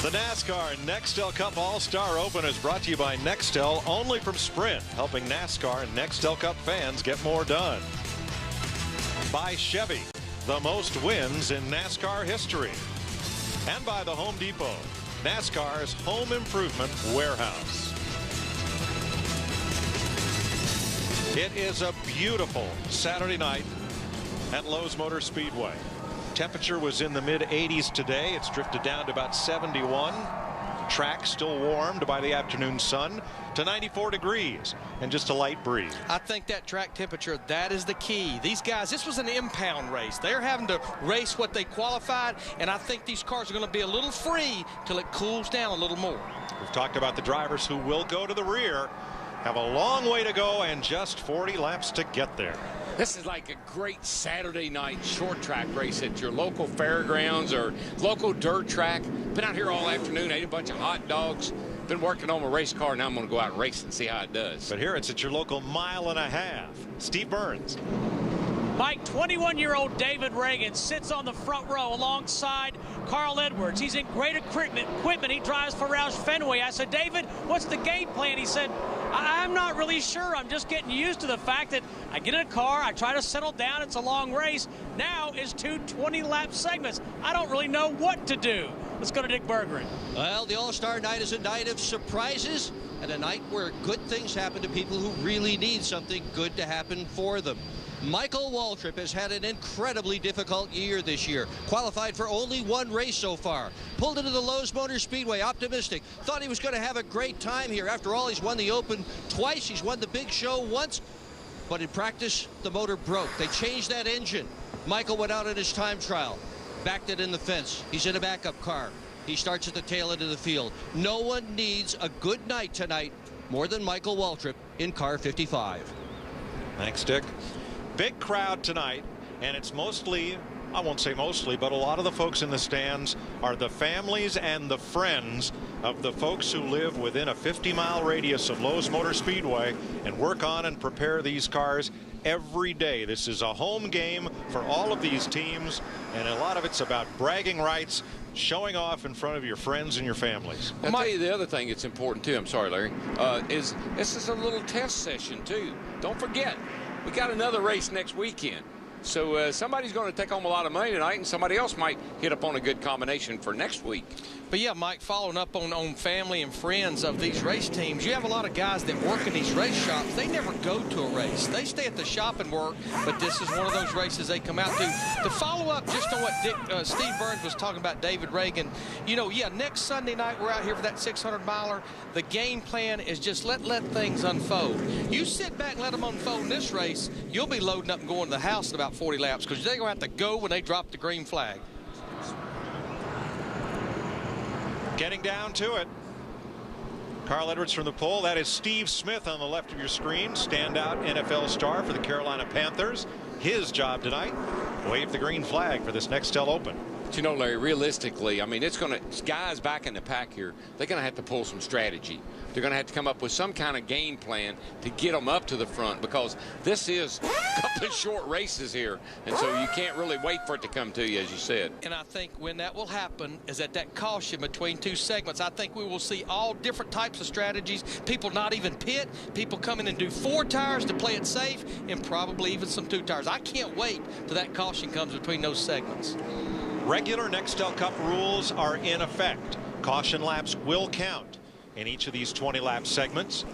The NASCAR Nextel Cup All-Star Open is brought to you by Nextel, only from Sprint, helping NASCAR and Nextel Cup fans get more done. By Chevy, the most wins in NASCAR history. And by the Home Depot, NASCAR's home improvement warehouse. It is a beautiful Saturday night at Lowe's Motor Speedway. Temperature was in the mid-80s today. It's drifted down to about 71. Track still warmed by the afternoon sun to 94 degrees and just a light breeze. I think that track temperature, that is the key. These guys, this was an impound race. They're having to race what they qualified, and I think these cars are going to be a little free till it cools down a little more. We've talked about the drivers who will go to the rear. Have a long way to go and just 40 laps to get there. This is like a great Saturday night short track race at your local fairgrounds or local dirt track. Been out here all afternoon, ate a bunch of hot dogs. Been working on my race car, now I'm going to go out and race and see how it does. But here it's at your local mile-and-a-half. Steve Burns. Mike, 21-year-old David Reagan sits on the front row alongside Carl Edwards. He's in great equipment. He drives for Roush Fenway. I said, David, what's the game plan? He said, I'm not really sure. I'm just getting used to the fact that I get in a car, I try to settle down. It's a long race. Now is two 20-lap segments. I don't really know what to do. Let's go to Dick Bergeron. Well, the All-Star Night is a night of surprises and a night where good things happen to people who really need something good to happen for them. Michael Waltrip has had an incredibly difficult year this year. Qualified for only one race so far. Pulled into the Lowe's Motor Speedway, optimistic. Thought he was going to have a great time here. After all, he's won the Open twice. He's won the Big Show once. But in practice, the motor broke. They changed that engine. Michael went out in his time trial. Backed it in the fence. He's in a backup car. He starts at the tail end of the field. No one needs a good night tonight more than Michael Waltrip in car 55. Thanks, Dick. Big crowd tonight, and it's mostly, I won't say mostly, but a lot of the folks in the stands are the families and the friends of the folks who live within a 50-mile radius of Lowe's Motor Speedway and work on and prepare these cars every day. This is a home game for all of these teams, and a lot of it's about bragging rights, showing off in front of your friends and your families. I'll tell you the other thing that's important too, I'm sorry Larry, is this is a little test session too. Don't forget, we got another race next weekend. So somebody's going to take home a lot of money tonight, and somebody else might hit up on a good combination for next week. But yeah, Mike, following up on family and friends of these race teams, you have a lot of guys that work in these race shops. They never go to a race. They stay at the shop and work, but this is one of those races they come out to. To follow up just on what Steve Burns was talking about, David Reagan, you know, yeah, next Sunday night we're out here for that 600-miler. The game plan is just let things unfold. You sit back and let them unfold in this race, you'll be loading up and going to the house in about 40 laps because they're going to have to go when they drop the green flag. Getting down to it. Carl Edwards from the pole. That is Steve Smith on the left of your screen. Standout NFL star for the Carolina Panthers. His job tonight, wave the green flag for this Nextel Open. But you know, Larry, realistically, I mean, it's guys back in the pack here, they're going to have to pull some strategy. They're going to have to come up with some kind of game plan to get them up to the front because this is a couple of short races here, and so you can't really wait for it to come to you, as you said. And I think when that will happen is at that caution between two segments. I think we will see all different types of strategies. People not even pit, people come in and do 4 tires to play it safe, and probably even some 2 tires. I can't wait till that caution comes between those segments. Regular Nextel Cup rules are in effect. Caution laps will count in each of these 20-lap segments,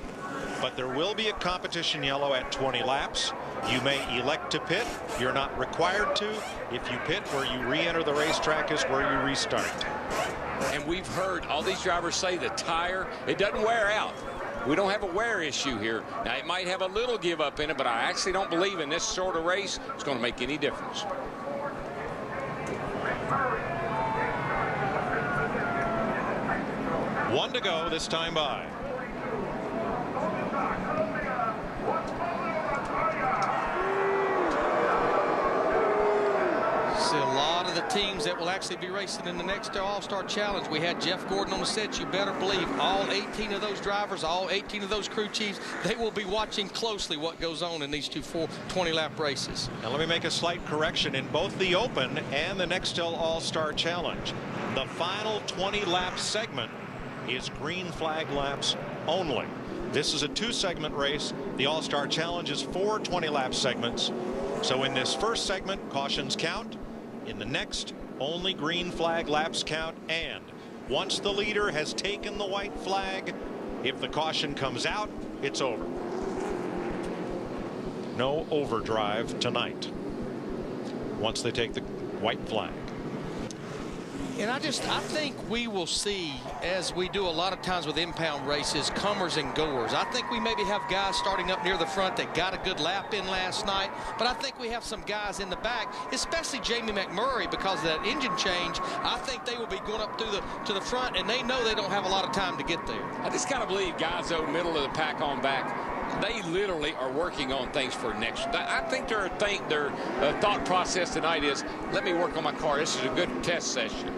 but there will be a competition yellow at 20 laps. You may elect to pit. You're not required to. If you pit, where you re-enter the racetrack is where you restart. And we've heard all these drivers say the tire, it doesn't wear out. We don't have a wear issue here. Now, it might have a little give up in it, but I actually don't believe in this sort of race it's going to make any difference. One to go this time by. See a lot of the teams that will actually be racing in the Nextel All-Star Challenge. We had Jeff Gordon on the set. You better believe all 18 of those drivers, all 18 of those crew chiefs, they will be watching closely what goes on in these two 20-lap races. Now let me make a slight correction. In both the Open and the Nextel All-Star Challenge, the final 20-lap segment is green flag laps only. This is a 2-segment race. The All-Star Challenge is 4 20-lap segments. So in this first segment, cautions count. In the next, only green flag laps count. And once the leader has taken the white flag, if the caution comes out, it's over. No overdrive tonight once they take the white flag. And I think we will see, as we do a lot of times with impound races, comers and goers. I think we maybe have guys starting up near the front that got a good lap in last night, but I think we have some guys in the back, especially Jamie McMurray, because of that engine change. I think they will be going up to the front, and they know they don't have a lot of time to get there. I just kind of believe guys, though, middle of the pack on back, they literally are working on things for next. I think their thought process tonight is, let me work on my car. This is a good test session.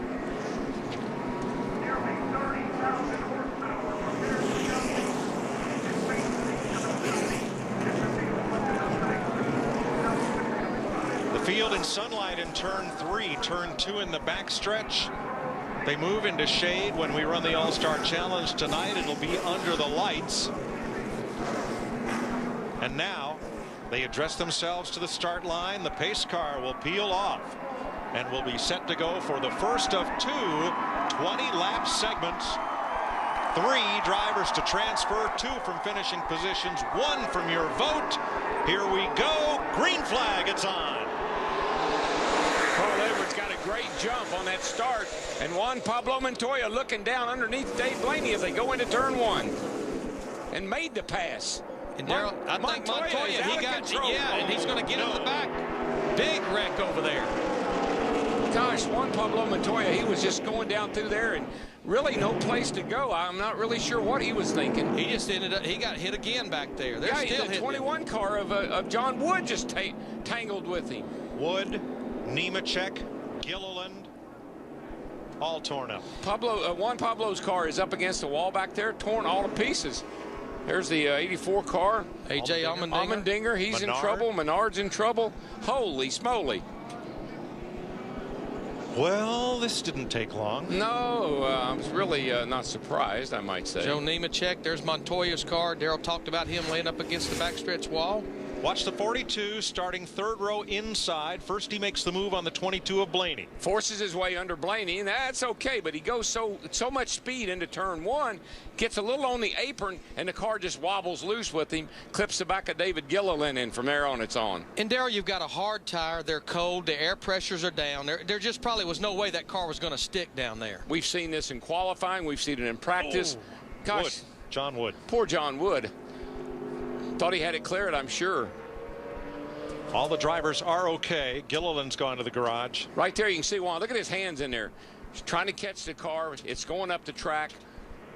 Field in sunlight in turn 3, turn 2 in the backstretch. They move into shade when we run the All-Star Challenge tonight. It'll be under the lights. And now they address themselves to the start line. The pace car will peel off and will be set to go for the first of 2 20-lap segments. 3 drivers to transfer, 2 from finishing positions, 1 from your vote. Here we go. Green flag, it's on. Carl Edwards got a great jump on that start, and Juan Pablo Montoya looking down underneath Dave Blaney as they go into turn 1 and made the pass. And Darrell, I think Montoya, and he's going to get in the back. Big wreck over there. Gosh, Juan Pablo Montoya, he was just going down through there and really no place to go. I'm not really sure what he was thinking. He just ended up, he got hit again back there. They're still the 21 car of John Wood just tangled with him. Wood, Nemechek, Gilliland, all torn up. Juan Pablo's car is up against the wall back there, torn all to pieces. There's the 84 car. A.J. Allmendinger, he's in trouble. Menard's in trouble. Holy smoly. Well, this didn't take long. No, I was really not surprised, I might say. Joe Nemechek, there's Montoya's car. Darrell talked about him laying up against the backstretch wall. Watch the 42 starting 3rd row inside. First he makes the move on the 22 of Blaney. Forces his way under Blaney, and that's okay, but he goes so much speed into turn 1, gets a little on the apron, and the car just wobbles loose with him, clips the back of David Gilliland, and from there on it's on. And Darrell, you've got a hard tire. They're cold. The air pressures are down. There just probably was no way that car was going to stick down there. We've seen this in qualifying. We've seen it in practice. Gosh, Wood. John Wood. Poor John Wood. Thought he had it cleared, I'm sure. All the drivers are okay. Gilliland's gone to the garage. Right there you can see Juan. Look at his hands in there. He's trying to catch the car. It's going up the track.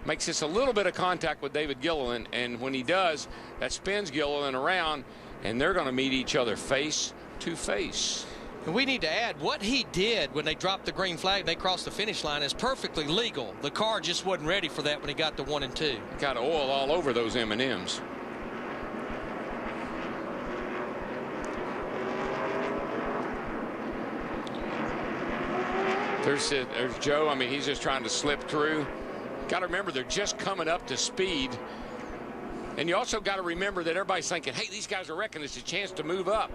Makes just a little bit of contact with David Gilliland, and when he does, that spins Gilliland around, and they're going to meet each other face to face. And we need to add, what he did when they dropped the green flag and they crossed the finish line is perfectly legal. The car just wasn't ready for that when he got to 1 and 2. Got oil all over those M&Ms. There's Joe. I mean, he's just trying to slip through. Got to remember, they're just coming up to speed. And you also got to remember that everybody's thinking, hey, these guys are wrecking. It's a chance to move up.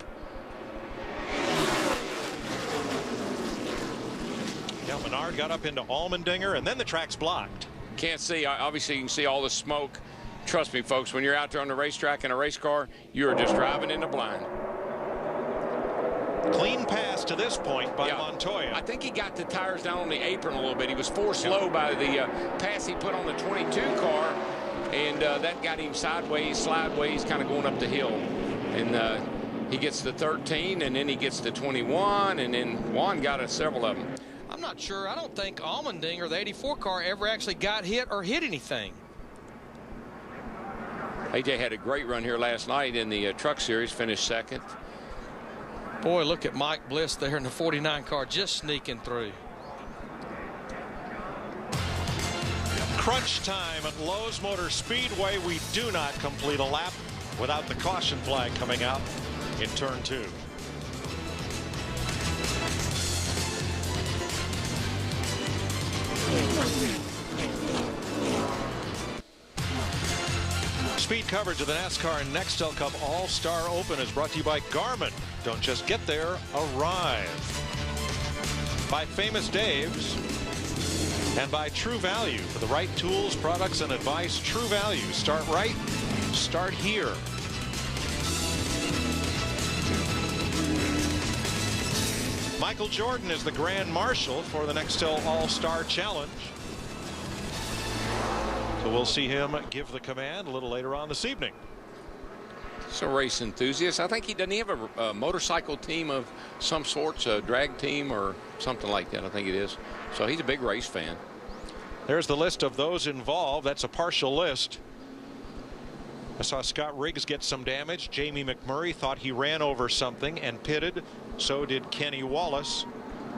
Yeah, Menard got up into Allmendinger, and then the track's blocked. Can't see. Obviously, you can see all the smoke. Trust me, folks, when you're out there on the racetrack in a race car, you're just driving in the blind. Clean pass to this point by Montoya. I think he got the tires down on the apron a little bit. He was forced low by the pass he put on the 22 car, and that got him sideways, kind of going up the hill. And he gets the 13, and then he gets the 21, and then Juan got several of them. I'm not sure. I don't think Allmendinger, the 84 car, ever actually got hit or hit anything. AJ had a great run here last night in the Truck Series, finished 2nd. Boy, look at Mike Bliss there in the 49 car, just sneaking through. Crunch time at Lowe's Motor Speedway. We do not complete a lap without the caution flag coming out in turn 2. Speed coverage of the Nascar and Nextel Cup All-Star Open is brought to you by Garmin. Don't just get there, arrive. By Famous Dave's. And by True Value. For the right tools, products, and advice, True Value. Start right, start here. Michael Jordan is the Grand Marshal for the Nextel All-Star Challenge. So we'll see him give the command a little later on this evening. So race enthusiast. I think doesn't he have a motorcycle team of some sorts, a drag team or something like that. I think it is. So he's a big race fan. There's the list of those involved. That's a partial list. I saw Scott Riggs get some damage. Jamie McMurray thought he ran over something and pitted. So did Kenny Wallace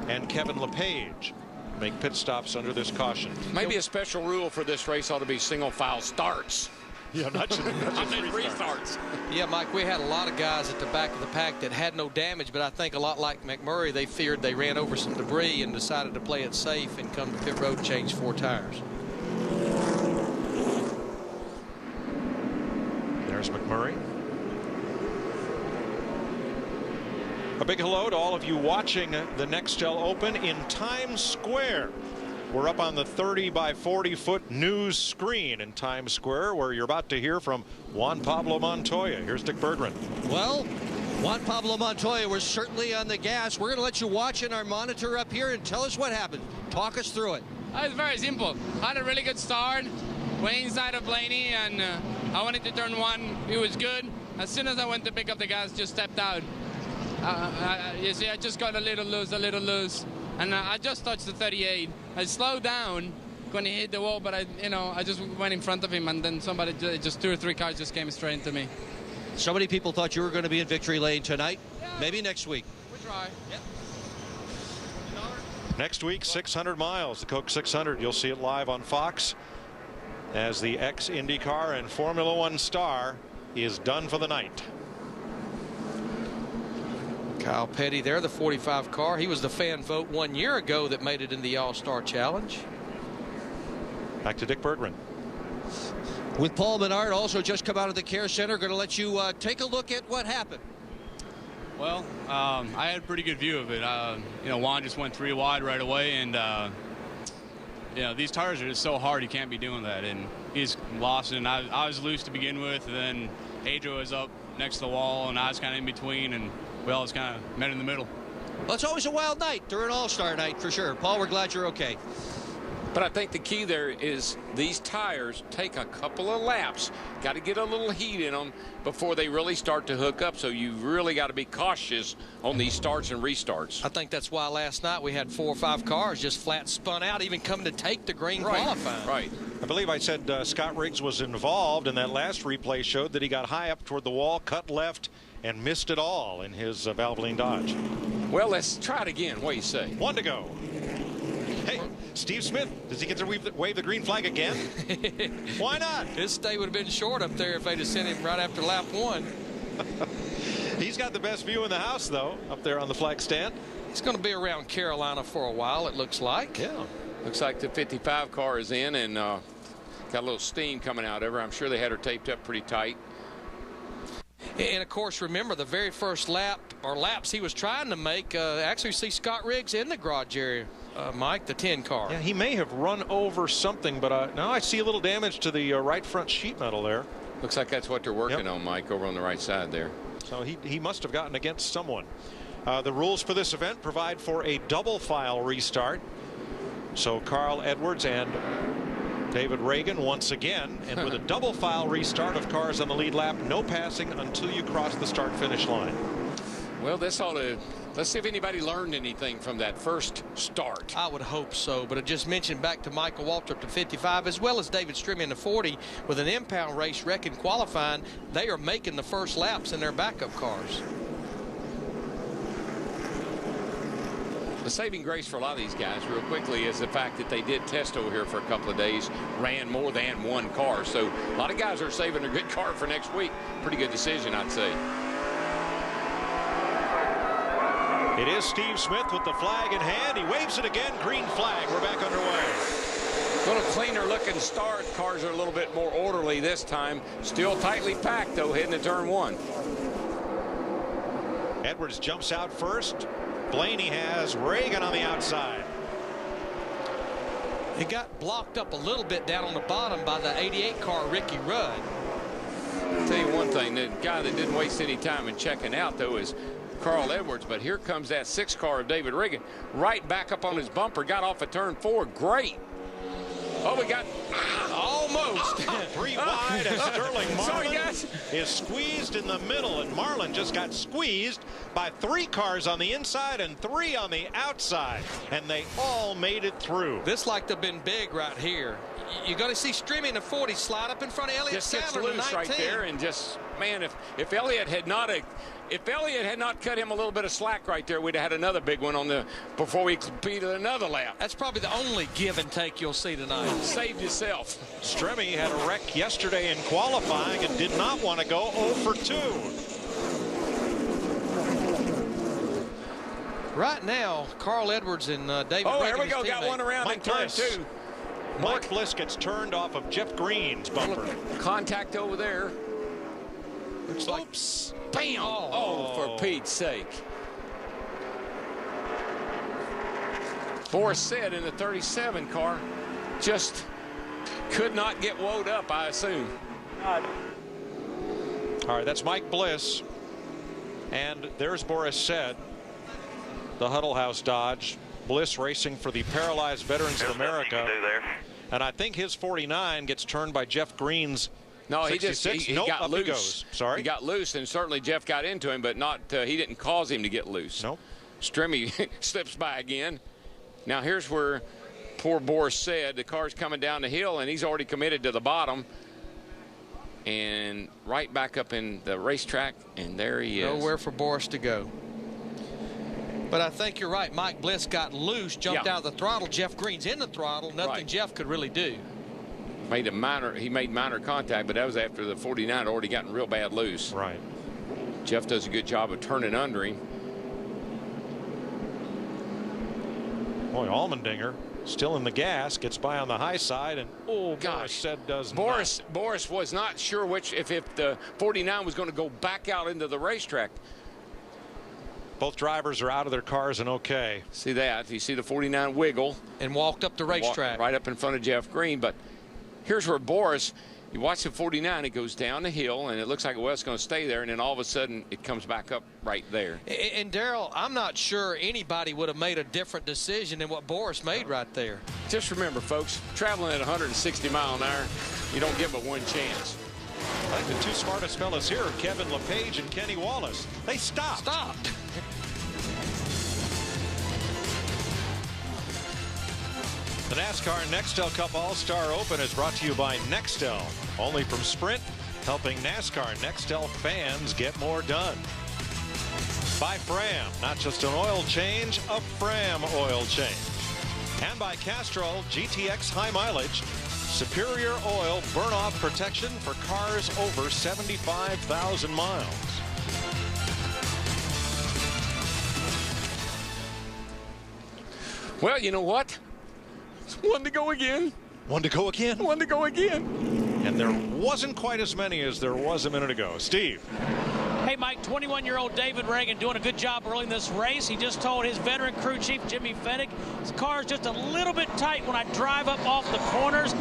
and Kevin LePage. Make pit stops under this caution. Maybe a special rule for this race ought to be single file starts. Yeah, not just restarts. Yeah, Mike, we had a lot of guys at the back of the pack that had no damage, but I think a lot like McMurray, they feared they ran over some debris and decided to play it safe and come to pit road and change 4 tires. There's McMurray. A big hello to all of you watching the Nextel Open in Times Square. We're up on the 30 by 40 foot news screen in Times Square, where you're about to hear from Juan Pablo Montoya. Here's Dick Berggren. Well, Juan Pablo Montoya was certainly on the gas. We're going to let you watch in our monitor up here and tell us what happened. Talk us through it. It's very simple. I had a really good start. Went inside of Blaney, and I wanted to turn 1. It was good. As soon as I went to pick up the gas, just stepped out. You see, I just got a little loose. And I just touched the 38. I slowed down when he hit the wall, but I just went in front of him, and then somebody, just 2 or 3 cars just came straight into me. So many people thought you were going to be in victory lane tonight. Yeah. Maybe next week. We try. Yep. Next week, 600 miles. The Coke 600. You'll see it live on Fox as the ex-IndyCar and Formula One star is done for the night. Kyle Petty there, the 45 car. He was the fan vote 1 year ago that made it in the All-Star Challenge. Back to Dick Berggren. With Paul Menard also just come out of the care center, going to let you take a look at what happened. Well, I had a pretty good view of it. Juan just went 3 wide right away, and these tires are just so hard, you can't be doing that. And he's lost it, and I was loose to begin with, and then Adrian was up next to the wall, and I was kind of in between, and we all just kind of met in the middle. Well, it's always a wild night during All-Star night for sure. Paul, we're glad you're okay. But I think the key there is these tires take a couple of laps. Got to get a little heat in them before they really start to hook up. So you really got to be cautious on these starts and restarts. I think that's why last night we had 4 or 5 cars just flat spun out, even coming to take the green qualifying. Right. I believe I said Scott Riggs was involved, and that last replay showed that he got high up toward the wall, cut left, and missed it all in his Valvoline Dodge. Well, let's try it again. What do you say? 1 to go. Hey, Steve Smith, does he get to wave the green flag again? Why not? His stay would have been short up there if they'd have sent him right after lap 1. He's got the best view in the house, though, up there on the flag stand. He's going to be around Carolina for a while, it looks like. Yeah. Looks like the 55 car is in, and got a little steam coming out of her. I'm sure they had her taped up pretty tight. And of course, remember the very first lap or laps he was trying to make. Actually, see Scott Riggs in the garage area, Mike, the 10 car. Yeah, he may have run over something, but now I see a little damage to the right front sheet metal there. Looks like that's what they're working on, Mike, over on the right side there. So he must have gotten against someone. The rules for this event provide for a double file restart. So Carl Edwards and David Reagan once again, and with a double file restart of cars on the lead lap, no passing until you cross the start finish line. Well, this ought to, let's see if anybody learned anything from that first start. I would hope so, but I just mentioned back to Michael Waltrip, the 55, as well as David Strimmy in the 40, with an impound race wreck in qualifying, they are making the first laps in their backup cars. saving grace for a lot of these guys, real quickly, is the fact that they did test over here for a couple of days, ran more than one car. So a lot of guys are saving a good car for next week. Pretty good decision, I'd say. It is Steve Smith with the flag in hand. He waves it again. Green flag. We're back underway. A little cleaner looking start. Cars are a little bit more orderly this time. Still tightly packed, though, heading to turn one. Edwards jumps out first. Blaney has Reagan on the outside. He got blocked up a little bit down on the bottom by the 88 car, Ricky Rudd. I'll tell you one thing, the guy that didn't waste any time in checking out, though, is Carl Edwards. But here comes that 6 car of David Reagan, right back up on his bumper, got off at turn 4. Great. Oh, we got almost 3 wide as Sterling Marlin is squeezed in the middle, and Marlin just got squeezed by 3 cars on the inside and 3 on the outside, and they all made it through. This like to have been big right here. You're going to see Strimmy in the 40 slide up in front of Elliott just gets Sadler in the loose 19. right there, and just, man, if Elliott had not cut him a little bit of slack right there, we'd have had another big one on the before we completed another lap. That's probably the only give and take you'll see tonight. Saved yourself. Strimmy had a wreck yesterday in qualifying and did not want to go 0 for 2. Right now, Carl Edwards and David Oh, Reagan, there we go. his Got teammate. one around in turn 2. Mike Bliss gets turned off of Jeff Green's bumper. Contact over there. Looks like, oops. Bam. Oh, for Pete's sake. Boris said in the 37 car, just could not get woed up, I assume. All right, that's Mike Bliss. And there's Boris said, the Huddle House Dodge. Bliss racing for the Paralyzed Veterans of America. And I think his 49 gets turned by Jeff Green's. No, 66. he Nope, got up loose. He goes. Sorry. He got loose, and certainly Jeff got into him, but not. He didn't cause him to get loose. Nope. Strimmy slips by again. Now here's where poor Boris said the car's coming down the hill, and he's already committed to the bottom. And right back up in the racetrack, and there he is. Nowhere for Boris to go. But I think you're right. Mike Bliss got loose, jumped out of the throttle. Jeff Green's in the throttle. Nothing Jeff could really do. He made minor contact, but that was after the 49 had already gotten real bad loose. Right. Jeff does a good job of turning under him. Boy, Allmendinger still in the gas, gets by on the high side, and Boris said does Boris was not sure if the 49 was going to go back out into the racetrack. Both drivers are out of their cars and okay. See that? You see the 49 wiggle. And walked up the racetrack. Right up in front of Jeff Green. But here's where Boris, you watch the 49, it goes down the hill, and it looks like, well, it's going to stay there, and then all of a sudden it comes back up right there. And, Darrell, I'm not sure anybody would have made a different decision than what Boris made right there. Just remember, folks, traveling at 160 miles an hour, you don't get but one chance. I think the 2 smartest fellas here are Kevin LePage and Kenny Wallace. They stopped. The NASCAR Nextel Cup All-Star Open is brought to you by Nextel. Only from Sprint, helping NASCAR Nextel fans get more done. By Fram, not just an oil change, a Fram oil change. And by Castrol GTX High Mileage, superior oil burn-off protection for cars over 75,000 miles. Well, you know what? One to go again. One to go again? One to go again. And there wasn't quite as many as there was a minute ago. Steve. Hey, Mike, 21-year-old David Reagan doing a good job early in this race. He just told his veteran crew chief, Jimmy Fennick, his car's just a little bit tight when I drive up off the corners.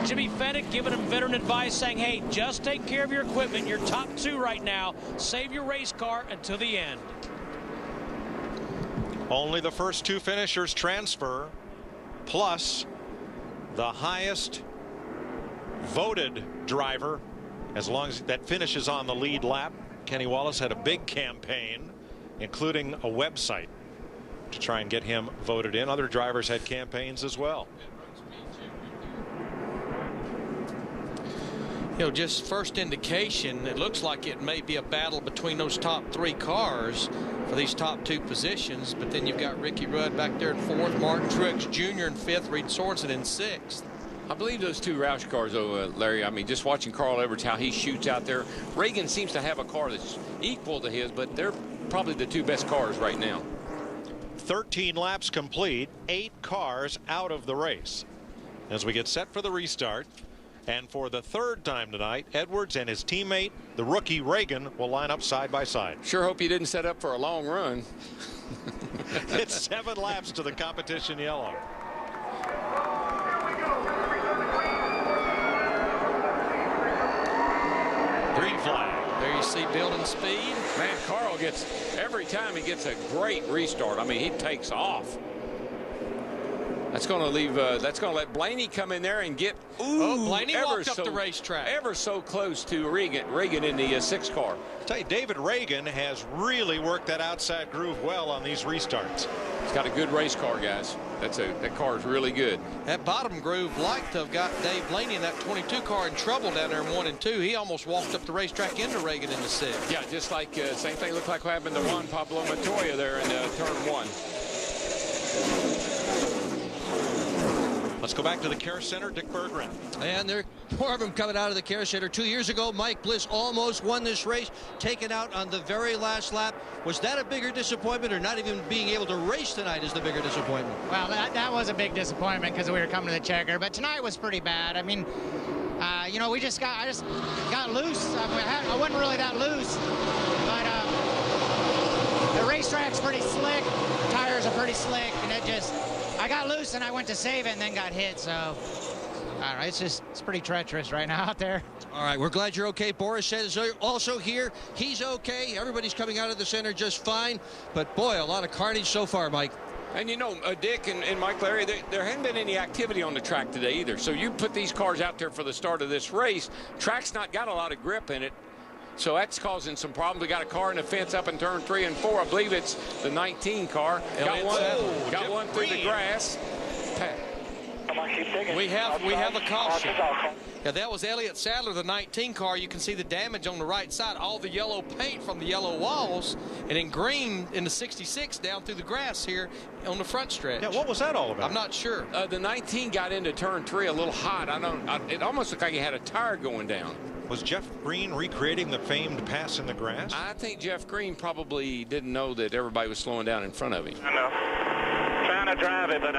Jimmy Fennick giving him veteran advice, saying, hey, just take care of your equipment. You're top 2 right now. Save your race car until the end. Only the first 2 finishers transfer, plus the highest voted driver, as long as that finishes on the lead lap. Kenny Wallace had a big campaign, including a website, to try and get him voted in. Other drivers had campaigns as well. You know, just first indication, it looks like it may be a battle between those top 3 cars for these top 2 positions. But then you've got Ricky Rudd back there in 4th, Martin Truex Jr. in 5th, Reed Sorensen in 6th. I believe those 2 Roush cars, though, Larry, I mean, just watching Carl Edwards, how he shoots out there. Reagan seems to have a car that's equal to his, but they're probably the 2 best cars right now. 13 laps complete, 8 cars out of the race. As we get set for the restart, and for the 3rd time tonight, Edwards and his teammate, the rookie Reagan, will line up side by side. Sure hope you didn't set up for a long run. It's 7 laps to the competition yellow. Green flag. There you see building speed. Man, Carl gets, every time he gets a great restart. I mean, he takes off. That's going to leave, that's going to let Blaney come in there and get, Blaney walked up the racetrack. Ever so close to Reagan in the 6 car. I'll tell you, David Reagan has really worked that outside groove well on these restarts. He's got a good race car, guys. That car is really good. That bottom groove liked to have got Dave Blaney in that 22 car in trouble down there in 1 and 2. He almost walked up the racetrack into Reagan in the 6. Yeah, just like same thing looked like what happened to Juan Pablo Montoya there in turn 1. Let's go back to the Care Center, Dick Berggren. And there are 4 of them coming out of the Care Center. 2 years ago, Mike Bliss almost won this race, taken out on the very last lap. Was that a bigger disappointment, or not even being able to race tonight is the bigger disappointment? Well, that was a big disappointment because we were coming to the checker. But tonight was pretty bad. I mean, you know, I just got loose. I wasn't really that loose, but the racetrack's pretty slick. Tires are pretty slick, and I got loose and I went to save it and then got hit. So, all right, it's pretty treacherous right now out there. All right, we're glad you're okay. Boris says also here. He's okay. Everybody's coming out of the center just fine. But boy, a lot of carnage so far, Mike. And you know, Dick and Mike Larry, there hadn't been any activity on the track today either. So you put these cars out there for the start of this race. Track's not got a lot of grip in it. So that's causing some problems. We got a car in the fence up in turn 3 and 4. I believe it's the 19 car. Got one through the grass. We have a caution. Yeah, that was Elliott Sadler, the 19 car. You can see the damage on the right side, all the yellow paint from the yellow walls, and in green in the 66 down through the grass here on the front stretch. Yeah, what was that all about? I'm not sure. The 19 got into turn 3 a little hot. It almost looked like he had a tire going down. Was Jeff Green recreating the famed pass in the grass? I think Jeff Green probably didn't know that everybody was slowing down in front of him. I know. Trying to drive it, but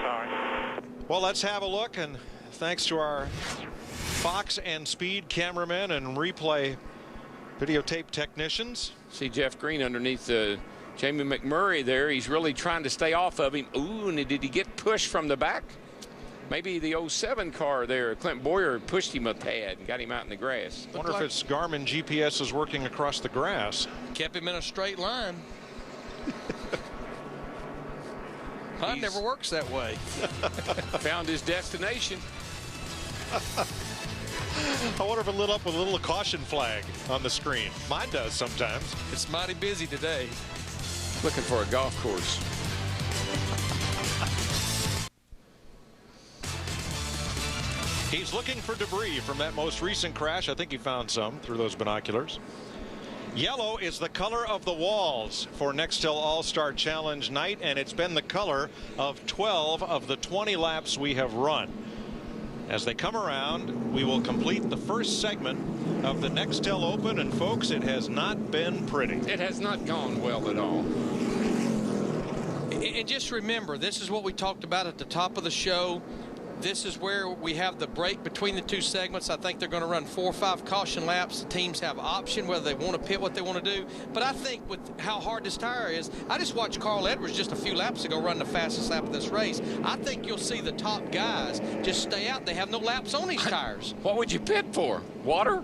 sorry. Well, let's have a look, and thanks to our Fox and Speed cameramen and replay videotape technicians. See Jeff Green underneath Jamie McMurray there. He's really trying to stay off of him. Ooh, and did he get pushed from the back? Maybe the 07 car there, Clint Boyer, pushed him a tad and got him out in the grass. Wonder if it's Garmin GPS is working across the grass. Kept him in a straight line. Mine never works that way. Found his destination. I wonder if it lit up with a little caution flag on the screen. Mine does sometimes. It's mighty busy today. Looking for a golf course. He's looking for debris from that most recent crash. I think he found some through those binoculars. Yellow is the color of the walls for Nextel All-Star Challenge night, and it's been the color of 12 of the 20 laps we have run. As they come around, we will complete the first segment of the Nextel Open, and folks, it has not been pretty. It has not gone well at all. And just remember, this is what we talked about at the top of the show. This is where we have the break between the 2 segments. I think they're going to run 4 or 5 caution laps. The teams have option whether they want to pit, what they want to do. But I think with how hard this tire is, I just watched Carl Edwards just a few laps ago run the fastest lap of this race. I think you'll see the top guys just stay out. They have no laps on these tires. What would you pit for? Water?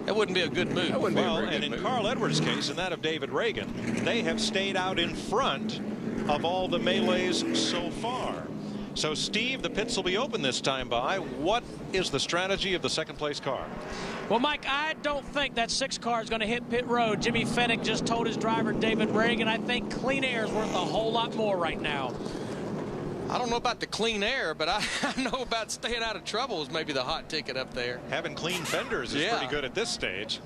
That wouldn't be a good move. That wouldn't be a very and good in move. Carl Edwards' case, and that of David Reagan, they have stayed out in front of all the melees so far. So, Steve, the pits will be open this time by. What is the strategy of the second-place car? Well, Mike, I don't think that 6 car is going to hit pit road. Jimmy Fennick just told his driver, David Reagan, I think clean air is worth a whole lot more right now. I don't know about the clean air, but I know about staying out of trouble is maybe the hot ticket up there. Having clean fenders is pretty good at this stage.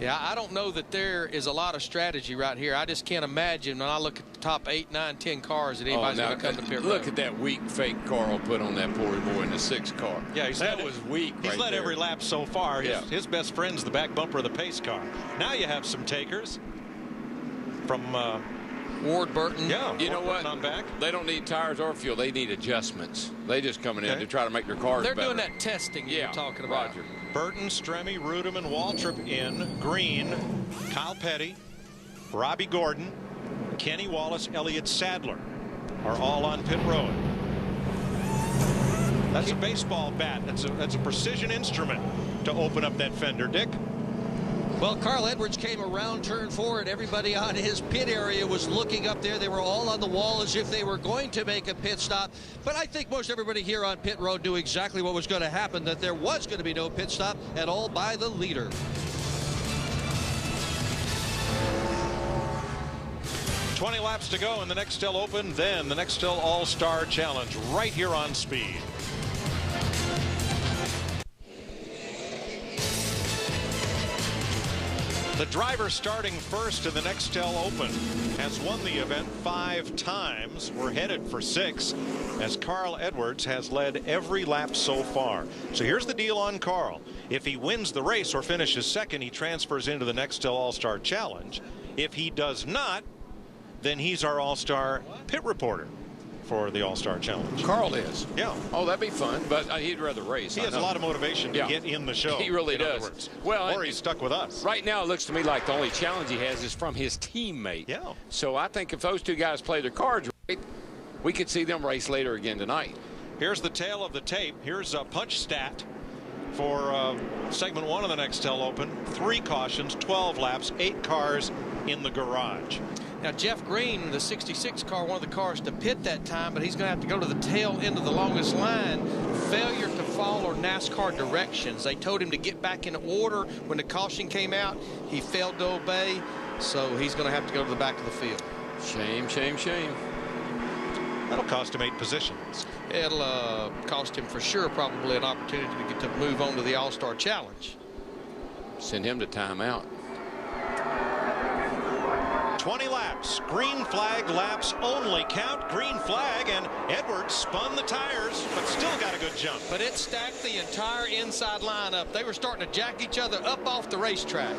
Yeah, I don't know that there is a lot of strategy right here. I just can't imagine when I look at the top 8, 9, 10 cars that anybody's going to come to pit road. Look at that weak fake Carl put on that poor boy in the 6th car. Yeah, that was weak. He's led every lap so far. His best friend's the back bumper of the pace car. Now you have some takers from Ward Burton. Yeah, you know what? On back. They don't need tires or fuel. They need adjustments. They just coming in to try to make their cars better. They're doing that testing you're talking about. Roger. Burton, Stremme, Rudem, and Waltrip in. Green, Kyle Petty, Robbie Gordon, Kenny Wallace, Elliott Sadler are all on pit road. That's a baseball bat. That's a precision instrument to open up that fender, Dick. Well, Carl Edwards came around turn 4, and everybody on his pit area was looking up there. They were all on the wall as if they were going to make a pit stop. But I think most everybody here on pit road knew exactly what was going to happen, that there was going to be no pit stop at all by the leader. $20 laps to go in the Nextel Open, then the Nextel All-Star Challenge right here on Speed. The driver starting first in the Nextel Open has won the event 5 times. We're headed for 6 as Carl Edwards has led every lap so far. So here's the deal on Carl. If he wins the race or finishes second, he transfers into the Nextel All-Star Challenge. If he does not, then he's our All-Star pit reporter for the All-Star Challenge. Carl is. Yeah. Oh, that'd be fun, but he'd rather race. He has a lot of motivation to get in the show. He really does. Well, or he's stuck with us. Right now, it looks to me like the only challenge he has is from his teammate. Yeah. So I think if those two guys play their cards right, we could see them race later again tonight. Here's the tail of the tape. Here's a punch stat for segment 1 of the Nextel Open. 3 cautions, 12 laps, 8 cars in the garage. Now, Jeff Green, the 66 car, one of the cars to pit that time, but he's going to have to go to the tail end of the longest line. Failure to follow NASCAR directions. They told him to get back in order when the caution came out. He failed to obey, so he's going to have to go to the back of the field. Shame, shame, shame. That'll cost him 8 positions. It'll cost him for sure probably an opportunity to get to move on to the All-Star Challenge. Send him to timeout. 20 laps. Green flag laps only count. Green flag, and Edwards spun the tires, but still got a good jump. But it stacked the entire inside line up. They were starting to jack each other up off the racetrack.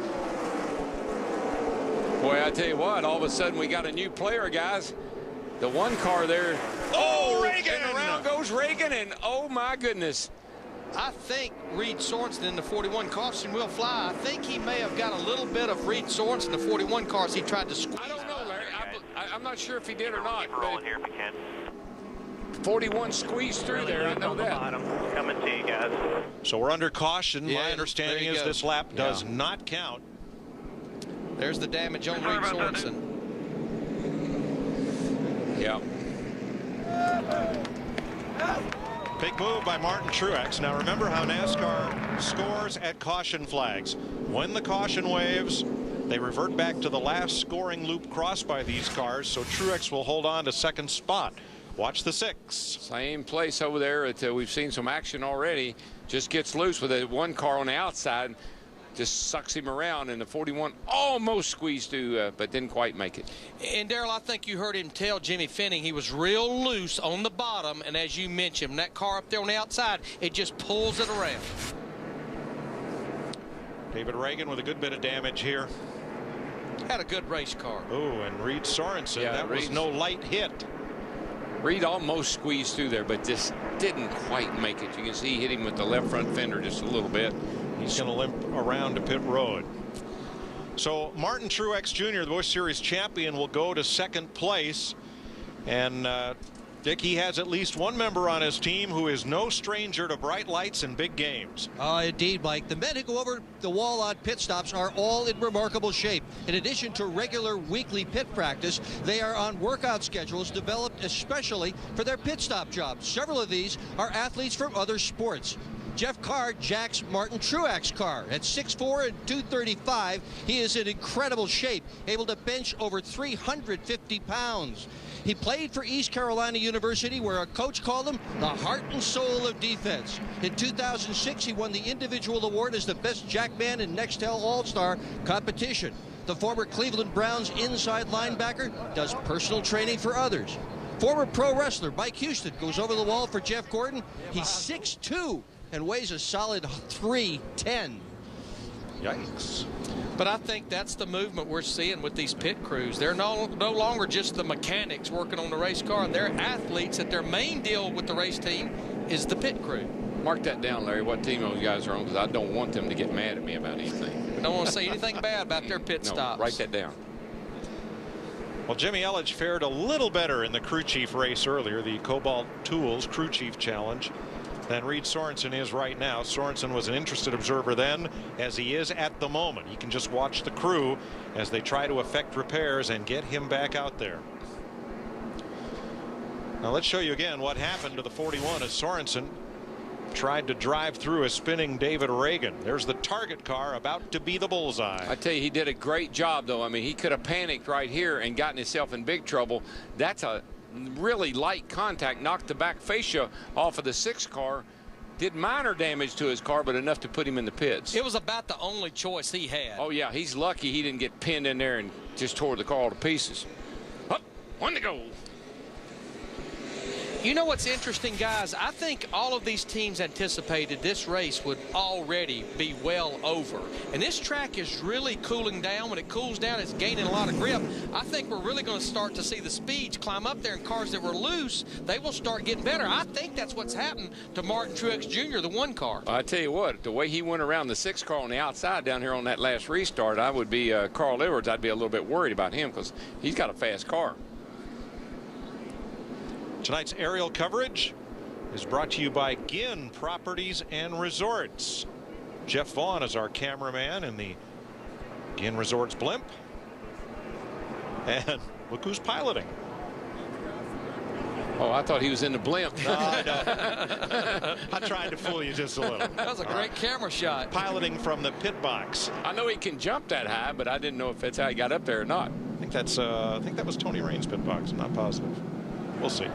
Boy, I tell you what, all of a sudden we got a new player, guys. The one car there. Oh, Reagan! And around goes Reagan, and oh my goodness. I think Reed Sorensen in the 41 caution will fly. I think he may have got a little bit of Reed Sorensen in the 41 car as he tried to squeeze. I don't know, Larry. I'm not sure if he did or not. Keep rolling here if you can. 41 squeezed through there. I know that. Coming to you guys. So we're under caution. Yeah, my understanding is this lap does not count. There's the damage on Reed Sorensen. Yeah. Big move by Martin Truex. Now remember how NASCAR scores at caution flags. When the caution waves, they revert back to the last scoring loop crossed by these cars, so Truex will hold on to second spot. Watch the 6. Same place over there. We've seen some action already. Just gets loose with that one car on the outside. Just sucks him around, and the 41 almost squeezed through, but didn't quite make it. And Darrell, I think you heard him tell Jimmy Finning he was real loose on the bottom, and as you mentioned, that car up there on the outside, it just pulls it around. David Reagan with a good bit of damage here. Had a good race car. Oh, and Reed Sorensen, that was no light hit. Reed almost squeezed through there, but just didn't quite make it. You can see he hit him with the left front fender just a little bit. He's going to limp around to pit road. So Martin Truex Jr., the Busch Series champion, will go to second place. And Dick, he has at least one member on his team who is no stranger to bright lights and big games. Indeed, Mike. The men who go over the wall on pit stops are all in remarkable shape. In addition to regular weekly pit practice, they are on workout schedules developed especially for their pit stop jobs. Several of these are athletes from other sports. Jeff Carr jacks Martin Truex's car. At 6'4" and 235, he is in incredible shape, able to bench over 350 pounds. He played for East Carolina University, where a coach called him the heart and soul of defense. In 2006, he won the individual award as the best jackman in Nextel All-Star competition. The former Cleveland Browns inside linebacker does personal training for others. Former pro wrestler Mike Houston goes over the wall for Jeff Gordon. He's 6'2" and weighs a solid 310. Yikes. But I think that's the movement we're seeing with these pit crews. They're no longer just the mechanics working on the race car. They're athletes that their main deal with the race team is the pit crew. Mark that down, Larry, what team those guys are on, because I don't want them to get mad at me about anything. We don't want to say anything bad about their pit stops. Write that down. Well, Jimmy Elledge fared a little better in the crew chief race earlier, the Cobalt Tools Crew Chief Challenge, than Reed Sorensen is right now. Sorensen was an interested observer then, as he is at the moment. He can just watch the crew as they try to effect repairs and get him back out there. Now let's show you again what happened to the 41 as Sorensen tried to drive through a spinning David Reagan. There's the target car about to be the bullseye. I tell you, he did a great job, though. I mean, he could have panicked right here and gotten himself in big trouble. That's a really light contact, knocked the back fascia off of the 6 car, did minor damage to his car, but enough to put him in the pits. It was about the only choice he had. Oh yeah, he's lucky he didn't get pinned in there and just tore the car all to pieces. Up, 1 to go. You know what's interesting, guys? I think all of these teams anticipated this race would already be well over. And this track is really cooling down. When it cools down, it's gaining a lot of grip. I think we're really going to start to see the speeds climb up there, and cars that were loose, they will start getting better. I think that's what's happened to Martin Truex Jr., the 1 car. I tell you what, the way he went around the 6 car on the outside down here on that last restart, I would be Carl Edwards. I'd be a little bit worried about him because he's got a fast car. Tonight's aerial coverage is brought to you by Ginn Properties and Resorts. Jeff Vaughn is our cameraman in the Ginn Resorts blimp. And look who's piloting. Oh, I thought he was in the blimp. No, I tried to fool you just a little. That was a great camera shot. Piloting from the pit box. I know he can jump that high, but I didn't know if that's how he got up there or not. I think that was Tony Rain's pit box. I'm not positive. We'll see.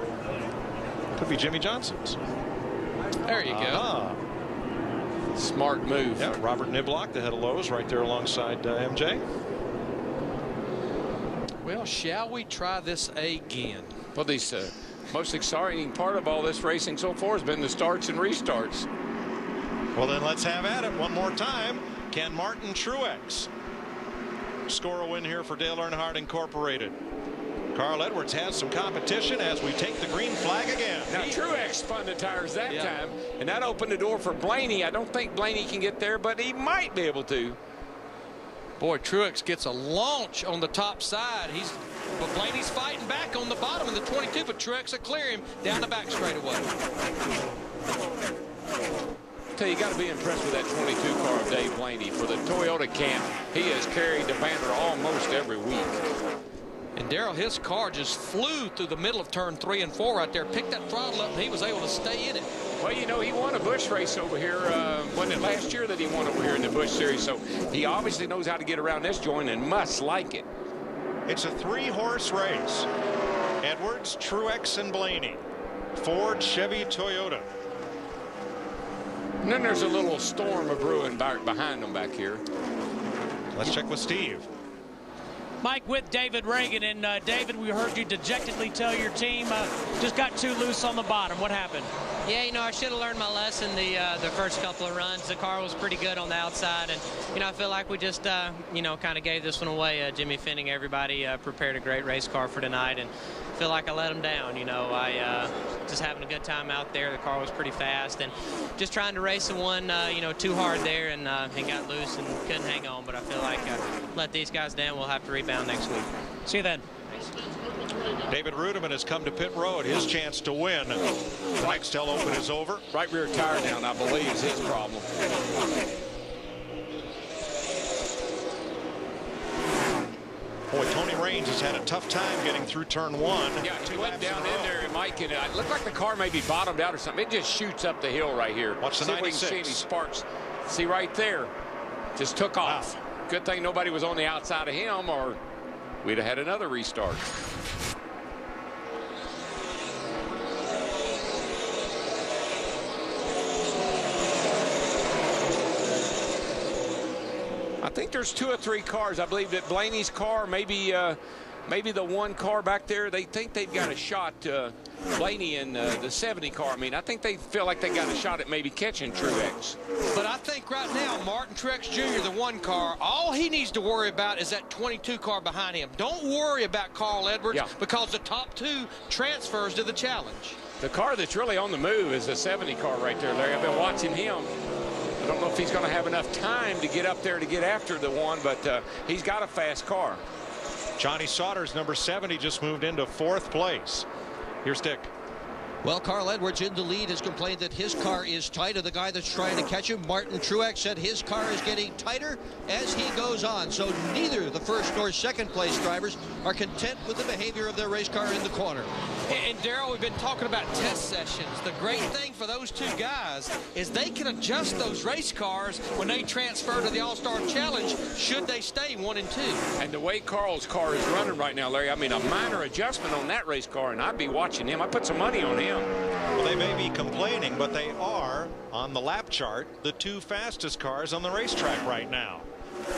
Could be Jimmy Johnson's. There you go. Smart move. Yeah, Robert Niblock, the head of Lowe's, right there alongside MJ. Well, shall we try this again? Well, these most exciting part of all this racing so far has been the starts and restarts. Well, then let's have at it one more time. Can Martin Truex score a win here for Dale Earnhardt Incorporated? Carl Edwards has some competition as we take the green flag again. Now, Truex spun the tires that time, and that opened the door for Blaney. I don't think Blaney can get there, but he might be able to. Boy, Truex gets a launch on the top side. But Blaney's fighting back on the bottom of the 22, but Truex will clear him down the back straightaway. Tell you, got to be impressed with that 22 car of Dave Blaney. For the Toyota camp, he has carried the banner almost every week. And Darrell, his car just flew through the middle of turn 3 and 4 right there, picked that throttle up, and he was able to stay in it. Well, you know, he won a Busch race over here. Wasn't it last year that he won over here in the Busch Series? So he obviously knows how to get around this joint and must like it. It's a 3-horse race. Edwards, Truex, and Blaney. Ford, Chevy, Toyota. And then there's a little storm of brewing back behind them back here. Let's check with Steve. Mike with David Reagan. And David, we heard you dejectedly tell your team just got too loose on the bottom. What happened? Yeah, you know, I should have learned my lesson the first couple of runs. The car was pretty good on the outside, and you know, I feel like we just you know, kind of gave this one away. Jimmy Finning, everybody prepared a great race car for tonight, and I feel like I let them down. You know, I just having a good time out there. The car was pretty fast, and just trying to race the one you know, too hard there, and got loose and couldn't hang on. But I feel like let these guys down. We'll have to rebound next week. See you then. David Rudiman has come to pit road. His chance to win. The Nextel Open is over. Right rear tire down, I believe, is his problem. Boy, Tony Raines has had a tough time getting through turn 1. Yeah, he went down in there, and Mike, and it looked like the car maybe bottomed out or something. It just shoots up the hill right here. Watch the 96. See if we can see any sparks. See right there. Just took off. Wow. Good thing nobody was on the outside of him, or we'd have had another restart. think there's 2 or 3 cars. I believe that Blaney's car, maybe the one car back there, they think they've got a shot, Blaney and the 70 car. I mean, I think they feel like they got a shot at maybe catching Truex. But I think right now, Martin Truex Jr., the 1 car, all he needs to worry about is that 22 car behind him. Don't worry about Carl Edwards because the top 2 transfers to the challenge. The car that's really on the move is the 70 car right there, Larry. I've been watching him. I don't know if he's going to have enough time to get up there to get after the one, but he's got a fast car. Johnny Sauter's number 70 just moved into 4th place. Here's Dick. Well, Carl Edwards in the lead has complained that his car is tighter. The guy that's trying to catch him, Martin Truex, said his car is getting tighter as he goes on. So neither the 1st nor 2nd place drivers are content with the behavior of their race car in the corner. And Darrell, we've been talking about test sessions. The great thing for those 2 guys is they can adjust those race cars when they transfer to the All-Star Challenge should they stay 1 and 2. And the way Carl's car is running right now, Larry, I mean, a minor adjustment on that race car, and I'd be watching him. I put some money on him. Well, they may be complaining, but they are, on the lap chart, the 2 fastest cars on the racetrack right now.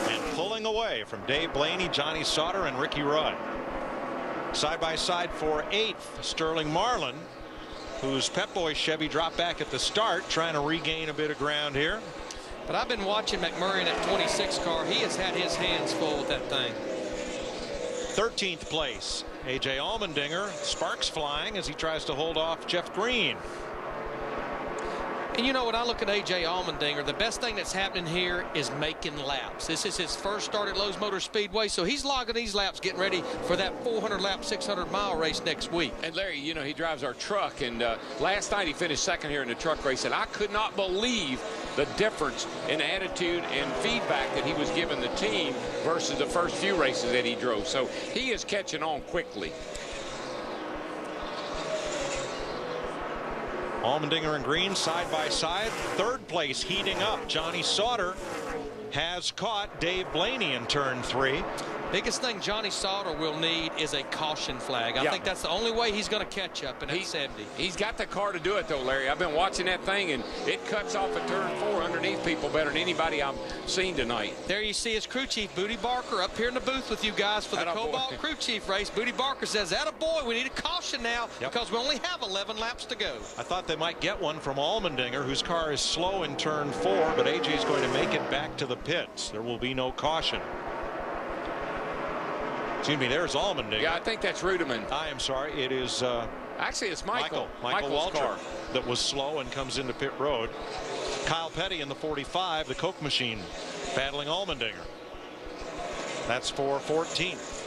And pulling away from Dave Blaney, Johnny Sauter, and Ricky Rudd. Side by side for 8th, Sterling Marlin, whose Pep Boys Chevy dropped back at the start, trying to regain a bit of ground here. But I've been watching McMurray in that 26 car. He has had his hands full with that thing. 13th place, A.J. Allmendinger, sparks flying as he tries to hold off Jeff Green. And you know, when I look at A.J. Allmendinger, the best thing that's happening here is making laps. This is his first start at Lowe's Motor Speedway, so he's logging these laps, getting ready for that 400-lap, 600-mile race next week. And Larry, you know, he drives our truck, and last night he finished 2nd here in the truck race, and I could not believe the difference in attitude and feedback that he was giving the team versus the first few races that he drove. So he is catching on quickly. Allmendinger and Green side by side. 3rd place heating up. Johnny Sauter has caught Dave Blaney in turn 3. Biggest thing Johnny Sauter will need is a caution flag. I think that's the only way he's going to catch up in that 70. He's got the car to do it, though, Larry. I've been watching that thing, and it cuts off at turn 4 underneath people better than anybody I've seen tonight. There you see his crew chief, Booty Barker, up here in the booth with you guys for the Cobalt crew chief race. Booty Barker says, "Attaboy, we need a caution now because we only have 11 laps to go." I thought they might get one from Allmendinger, whose car is slow in turn 4, but AJ is going to make it back to the pits. There will be no caution. Excuse me, there's Allmendinger. Yeah, I think that's Ruderman. I am sorry. It is actually it's Michael Waltrip car that was slow and comes into pit road. Kyle Petty in the 45, the Coke machine, battling Allmendinger. That's for 14th.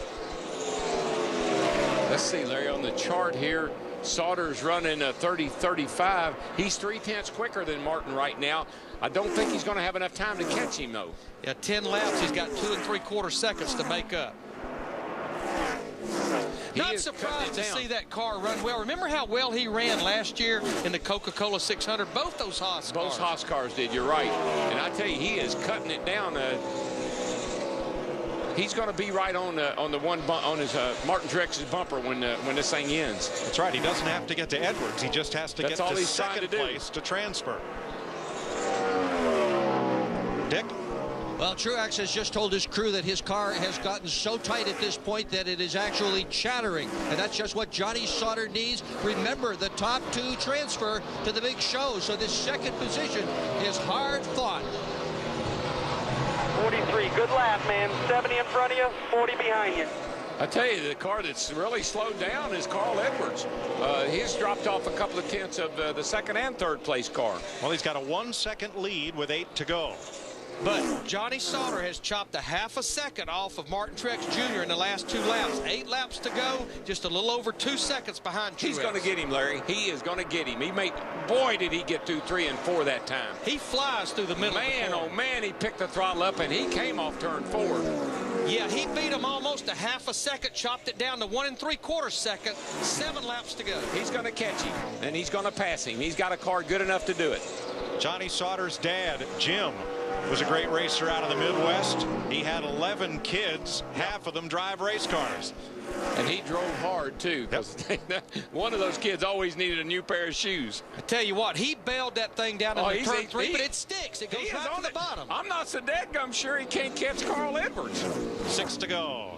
Let's see, Larry, on the chart here, Sauter's running a 30-35. He's 3/10 quicker than Martin right now. I don't think he's going to have enough time to catch him, though. Yeah, 10 laps. He's got 2 3/4 seconds to make up. Not surprised to see that car run well. Remember how well he ran last year in the Coca-Cola 600? Both those Haas cars. Both Haas cars did. You're right. And I tell you, he is cutting it down. He's going to be right on the one on his Martin Truex's bumper when this thing ends. That's right. He doesn't have to get to Edwards. He just has to get to 2nd place to transfer. Dick? Well, Truex has just told his crew that his car has gotten so tight at this point that it is actually chattering. And that's just what Johnny Sauter needs. Remember, the top 2 transfer to the big show. So this 2nd position is hard fought. 43, good lap, man. 70 in front of you, 40 behind you. I tell you, the car that's really slowed down is Carl Edwards. He's dropped off a couple of tenths of the 2nd and 3rd place car. Well, he's got a 1-second lead with 8 to go. But Johnny Sauter has chopped a half a second off of Martin Truex Jr. in the last 2 laps. 8 laps to go, just a little over 2 seconds behind Truex. He's going to get him, Larry. He is going to get him. Boy, did he get through 3 and 4 that time. He flies through the middle. Man, oh man, he picked the throttle up and he came off turn 4. Yeah, he beat him almost a half a second, chopped it down to 1 3/4 seconds. 7 laps to go. He's going to catch him, and he's going to pass him. He's got a car good enough to do it. Johnny Sauter's dad, Jim, was a great racer out of the Midwest. He had 11 kids. Half of them drive race cars. And he drove hard, too, because one of those kids always needed a new pair of shoes. I tell you what, he bailed that thing down in the turn 3, but it sticks. It goes right to the bottom. I'm not so dadgum sure he can't catch Carl Edwards. 6 to go.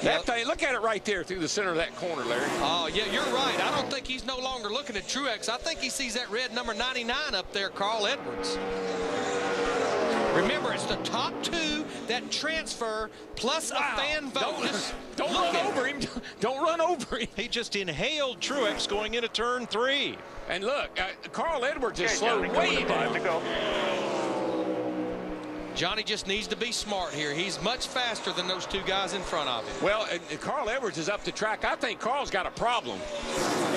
That thing, look at it right there through the center of that corner, Larry. Oh, yeah, you're right. I don't think he's no longer looking at Truex. I think he sees that red number 99 up there, Carl Edwards. Remember, it's the top 2 that transfer plus a fan vote. Don't run over him. Don't run over him. He just inhaled Truex going into turn 3. And look, Carl Edwards is slowed way down. Johnny just needs to be smart here. He's much faster than those 2 guys in front of him. Well, Carl Edwards is up the track. I think Carl's got a problem.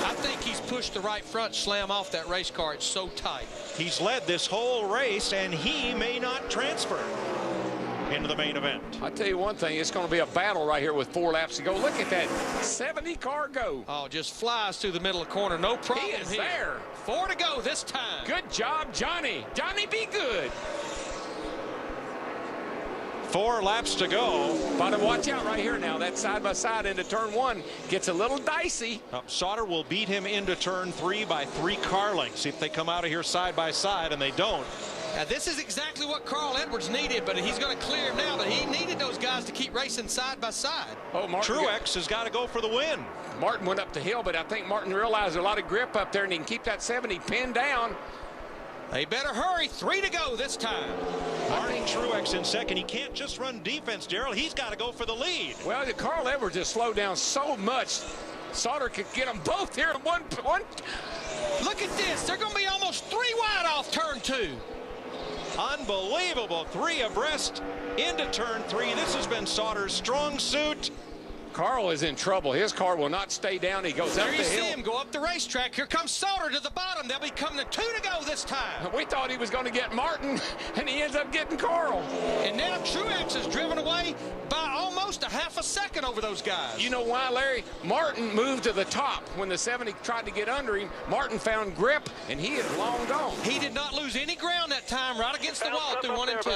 I think he's pushed the right front slam off that race car. It's so tight. He's led this whole race, and he may not transfer into the main event. I tell you one thing, it's going to be a battle right here with 4 laps to go. Look at that 70 car go. Oh, just flies through the middle of the corner. No problem. He is here. there. 4 to go this time. Good job, Johnny. Johnny, be good. 4 laps to go. But watch out right here now. That side-by-side into turn 1 gets a little dicey. Sauter will beat him into turn 3 by 3 car lengths if they come out of here side-by-side, and they don't. Now, this is exactly what Carl Edwards needed, but he's going to clear him now. But he needed those guys to keep racing side-by-side. Oh, Truex has got to go for the win. Martin went up the hill, but I think Martin realized a lot of grip up there, and he can keep that 70 pinned down. They better hurry. 3 to go this time. Martin Truex in second. He can't just run defense, Darrell. He's got to go for the lead. Well, Carl Edwards has slowed down so much. Sauter could get them both here in one. Look at this. They're going to be almost 3 wide off turn 2. Unbelievable. 3 abreast into turn 3. This has been Sauter's strong suit. Carl is in trouble. His car will not stay down. He goes up the hill. There you see him go up the racetrack. Here comes Sauter to the bottom. They'll be coming to 2 to go this time. We thought he was going to get Martin, and he ends up getting Carl. And now Truex is driven away by almost a half a second over those guys. You know why, Larry? Martin moved to the top. When the 70 tried to get under him, Martin found grip, and he is long gone. He did not lose any ground that time, right against the wall through 1 and 2.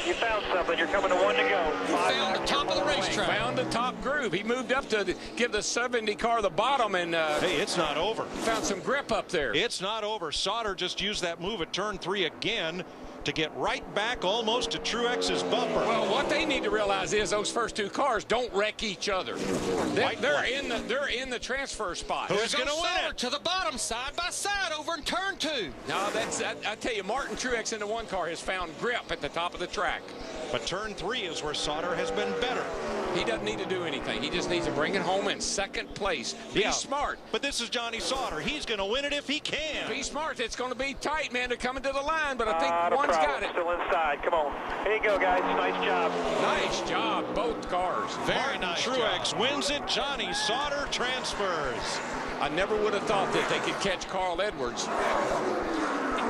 You found something. You're coming to 1 to go. He found the top of the racetrack. Found the top groove. He moved up to give the 70 car the bottom, and hey, it's not over. Found some grip up there. It's not over. Sauter just used that move at turn 3 again to get right back almost to Truex's bumper. Well, what they need to realize is those first 2 cars don't wreck each other. They're in the transfer spot. Who's going to win it? To the bottom, side by side, over in turn 2. No, I tell you, Martin Truex in the 1 car has found grip at the top of the track. But turn 3 is where Sauter has been better. He doesn't need to do anything. He just needs to bring it home in second place. Be smart. But this is Johnny Sauter. He's going to win it if he can. Be smart. It's going to be tight, man. They're coming to the line, but I think one's got it. Still inside. Come on. Here you go, guys. Nice job. Nice job, both cars. Very nice. Truex wins it. Johnny Sauter transfers. I never would have thought that they could catch Carl Edwards.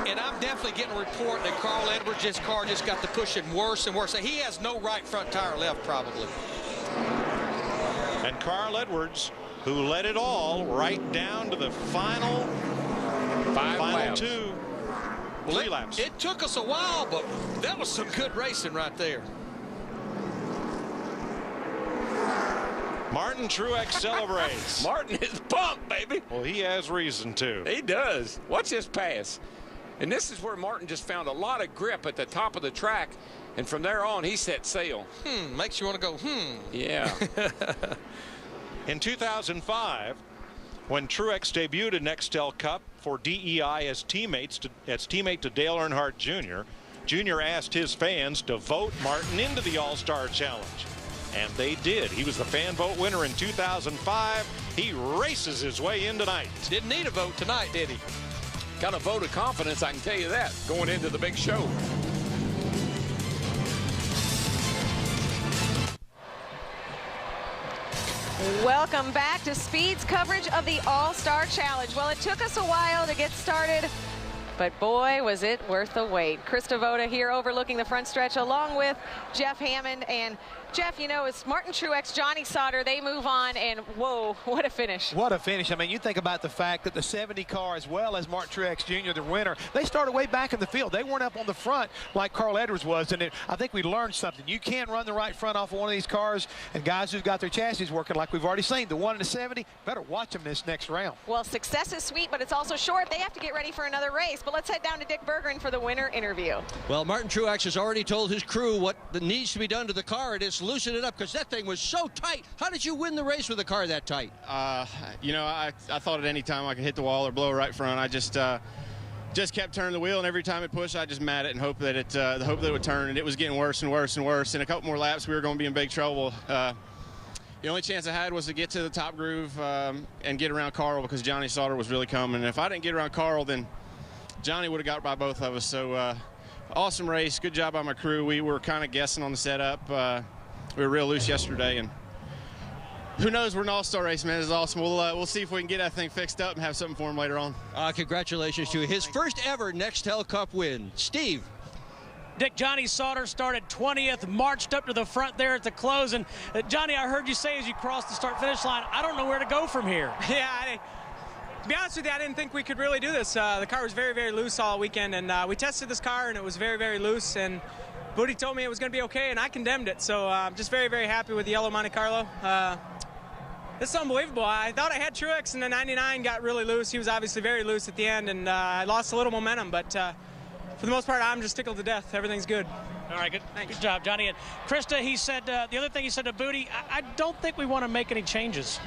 And I'm definitely getting a report that Carl Edwards' car just got to pushing worse and worse. He has no right front tire left, probably. And Carl Edwards, who led it all right down to the final 3 laps. It took us a while, but that was some good racing right there. Martin Truex celebrates. Martin is pumped, baby. Well, he has reason to. He does. Watch this pass. And this is where Martin just found a lot of grip at the top of the track. And from there on, he set sail. Makes you want to go, Yeah. In 2005, when Truex debuted at Nextel Cup for DEI as teammate to Dale Earnhardt Jr., Jr. asked his fans to vote Martin into the All-Star Challenge. And they did. He was the fan vote winner in 2005. He races his way in tonight. Didn't need a vote tonight, did he? Got a vote of confidence, I can tell you that, going into the big show. Welcome back to Speed's coverage of the All-Star Challenge. Well, it took us a while to get started, but boy, was it worth the wait. Chris Devoda here overlooking the front stretch along with Jeff Hammond. And Jeff, you know, it's Martin Truex, Johnny Sauter, they move on, and whoa, what a finish. What a finish. I mean, you think about the fact that the 70 car, as well as Martin Truex Jr., the winner, they started way back in the field. They weren't up on the front like Carl Edwards was, and I think we learned something. You can run the right front off of one of these cars, and guys who've got their chassis working like we've already seen, the 1 and the 70, better watch them this next round. Well, success is sweet, but it's also short. They have to get ready for another race. But let's head down to Dick Berggren for the winner interview. Well, Martin Truex has already told his crew what needs to be done to the car. It is loosen it up, because that thing was so tight. How did you win the race with a car that tight? You know, I thought at any time I could hit the wall or blow right front. I just kept turning the wheel, and every time it pushed, I just mat it and hope that it would turn. And it was getting worse and worse and worse. In a couple more laps, we were going to be in big trouble. The only chance I had was to get to the top groove and get around Carl, because Johnny Sauter was really coming. And if I didn't get around Carl, then Johnny would have got by both of us. So awesome race. Good job by my crew. We were kind of guessing on the setup. We were real loose yesterday, and who knows? We're an all-star race, man. It's awesome. We'll see if we can get that thing fixed up and have something for him later on. Congratulations to his first ever Nextel Cup win. Steve. Dick, Johnny Sauter started 20th, marched up to the front there at the close. And Johnny, I heard you say as you crossed the start-finish line, I don't know where to go from here. Yeah, to be honest with you, I didn't think we could really do this. The car was very, very loose all weekend, and we tested this car, and it was very, very loose. And Booty told me it was going to be okay, and I condemned it. So I'm just very, very happy with the yellow Monte Carlo. It's unbelievable. I thought I had Truex, and the 99 got really loose. He was obviously very loose at the end, and I lost a little momentum. But for the most part, I'm just tickled to death. Everything's good. All right, good job, Johnny. And Krista, he said, the other thing he said to Booty, I don't think we want to make any changes.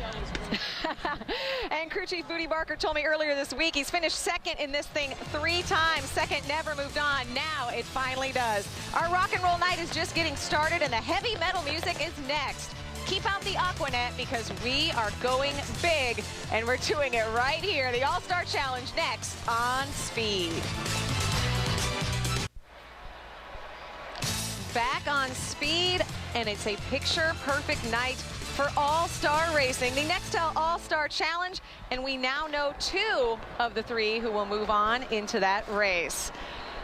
And crew chief Booty Barker told me earlier this week he's finished second in this thing 3 times. Second never moved on. Now it finally does. Our rock and roll night is just getting started, and the heavy metal music is next. Keep out the Aquanet, because we are going big, and we're doing it right here. The All-Star Challenge next on Speed. Back on Speed, and it's a picture-perfect night for All-Star Racing. The Nextel All-Star Challenge, and we now know 2 of the 3 who will move on into that race.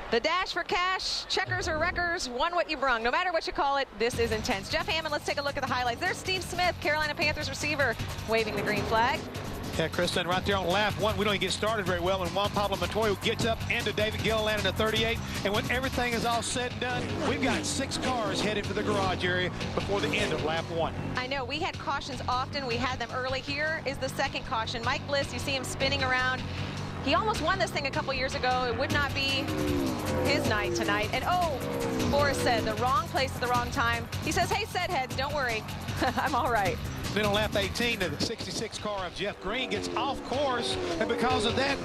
The dash for cash, checkers or wreckers, won what you brung. No matter what you call it, this is intense. Jeff Hammond, let's take a look at the highlights. There's Steve Smith, Carolina Panthers receiver, waving the green flag. Yeah, Kristen, right there on lap 1, we don't even get started very well, and Juan Pablo Montoya gets up into David Gilliland in the 38, and when everything is all said and done, we've got 6 cars headed for the garage area before the end of lap 1. I know, we had cautions often. We had them early. Here is the second caution. Mike Bliss, you see him spinning around. He almost won this thing a couple years ago. It would not be his night tonight. And oh, Boris said, the wrong place at the wrong time. He says, hey, set heads, don't worry. I'm all right. Then on lap 18, the 66 car of Jeff Green gets off course, and because of that,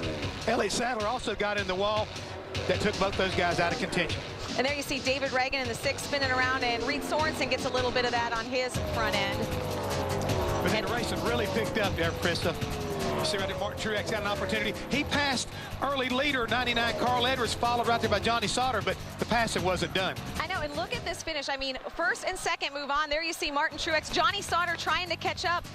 Elliott Sadler also got in the wall. That took both those guys out of contention. And there you see David Reagan in the 6 spinning around, and Reed Sorensen gets a little bit of that on his front end. But then the race has really picked up there, Krista. You see right there, Martin Truex got an opportunity. He passed early leader 99 Carl Edwards, followed right there by Johnny Sauter, but the passing wasn't done. I know, and look at this finish. I mean, first and second move on. There you see Martin Truex, Johnny Sauter trying to catch up.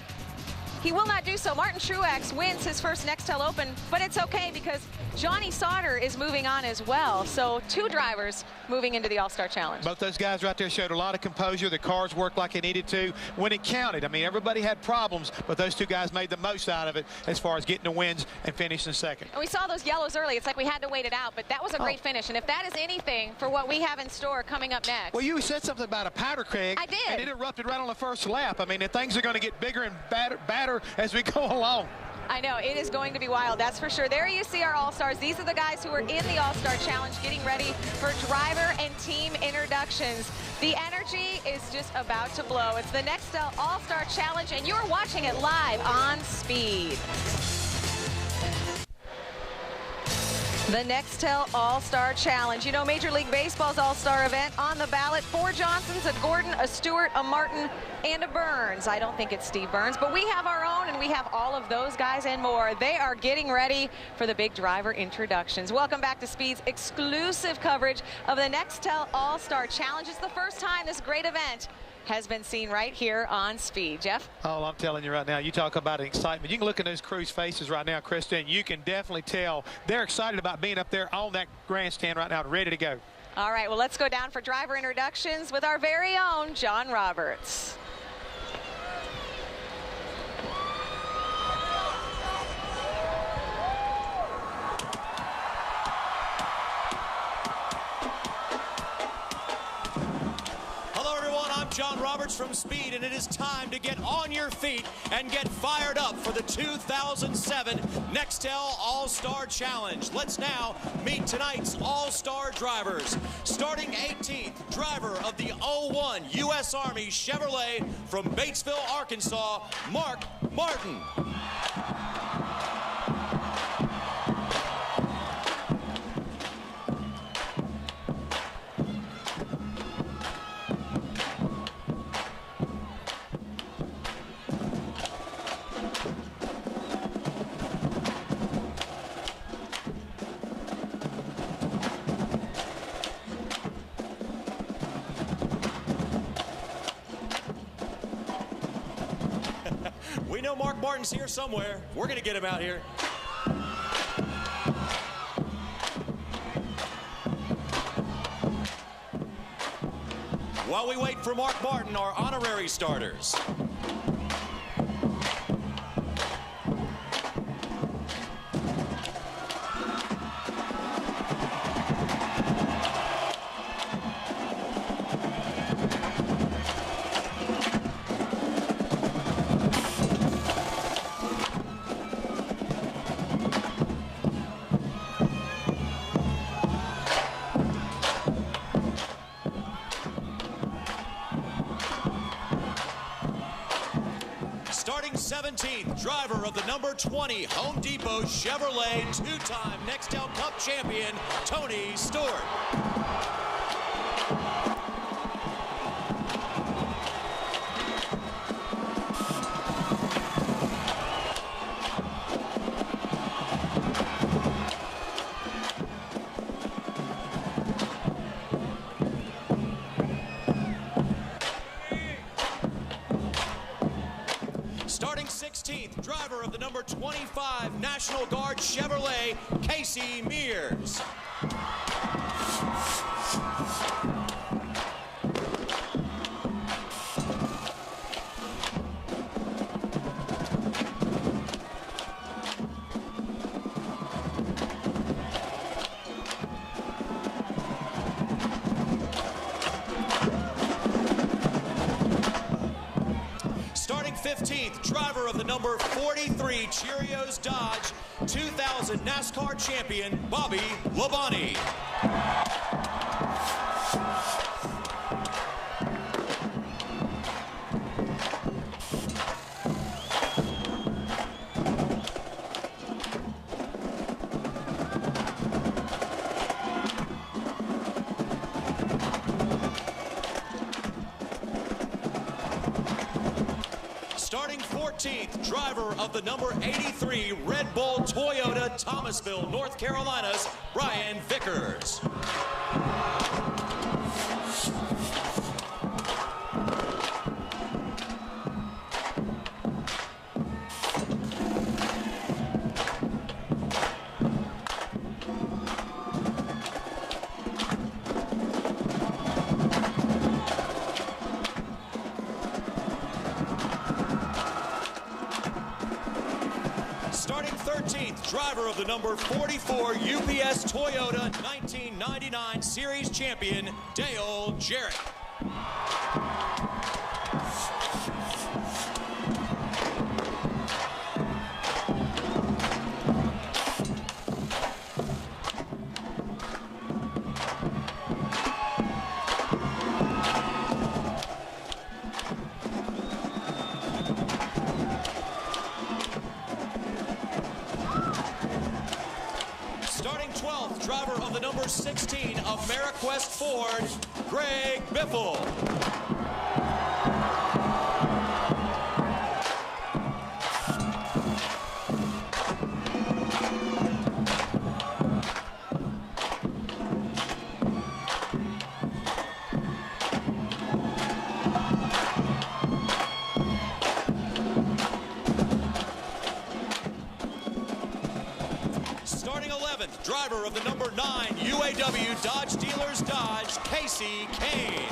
He will not do so. Martin Truex wins his first Nextel Open, but it's okay because Johnny Sauter is moving on as well. So 2 drivers moving into the All-Star Challenge. Both those guys right there showed a lot of composure. The cars worked like they needed to when it counted. I mean, everybody had problems, but those 2 guys made the most out of it as far as getting the wins and finishing second. And we saw those yellows early. It's like we had to wait it out, but that was a great finish. And if that is anything for what we have in store coming up next. Well, you said something about a powder keg. I did. And it erupted right on the first lap. I mean, things are going to get bigger and badder as we go along. I know, it is going to be wild, that's for sure. There you see our All-Stars. These are the guys who are in the All-Star Challenge getting ready for driver and team introductions. The energy is just about to blow. It's the Nextel All-Star Challenge, and you're watching it live on Speed. The Nextel All-Star Challenge. You know, Major League Baseball's All-Star event on the ballot. 4 Johnsons, a Gordon, a Stewart, a Martin, and a Burns. I don't think it's Steve Burns, but we have our own, and we have all of those guys and more. They are getting ready for the big driver introductions. Welcome back to Speed's exclusive coverage of the Nextel All-Star Challenge. It's the first time this great event has been seen right here on Speed. Jeff? Oh, I'm telling you right now, you talk about excitement. You can look at those crews' faces right now, Krista, and you can definitely tell they're excited about being up there on that grandstand right now, ready to go. All right, well, let's go down for driver introductions with our very own John Roberts. John Roberts from Speed, and it is time to get on your feet and get fired up for the 2007 Nextel All-Star Challenge. Let's now meet tonight's All-Star drivers. Starting 18th, driver of the 01 U.S. Army Chevrolet from Batesville, Arkansas, Mark Martin. We know Mark Martin's here somewhere. We're going to get him out here. While we wait for Mark Martin, our honorary starters. Starting 17th, driver of the number 20 Home Depot Chevrolet, two-time Nextel Cup champion, Tony Stewart. Starting 16th, driver of the number 25 National Guard Chevrolet, Casey Mears. Starting 15th, driver of the number 43 Cheerios Dodge 2000 NASCAR champion, Bobby Labonte. Starting 14th, driver of the number 83 Red Bull Toyota Thomasville, North Carolina's Brian Vickers. Starting 13th, driver of the number 44 UPS Toyota 1999 Series champion, Dale Jarrett. Starting 12th, driver of the number 16 AmeriQuest Ford, Greg Biffle. Starting 11th, driver of the number 9 UAW Dodge Dealers Dodge, Casey Kane.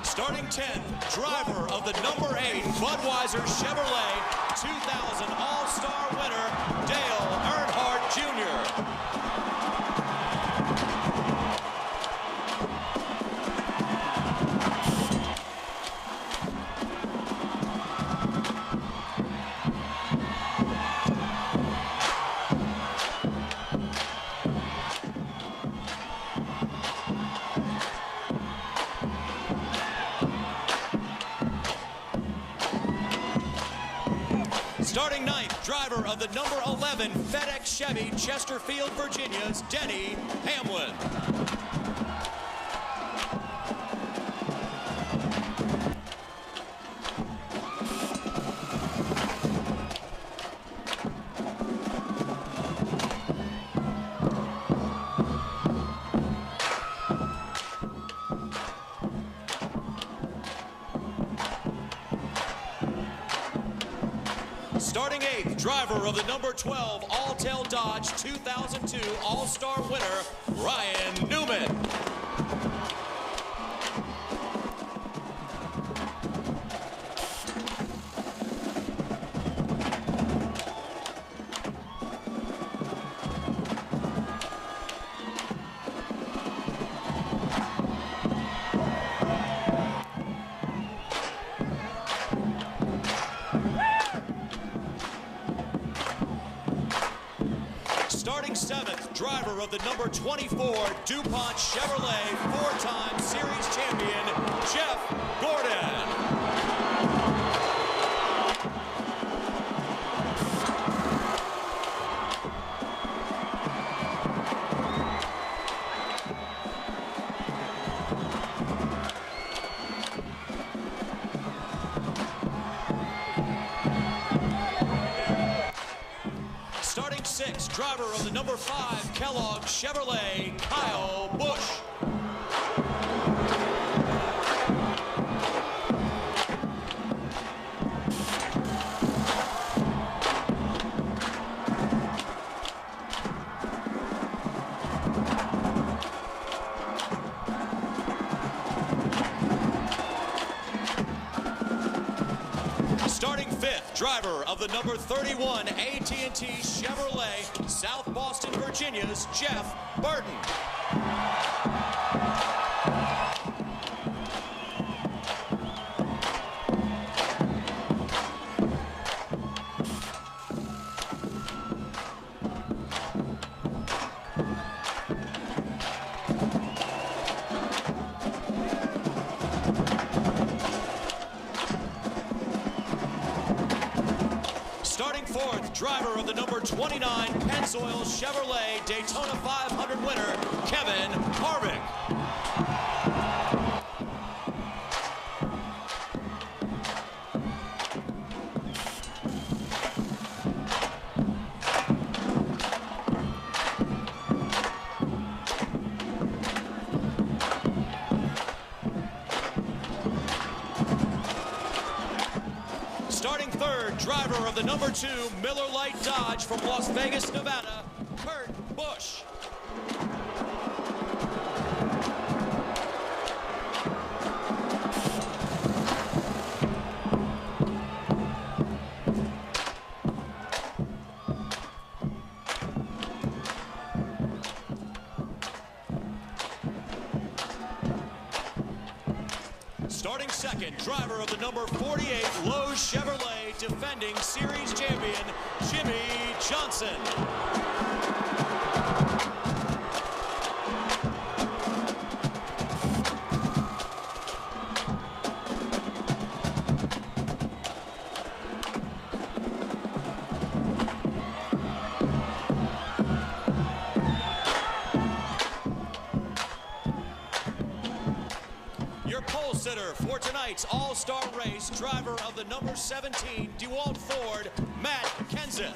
Starting 10th, driver of the number 8 Budweiser Chevrolet 2000 All-Star winner, Dale Earnhardt Jr. Starting 9th, driver of the number 11 FedEx Chevy Chesterfield, Virginia's Denny Hamlin. Starting 8th, driver of the number 12 Alltel Dodge 2002 All-Star winner, Ryan Newman. Starting 7th, driver of the number 24 DuPont Chevrolet 4-time series champion, Jeff Gordon. Starting 6th, driver of the number 5 Kellogg Chevrolet, Kyle Busch. Starting 5th, driver of the number 31 AT&T Chevrolet, South Boston, Virginia's Jeff Burton. Starting 4th, driver of the number 29 Pennzoil Chevrolet Daytona 500 winner, Kevin Harvick. Starting 3rd, driver of the number 2 Miller Lite Dodge from Las Vegas, Nevada, Kurt Busch. Starting 2nd, driver of the number 48 Lowe's Chevrolet, defending series champion, Jimmy Johnson. Your pole sitter for tonight's All All-Star race, driver of the number 17 DeWalt Ford, Matt Kenseth.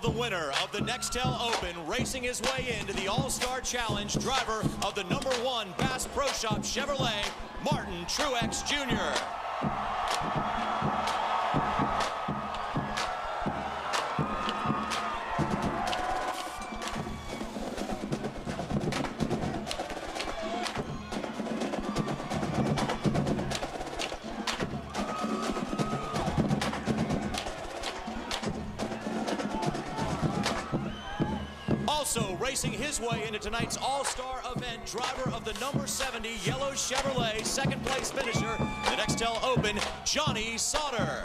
The winner of the Nextel Open, racing his way into the All-Star Challenge, driver of the number 1 Bass Pro Shop Chevrolet, Martin Truex Jr. Also racing his way into tonight's All-Star event, driver of the number 70 yellow Chevrolet, second place finisher, the Nextel Open, Johnny Sauter.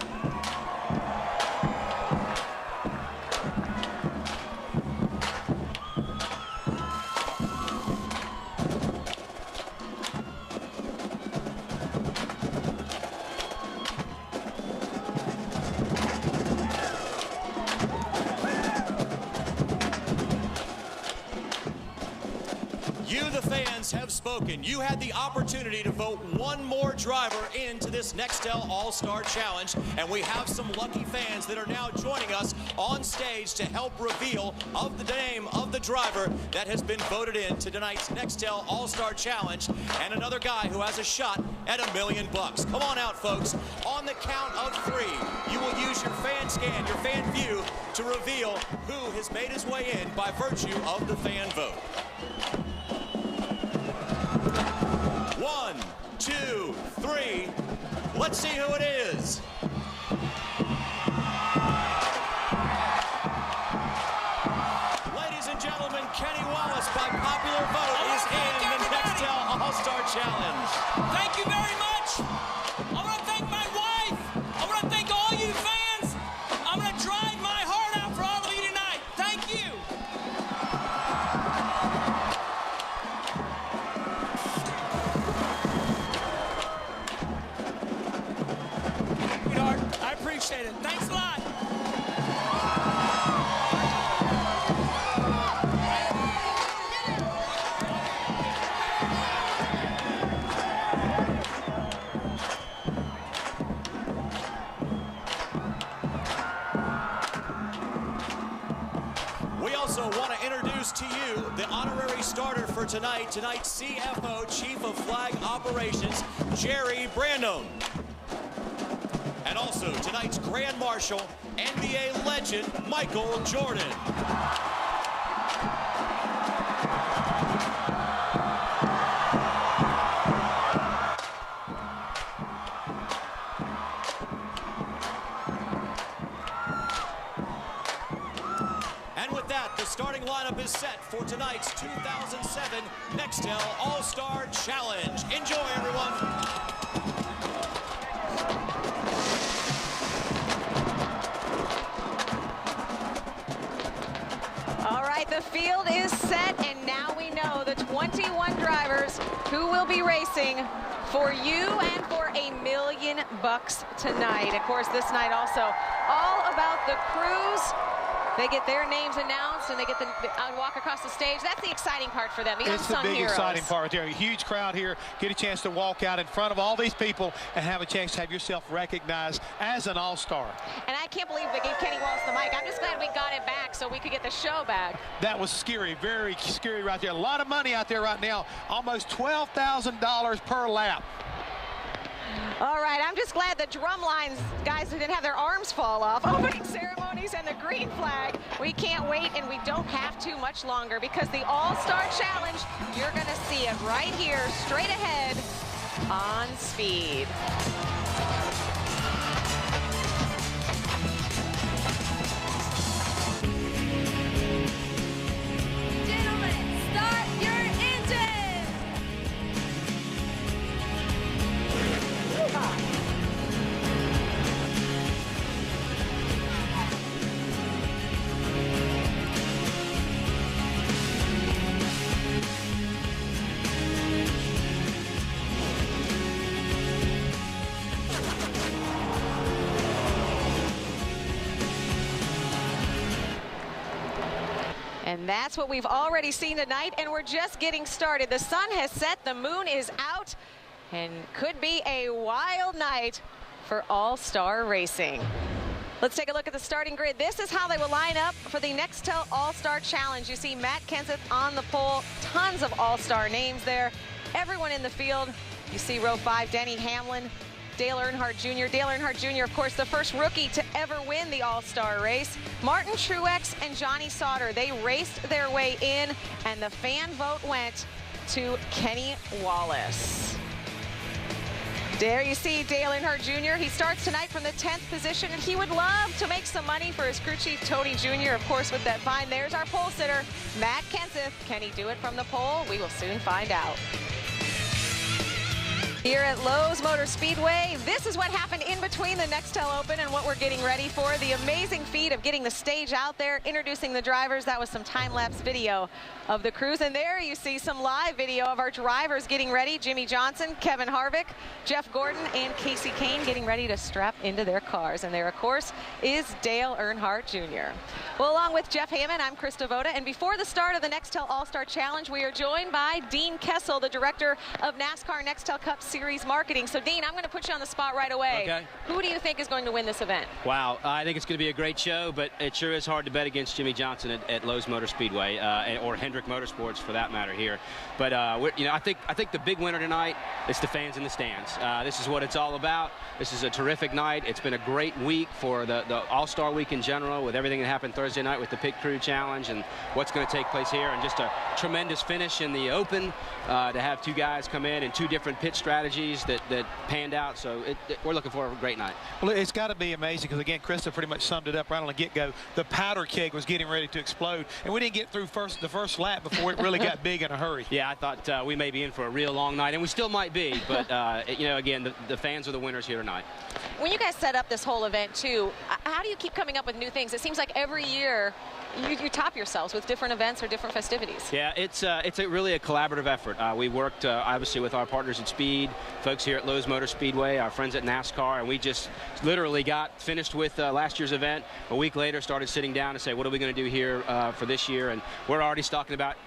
You, the fans, have spoken. You had the opportunity to vote one more driver into this Nextel All-Star Challenge, and we have some lucky fans that are now joining us on stage to help reveal of the name of the driver that has been voted into tonight's Nextel All-Star Challenge, and another guy who has a shot at $1 million. Come on out, folks. On the count of 3, you will use your fan scan, your fan view, to reveal who has made his way in by virtue of the fan vote. 1, 2, 3. Let's see who it is. Ladies and gentlemen, Kenny Wallace, by popular vote, is in the Nextel All-Star Challenge. Thank you very much. I want to thank my wife. I want to thank all you fans. I'm going to drive my heart out for all of you tonight. Thank you. I appreciate it. Thanks a lot. We also want to introduce to you the honorary starter for tonight, tonight's CFO, Chief of Flag Operations, Jerry Brandon. And also tonight's Grand Marshal, NBA legend, Michael Jordan. And with that, the starting lineup is set for tonight's 2007 Nextel All-Star Challenge. Enjoy, everyone. The field is set, and now we know the 21 drivers who will be racing for you and for $1 million tonight. Of course, this night also all about the crews. They get their names announced, and they get to walk across the stage. That's the exciting part for them. It's the big exciting part right there. A huge crowd here. Get a chance to walk out in front of all these people and have a chance to have yourself recognized as an all-star. And I can't believe they gave Kenny Wallace the mic. I'm just glad we got it back so we could get the show back. That was scary, very scary right there. A lot of money out there right now. Almost $12,000 per lap. All right, I'm just glad the drum lines guys didn't have their arms fall off. Opening ceremonies and the green flag. We can't wait, and we don't have too much longer, because the All-Star Challenge, you're going to see it right here, straight ahead on Speed. Gentlemen, start your engine! And that's what we've already seen tonight, and we're just getting started. The sun has set, the moon is out, and could be a wild night for All-Star Racing. Let's take a look at the starting grid. This is how they will line up for the Nextel All-Star Challenge. You see Matt Kenseth on the pole, tons of All-Star names there. Everyone in the field. You see row 5, Denny Hamlin, Dale Earnhardt Jr. Dale Earnhardt Jr., of course, the first rookie to ever win the All-Star race. Martin Truex and Johnny Sauter, they raced their way in, and the fan vote went to Kenny Wallace. There you see Dale Earnhardt Jr. He starts tonight from the 10th position, and he would love to make some money for his crew chief, Tony Jr., of course, with that fine. There's our pole sitter, Matt Kenseth. Can he do it from the pole? We will soon find out. Here at Lowe's Motor Speedway, this is what happened in between the Nextel Open and what we're getting ready for. The amazing feat of getting the stage out there, introducing the drivers. That was some time-lapse video of the crews. And there you see some live video of our drivers getting ready. Jimmy Johnson, Kevin Harvick, Jeff Gordon, and Casey Kane getting ready to strap into their cars. And there, of course, is Dale Earnhardt Jr. Well, along with Jeff Hammond, I'm Krista Voda. And before the start of the Nextel All-Star Challenge, we are joined by Dean Kessel, the director of NASCAR Nextel Cup Series Marketing. So, Dean, I'm going to put you on the spot right away. Okay. Who do you think is going to win this event? Wow, I think it's going to be a great show, but it sure is hard to bet against Jimmy Johnson at Lowe's Motor Speedway, or Hendrick Motorsports for that matter here. But I think the big winner tonight is the fans in the stands. This is what it's all about. This is a terrific night. It's been a great week for the All-Star Week in general, with everything that happened Thursday night with the Pit Crew Challenge and what's going to take place here, and just a tremendous finish in the Open to have two guys come in and two different pit strategies that panned out. So we're looking for a great night. Well, it's got to be amazing because, again, Krista pretty much summed it up right on the get-go. The powder keg was getting ready to explode, and we didn't get through the first lap before it really got big in a hurry. Yeah, I thought we may be in for a real long night, and we still might be. But, again, the fans are the winners here tonight. When you guys set up this whole event, too, how do you keep coming up with new things? It seems like every year you top yourselves with different events or different festivities. Yeah, it's really a collaborative effort. We worked, obviously, with our partners at Speed, folks here at Lowe's Motor Speedway, our friends at NASCAR, and we just literally got finished with last year's event. A week later, started sitting down and say, what are we going to do here for this year? And we're already talking about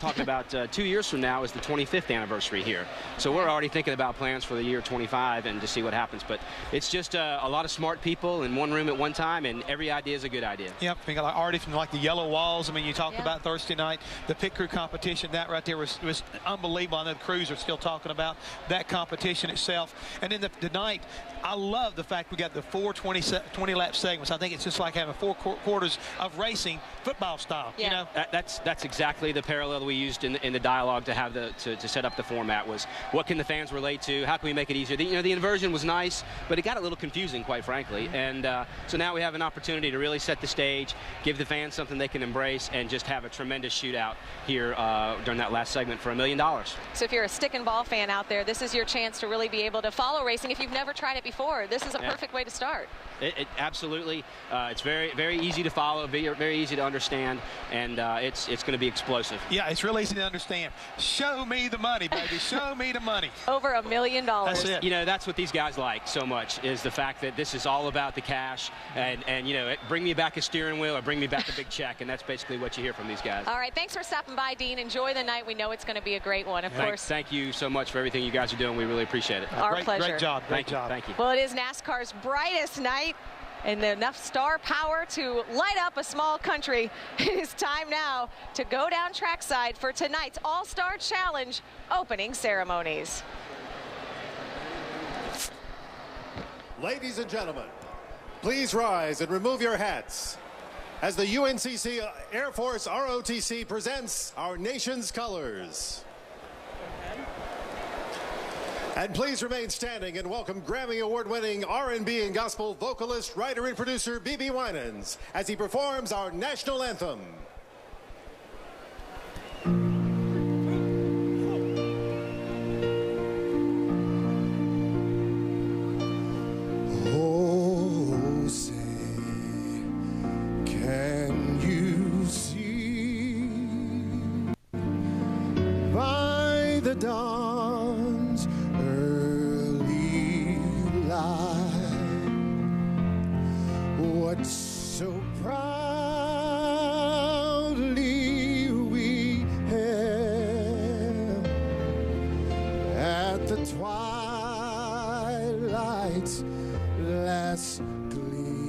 2 years from now is the 25th anniversary here. So we're already thinking about plans for the year 25 and to see what happens. But it's just a lot of smart people in one room at one time, and every idea is a good idea. Yep, we got already from like the yellow walls. I mean, you talked about Thursday night, the pit crew competition. That right there was unbelievable. I know the crews are still talking about that competition itself. And then the night, I love the fact we got the 4 20-lap segments. I think it's just like having 4 quarters of racing football style. Yeah. You know? That's exactly the parallel we used in the dialogue to have to set up the format. Was what can the fans relate to? How can we make it easier? The inversion was nice, but it got a little confusing, quite frankly. And so now we have an opportunity to really set the stage, give the fans something they can embrace, and just have a tremendous shootout here during that last segment for $1 million. So if you're a stick and ball fan out there, this is your chance to really be able to follow racing. If you've never tried it before, this is a perfect way to start. It absolutely. It's very, very easy to follow, very easy to understand, and it's going to be explosive. Yeah, it's really easy to understand. Show me the money, baby. Show me the money. Over $1 million. That's it. That's what these guys like so much, is the fact that this is all about the cash, and bring me back a steering wheel or bring me back a big check, and that's basically what you hear from these guys. All right, thanks for stopping by, Dean. Enjoy the night. We know it's going to be a great one, of course. Thank you so much for everything you guys are doing. We really appreciate it. Our pleasure. Great job. Great job. Thank you. Well, it is NASCAR's brightest night, and enough star power to light up a small country. It is time now to go down trackside for tonight's All-Star Challenge opening ceremonies. Ladies and gentlemen, please rise and remove your hats as the UNCC Air Force ROTC presents our nation's colors. And please remain standing and welcome Grammy Award-winning R&B and gospel vocalist, writer, and producer B.B. Winans as he performs our national anthem. Oh, say, can you see by the dawn's early light what so proudly lights less gleaming,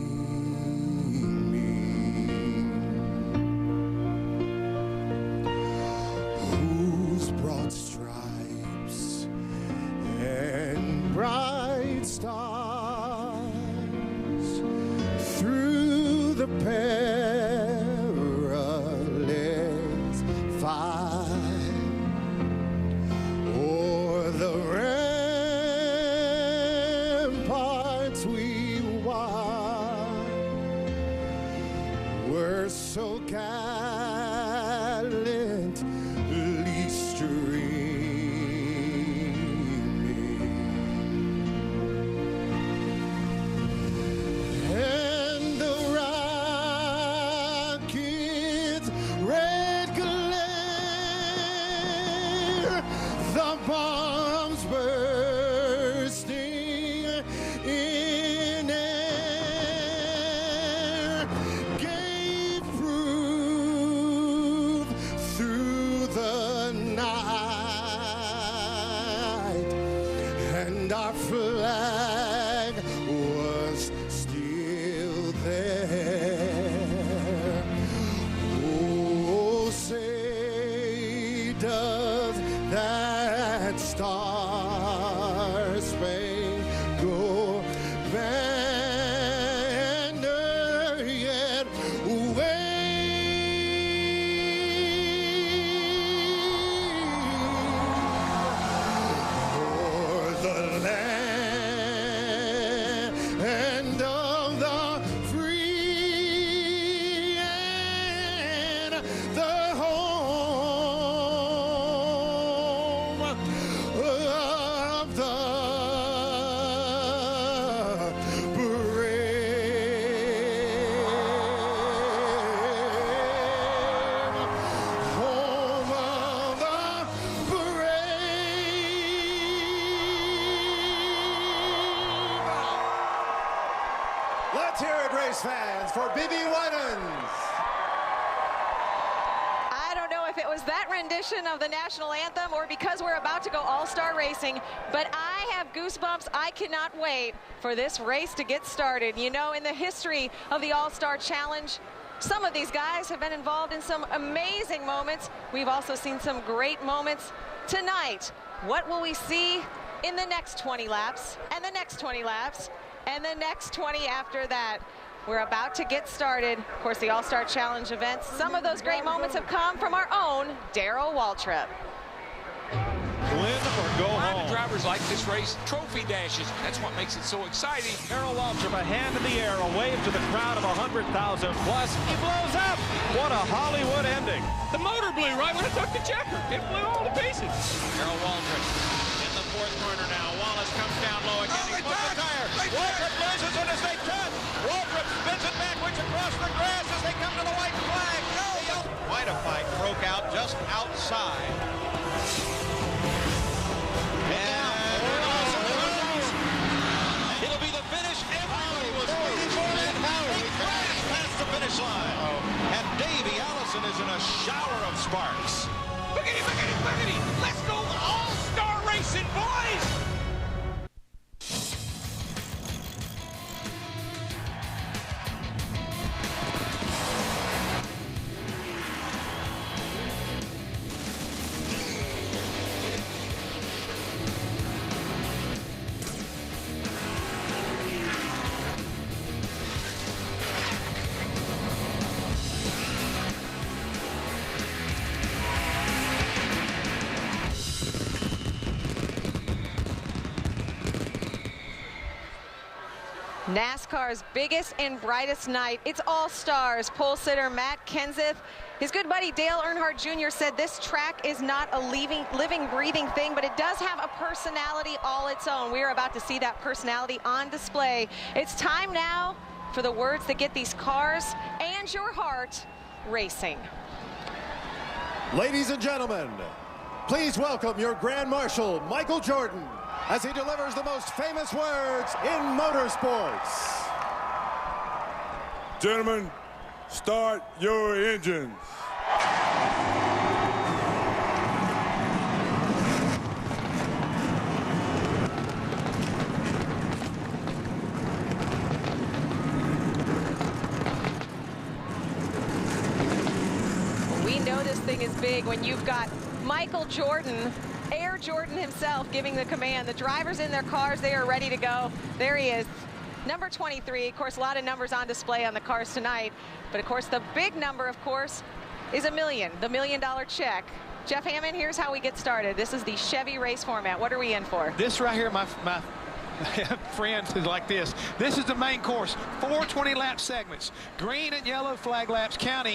whose broad stripes and bright stars through the perilous fight, o'er the ramparts we watched, were so gallantly streaming, and the rocket's red glare, the bombs bursting in air, gave proof through the night, and our flag was still there. Oh, say does that star-spangled banner yet wave o'er the land of the free and the home of the brave, home of the brave. Let's hear it, race fans, for B.B. Winans. I don't know if it was that rendition of the national anthem or because we're about to go all-star racing, but I have goosebumps. I cannot wait for this race to get started. You know, in the history of the All-Star Challenge, some of these guys have been involved in some amazing moments. We've also seen some great moments tonight. What will we see in the next 20 laps, and the next 20 laps, and the next 20 after that? We're about to get started. Of course, the All-Star Challenge events, some of those great moments have come from our own Darrell Waltrip. Win or go home. Drivers like this race, trophy dashes. That's what makes it so exciting. Darrell Waltrip, a hand in the air, a wave to the crowd of 100,000 plus. He blows up. What a Hollywood ending. The motor blew right when it took the checker. It blew all to pieces. Darrell Waltrip in the fourth corner now. Wallace comes down low again. He puts the tire. Waltrip loses it as they turn. Waltrip spins it backwards across the grass as they come to the white flag. No! Quite a fight broke out just outside. And it'll be the finish. Everybody was waiting for it. They crashed past the finish line. And Davey Allison is in a shower of sparks. Lookity, lookity, lookity. Let's go all-star racing, boys! NASCAR's biggest and brightest night. It's all stars. Pole sitter Matt Kenseth. His good buddy Dale Earnhardt Jr. said this track is not a living, breathing thing, but it does have a personality all its own. We are about to see that personality on display. It's time now for the words that get these cars and your heart racing. Ladies and gentlemen, please welcome your Grand Marshal, Michael Jordan, as he delivers the most famous words in motorsports. Gentlemen, start your engines. thing is big when you've got Michael Jordan, Air Jordan himself, giving the command. The drivers in their cars, they are ready to go. There he is. Number 23, of course, a lot of numbers on display on the cars tonight. But, of course, the big number, of course, is $1 million, the $1 million check. Jeff Hammond, here's how we get started. This is the Chevy race format. What are we in for? This right here, my friends, is like this. This is the main course. 4 20-lap segments. Green and yellow flag laps count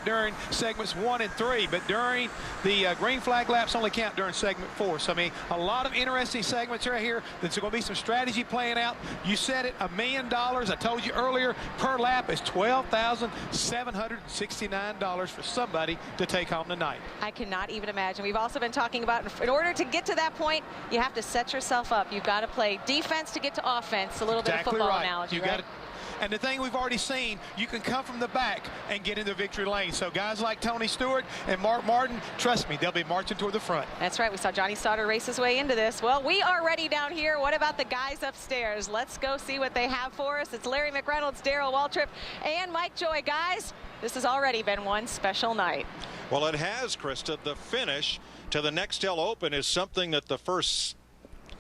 during segments 1 and 3, but during the green flag laps only count during segment 4. So, I mean, a lot of interesting segments right here. There's going to be some strategy playing out. You said it, $1 million. I told you earlier, per lap is $12,769 for somebody to take home tonight. I cannot even imagine. We've also been talking about, in order to get to that point, you have to set yourself up. You've got to play defense to get to offense. A little bit of football analogy, right? And the thing we've already seen, you can come from the back and get into victory lane. So guys like Tony Stewart and Mark Martin, trust me, they'll be marching toward the front. That's right. We saw Johnny Sauter race his way into this. Well, we are ready down here. What about the guys upstairs? Let's go see what they have for us. It's Larry McReynolds, Darrell Waltrip, and Mike Joy. Guys, this has already been one special night. Well, it has, Krista. The finish to the Nextel Open is something that the first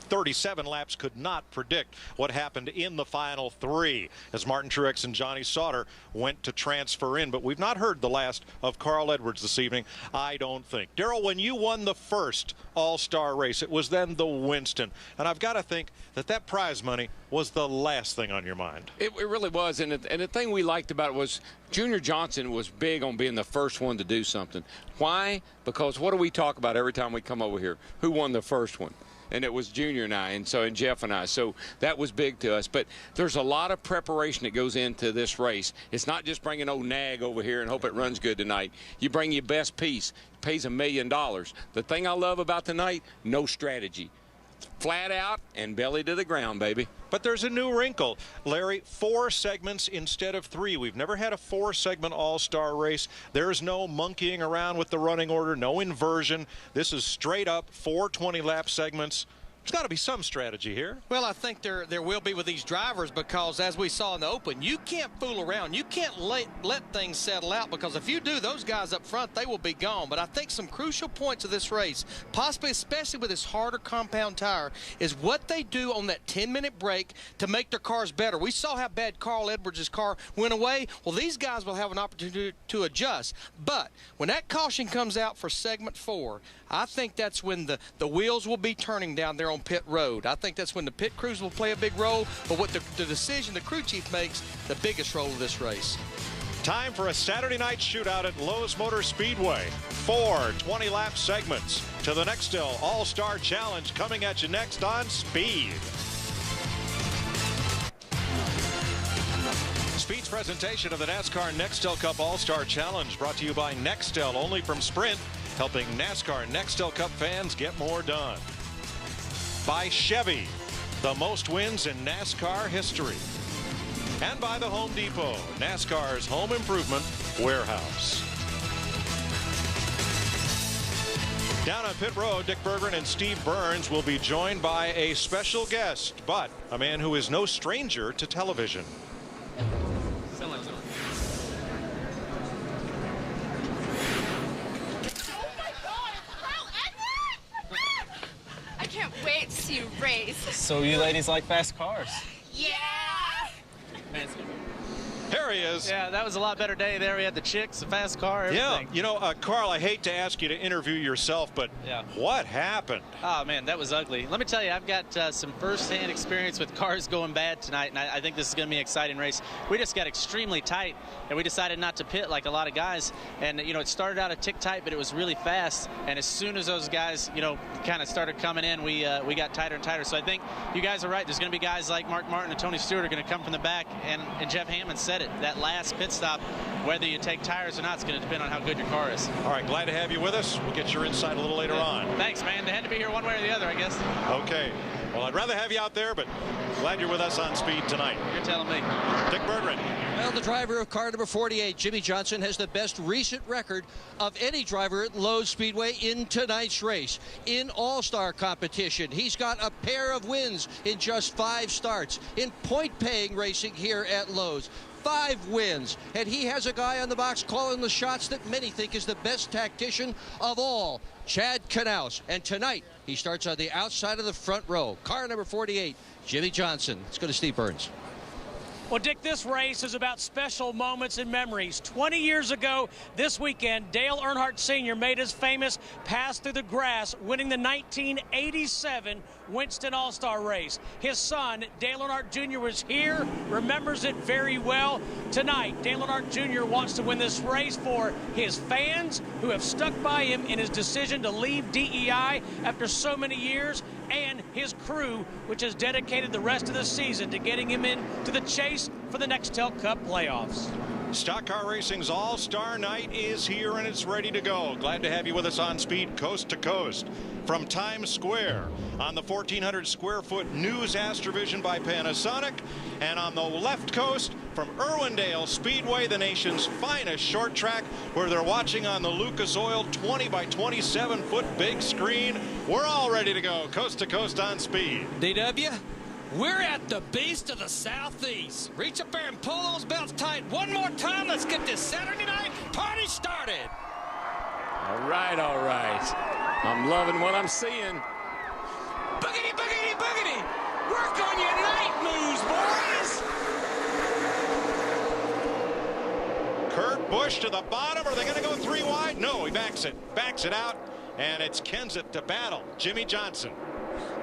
37 laps could not predict what happened in the final 3 as Martin Truex and Johnny Sauter went to transfer in. But we've not heard the last of Carl Edwards this evening, I don't think. Darrell, when you won the first All-Star race, it was then the Winston. And I've got to think that that prize money was the last thing on your mind. It really was. And the thing we liked about it was Junior Johnson was big on being the first one to do something. Why? Because what do we talk about every time we come over here? Who won the first one? And it was Junior and I, and Jeff and I. So that was big to us. But there's a lot of preparation that goes into this race. It's not just bringing old nag over here and hope it runs good tonight. You bring your best piece. It pays $1 million. The thing I love about tonight, no strategy. Flat out and belly to the ground, baby. But there's a new wrinkle, Larry. 4 segments instead of 3. We've never had a 4-segment all-star race. There's no monkeying around with the running order, no inversion. This is straight up 4 20-lap segments. There's got to be some strategy here. Well, I think there will be with these drivers because, as we saw in the Open, you can't fool around. You can't let things settle out because if you do, those guys up front, they will be gone. But I think some crucial points of this race, possibly especially with this harder compound tire, is what they do on that 10-minute break to make their cars better. We saw how bad Carl Edwards' car went away. Well, these guys will have an opportunity to adjust. But when that caution comes out for segment 4, I think that's when the wheels will be turning down there on pit road. I think that's when the pit crews will play a big role. But what the decision the crew chief makes, the biggest role of this race. Time for a Saturday night shootout at Lowe's Motor Speedway. 4 20-lap segments to the Nextel All-Star Challenge coming at you next on Speed. Speed's presentation of the NASCAR Nextel Cup All-Star Challenge brought to you by Nextel, only from Sprint, helping NASCAR Nextel Cup fans get more done. By Chevy, the most wins in NASCAR history. And by the Home Depot, NASCAR's home improvement warehouse. Down on pit road, Dick Berggren and Steve Burns will be joined by a special guest, but a man who is no stranger to television. I can't wait to see you race. So you ladies like fast cars? Yeah! There he is. Yeah, that was a lot better day there. We had the chicks, the fast car, everything. Yeah, you know, Carl, I hate to ask you to interview yourself, but what happened? Oh, man, that was ugly. Let me tell you, I've got some first-hand experience with cars going bad tonight, and I think this is going to be an exciting race. We just got extremely tight, and we decided not to pit like a lot of guys. And, you know, it started out a tick tight, but it was really fast. And as soon as those guys, you know, kind of started coming in, we got tighter and tighter. So I think you guys are right. There's going to be guys like Mark Martin and Tony Stewart are going to come from the back, and Jeff Hammond said it. That last pit stop, whether you take tires or not, it's going to depend on how good your car is. All right, glad to have you with us. We'll get your insight a little later on. Thanks, man. They had to be here one way or the other, I guess. Okay. Well, I'd rather have you out there, but glad you're with us on Speed tonight. You're telling me. Dick Berggren. Well, the driver of car number 48, Jimmy Johnson, has the best recent record of any driver at Lowe's Speedway in tonight's race. In all-star competition, he's got a pair of wins in just 5 starts. In point-paying racing here at Lowe's, 5 wins. And he has a guy on the box calling the shots that many think is the best tactician of all, Chad Knaus. And tonight, he starts on the outside of the front row. Car number 48, Jimmy Johnson. Let's go to Steve Burns. Well, Dick, this race is about special moments and memories. 20 years ago this weekend, Dale Earnhardt Sr. made his famous pass through the grass, winning the 1987 Winston All-Star race. His son, Dale Earnhardt Jr., was here, remembers it very well. Tonight, Dale Earnhardt Jr. wants to win this race for his fans who have stuck by him in his decision to leave DEI after so many years, and his crew, which has dedicated the rest of the season to getting him into the chase for the Nextel Cup playoffs. Stock Car Racing's All-Star Night is here and it's ready to go. Glad to have you with us on Speed Coast to Coast. From Times Square on the 1,400 square foot News Astrovision by Panasonic, and on the left coast from Irwindale Speedway, the nation's finest short track, where they're watching on the Lucas Oil 20 by 27 foot big screen. We're all ready to go coast to coast on Speed. DW, we're at the beast of the Southeast. Reach up there and pull those belts tight one more time. Let's get this Saturday night party started. All right, all right. I'm loving what I'm seeing. Boogity, boogity, boogity. Work on your night moves, boys. Kurt Busch to the bottom. Are they going to go 3 wide? No, he backs it out, and it's Kenseth to battle Jimmy Johnson.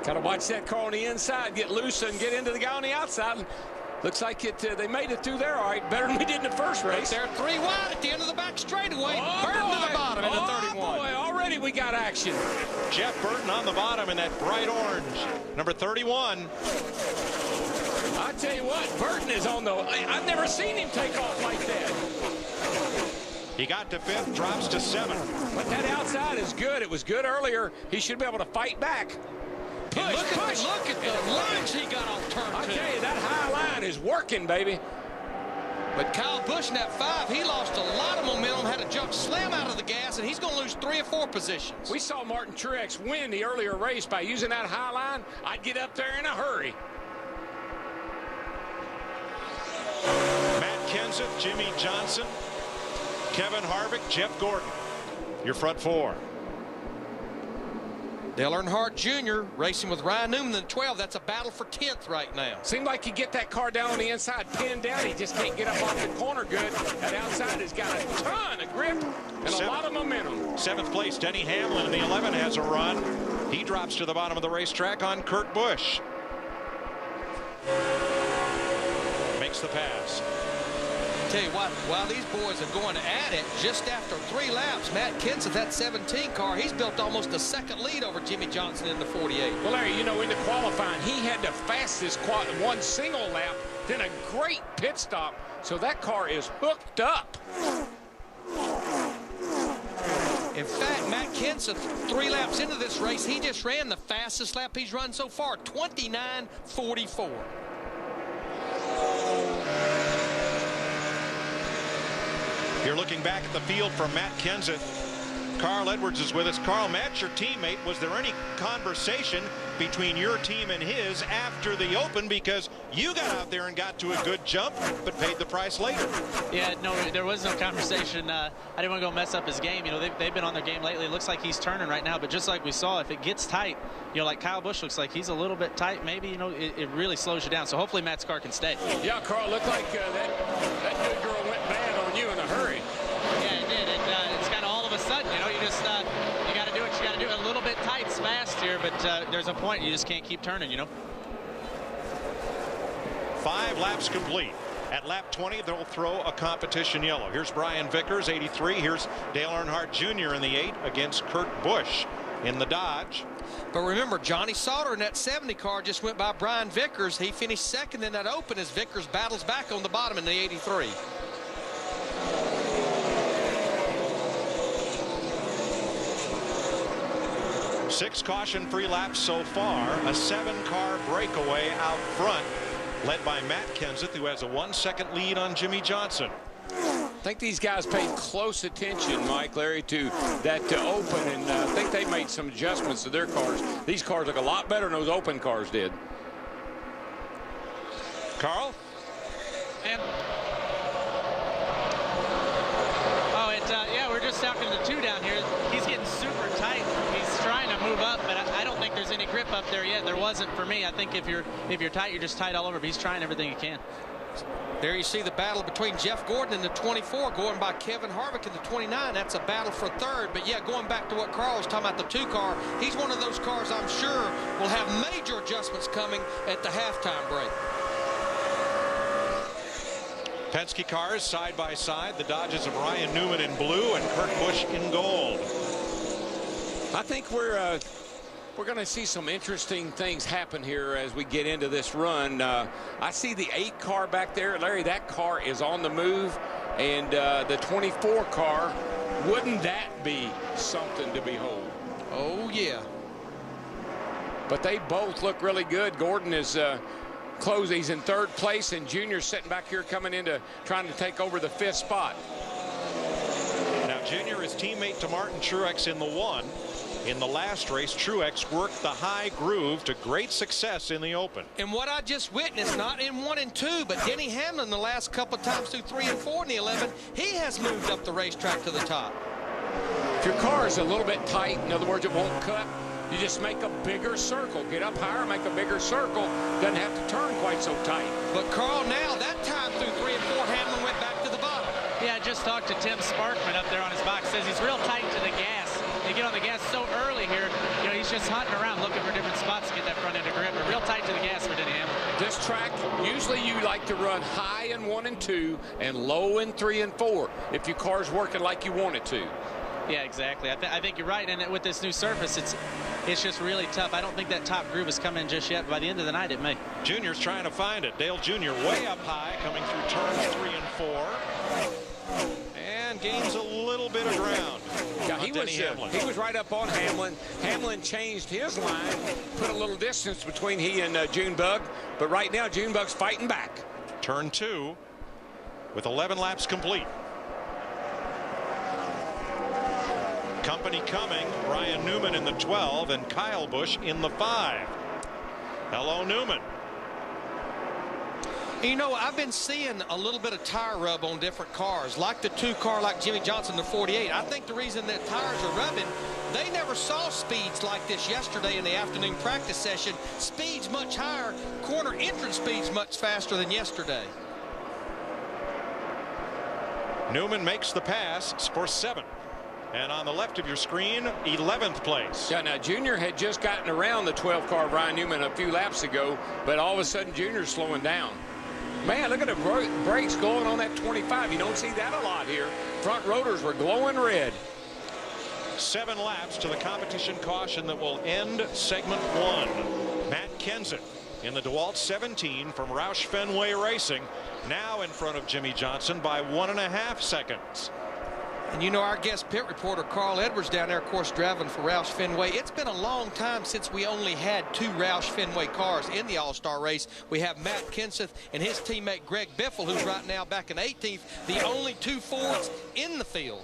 Got to watch that car on the inside get loose and get into the guy on the outside. Looks like they made it through there all right, better than we did in the first race. They're 3 wide at the end of the back straightaway. Burton to the bottom into 31. Boy, already we got action. Jeff Burton on the bottom in that bright orange, number 31. I tell you what, Burton is on the. I've never seen him take off like that. He got to 5th, drops to 7th. But that outside is good. It was good earlier. He should be able to fight back. Push. Look at the lines he got off turn 2. I tell you, that high line is working, baby. But Kyle Busch in that 5, he lost a lot of momentum, had to jump slam out of the gas, and he's going to lose 3 or 4 positions. We saw Martin Truex win the earlier race by using that high line. I'd get up there in a hurry. Matt Kenseth, Jimmy Johnson, Kevin Harvick, Jeff Gordon. Your front 4. Dale Earnhardt Jr. racing with Ryan Newman in 12. That's a battle for 10th right now. Seemed like he get that car down on the inside, pinned down. He just can't get up off the corner good. That outside has got a ton of grip and a lot of momentum. 7th place, Denny Hamlin in the 11 has a run. He drops to the bottom of the racetrack on Kurt Busch. Makes the pass. Tell you what, while these boys are going at it, just after 3 laps, Matt Kenseth, that 17 car, he's built almost a 2nd lead over Jimmy Johnson in the 48. Well, Larry, you know, in the qualifying, he had the fastest one single lap, then a great pit stop. So that car is hooked up. In fact, Matt Kenseth, 3 laps into this race, he just ran the fastest lap he's run so far, 29.44. You're looking back at the field from Matt Kenseth. Carl Edwards is with us. Carl, Matt's your teammate. Was there any conversation between your team and his after the Open? Because you got out there and got to a good jump, but paid the price later. Yeah, no, there was no conversation. I didn't want to go mess up his game. You know, they've been on their game lately. It looks like he's turning right now, but just like we saw, if it gets tight, you know, like Kyle Busch looks like he's a little bit tight, maybe, you know, it really slows you down. So hopefully Matt's car can stay. Yeah, Carl, looked like that good girl went bad on you in a hurry. Yeah, it did. It's kind of all of a sudden, you know, you just, you got to do what you got to do. A little bit tight, fast here, but there's a point you just can't keep turning, you know. 5 laps complete. At lap 20, they'll throw a competition yellow. Here's Brian Vickers, 83. Here's Dale Earnhardt Jr. in the 8 against Kurt Busch in the Dodge. But remember, Johnny Sauter in that 70 car just went by Brian Vickers. He finished 2nd in that Open as Vickers battles back on the bottom in the 83. Six caution-free laps so far. A 7-car breakaway out front, led by Matt Kenseth, who has a 1-second lead on Jimmy Johnson. I think these guys paid close attention, Mike, Larry, to that Open, and I think they made some adjustments to their cars. These cars look a lot better than those Open cars did. Carl? And talking to the 2 down here. He's getting super tight. He's trying to move up, but I don't think there's any grip up there yet. There wasn't for me. I think if you're tight, you're just tight all over. But he's trying everything he can. There you see the battle between Jeff Gordon in the 24, going by Kevin Harvick in the 29. That's a battle for third. But yeah, going back to what Carl was talking about, the 2 car, he's one of those cars I'm sure will have major adjustments coming at the halftime break. Penske cars side by side, the Dodges of Ryan Newman in blue and Kurt Busch in gold. I think we're going to see some interesting things happen here as we get into this run. I see the 8 car back there. Larry, that car is on the move. And the 24 car, wouldn't that be something to behold? Oh, yeah. But they both look really good. Gordon is close. He's in 3rd place, and Junior's sitting back here coming into trying to take over the 5th spot. Now, Junior is teammate to Martin Truex in the 1. In the last race, Truex worked the high groove to great success in the Open. And what I just witnessed, not in 1 and 2, but Denny Hamlin the last couple of times through 3 and 4 in the 11, he has moved up the racetrack to the top. If your car is a little bit tight, in other words, it won't cut, you just make a bigger circle. Get up higher, make a bigger circle. Doesn't have to turn quite so tight. But Carl, now that time through 3 and 4, Hamlin went back to the bottom. Yeah, I just talked to Tim Sparkman up there on his box. Says he's real tight to the gas. They get on the gas so early here, you know, he's just hunting around looking for different spots to get that front end of grip. But real tight to the gas for Denny Hamlin. This track, usually you like to run high in 1 and 2 and low in 3 and 4 if your car's working like you want it to. Yeah, exactly. I think you're right. And with this new surface, it's just really tough. I don't think that top groove has come in just yet. But by the end of the night, it may. Junior's trying to find it. Dale Jr. way up high, coming through turns 3 and 4. And gains a little bit of ground. Yeah, he was right up on Hamlin. Hamlin changed his line, put a little distance between he and Junebug. But right now, Junebug's fighting back. Turn 2 with 11 laps complete. Company coming, Ryan Newman in the 12 and Kyle Busch in the 5. Hello, Newman. You know, I've been seeing a little bit of tire rub on different cars, like the 2 car like Jimmy Johnson, the 48. I think the reason that tires are rubbing, they never saw speeds like this yesterday in the afternoon practice session. Speeds much higher, corner entrance speeds much faster than yesterday. Newman makes the pass for 7th. And on the left of your screen, 11th place. Yeah, now Junior had just gotten around the 12 car Ryan Newman a few laps ago, but all of a sudden Junior's slowing down. Man, look at the brakes glowing on that 25. You don't see that a lot here. Front rotors were glowing red. 7 laps to the competition caution that will end segment 1. Matt Kenseth in the DeWalt 17 from Roush Fenway Racing, now in front of Jimmy Johnson by 1.5 seconds. And you know, our guest pit reporter Carl Edwards down there, of course, driving for Roush Fenway. It's been a long time since we only had 2 Roush Fenway cars in the All-Star race. We have Matt Kenseth and his teammate Greg Biffle, who's right now back in 18th, the only 2 Fords in the field.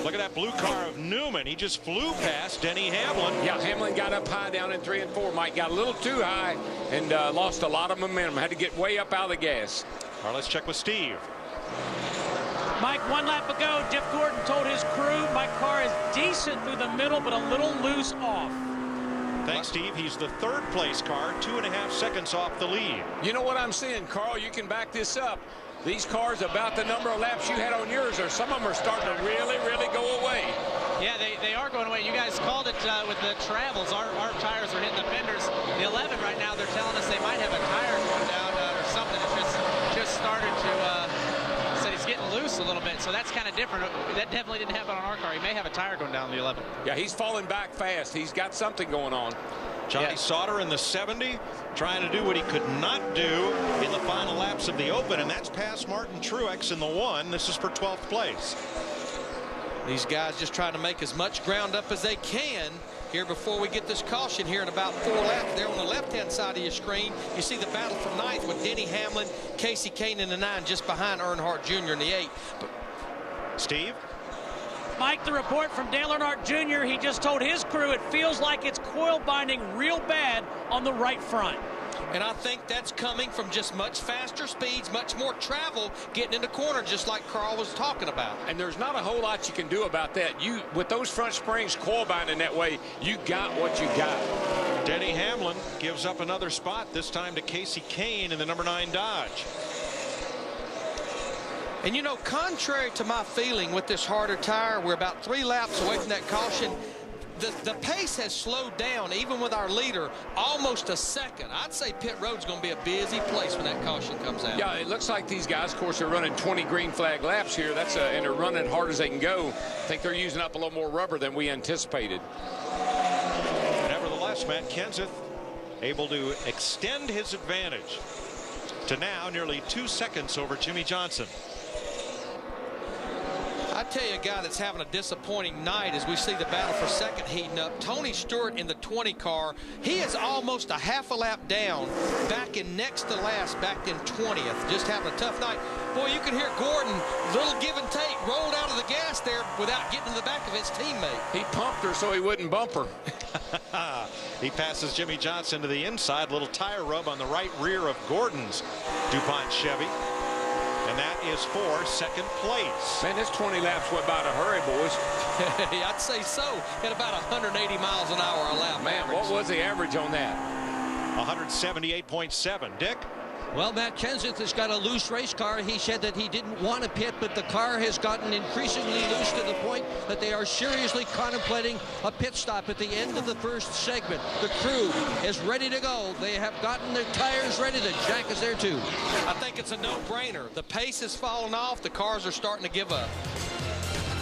Look at that blue car of Newman. He just flew past Denny Hamlin. Yeah, Hamlin got up high down in 3 and 4. Mike got a little too high and lost a lot of momentum. Had to get way up out of the gas. All right, let's check with Steve. Mike, 1 lap ago, Jeff Gordon told his crew, my car is decent through the middle, but a little loose off. Thanks, Steve. He's the 3rd place car, 2.5 seconds off the lead. You know what I'm seeing, Carl? You can back this up. These cars, about the number of laps you had on yours, or some of them are starting to really, really go away. Yeah, they are going away. You guys called it with the travels. Our tires are hitting the fenders. The 11 right now, they're telling us they might have a tire going down or something. It's just started to... He's getting loose a little bit, so that's kind of different. That definitely didn't happen on our car. He may have a tire going down the 11. Yeah, he's falling back fast. He's got something going on. Johnny Sauter in the 70, trying to do what he could not do in the final laps of the Open, and that's past Martin Truex in the 1. This is for 12th place. These guys just trying to make as much ground up as they can here before we get this caution here in about 4 laps. There on the left-hand side of your screen, you see the battle for 9th with Denny Hamlin, Casey Kane in the 9, just behind Earnhardt Jr. in the 8. Steve? Mike, the report from Dale Earnhardt Jr., he just told his crew it feels like it's coil binding real bad on the right front. And I think that's coming from just much faster speeds, much more travel, getting into corner, just like Carl was talking about. And there's not a whole lot you can do about that. With those front springs coil binding that way, you got what you got. Denny Hamlin gives up another spot, this time to Casey Kane in the number 9 Dodge. And, you know, contrary to my feeling with this harder tire, we're about 3 laps away from that caution. The pace has slowed down, even with our leader, almost a second. I'd say pit road's going to be a busy place when that caution comes out. Yeah, it looks like these guys, of course, are running 20 green flag laps here. And they're running hard as they can go. I think they're using up a little more rubber than we anticipated. Nevertheless, Matt Kenseth able to extend his advantage to now nearly 2 seconds over Jimmy Johnson. I tell you, a guy that's having a disappointing night as we see the battle for second heating up. Tony Stewart in the 20 car. He is almost a half a lap down, back in next to last, back in 20th. Just having a tough night. Boy, you can hear Gordon, little give and take, rolled out of the gas there without getting to the back of his teammate. He pumped her so he wouldn't bump her. He passes Jimmy Johnson to the inside. Little tire rub on the right rear of Gordon's DuPont Chevy. And that is for second place. Man, this 20 laps went by in a hurry, boys. I'd say so. At about 180 miles an hour a lap. Man, what was the average on that? 178.7. Dick? Well, Matt Kenseth has got a loose race car. He said that he didn't want to pit, but the car has gotten increasingly loose to the point that they are seriously contemplating a pit stop at the end of the first segment. The crew is ready to go. They have gotten their tires ready. The jack is there, too. I think it's a no-brainer. The pace has fallen off. The cars are starting to give up.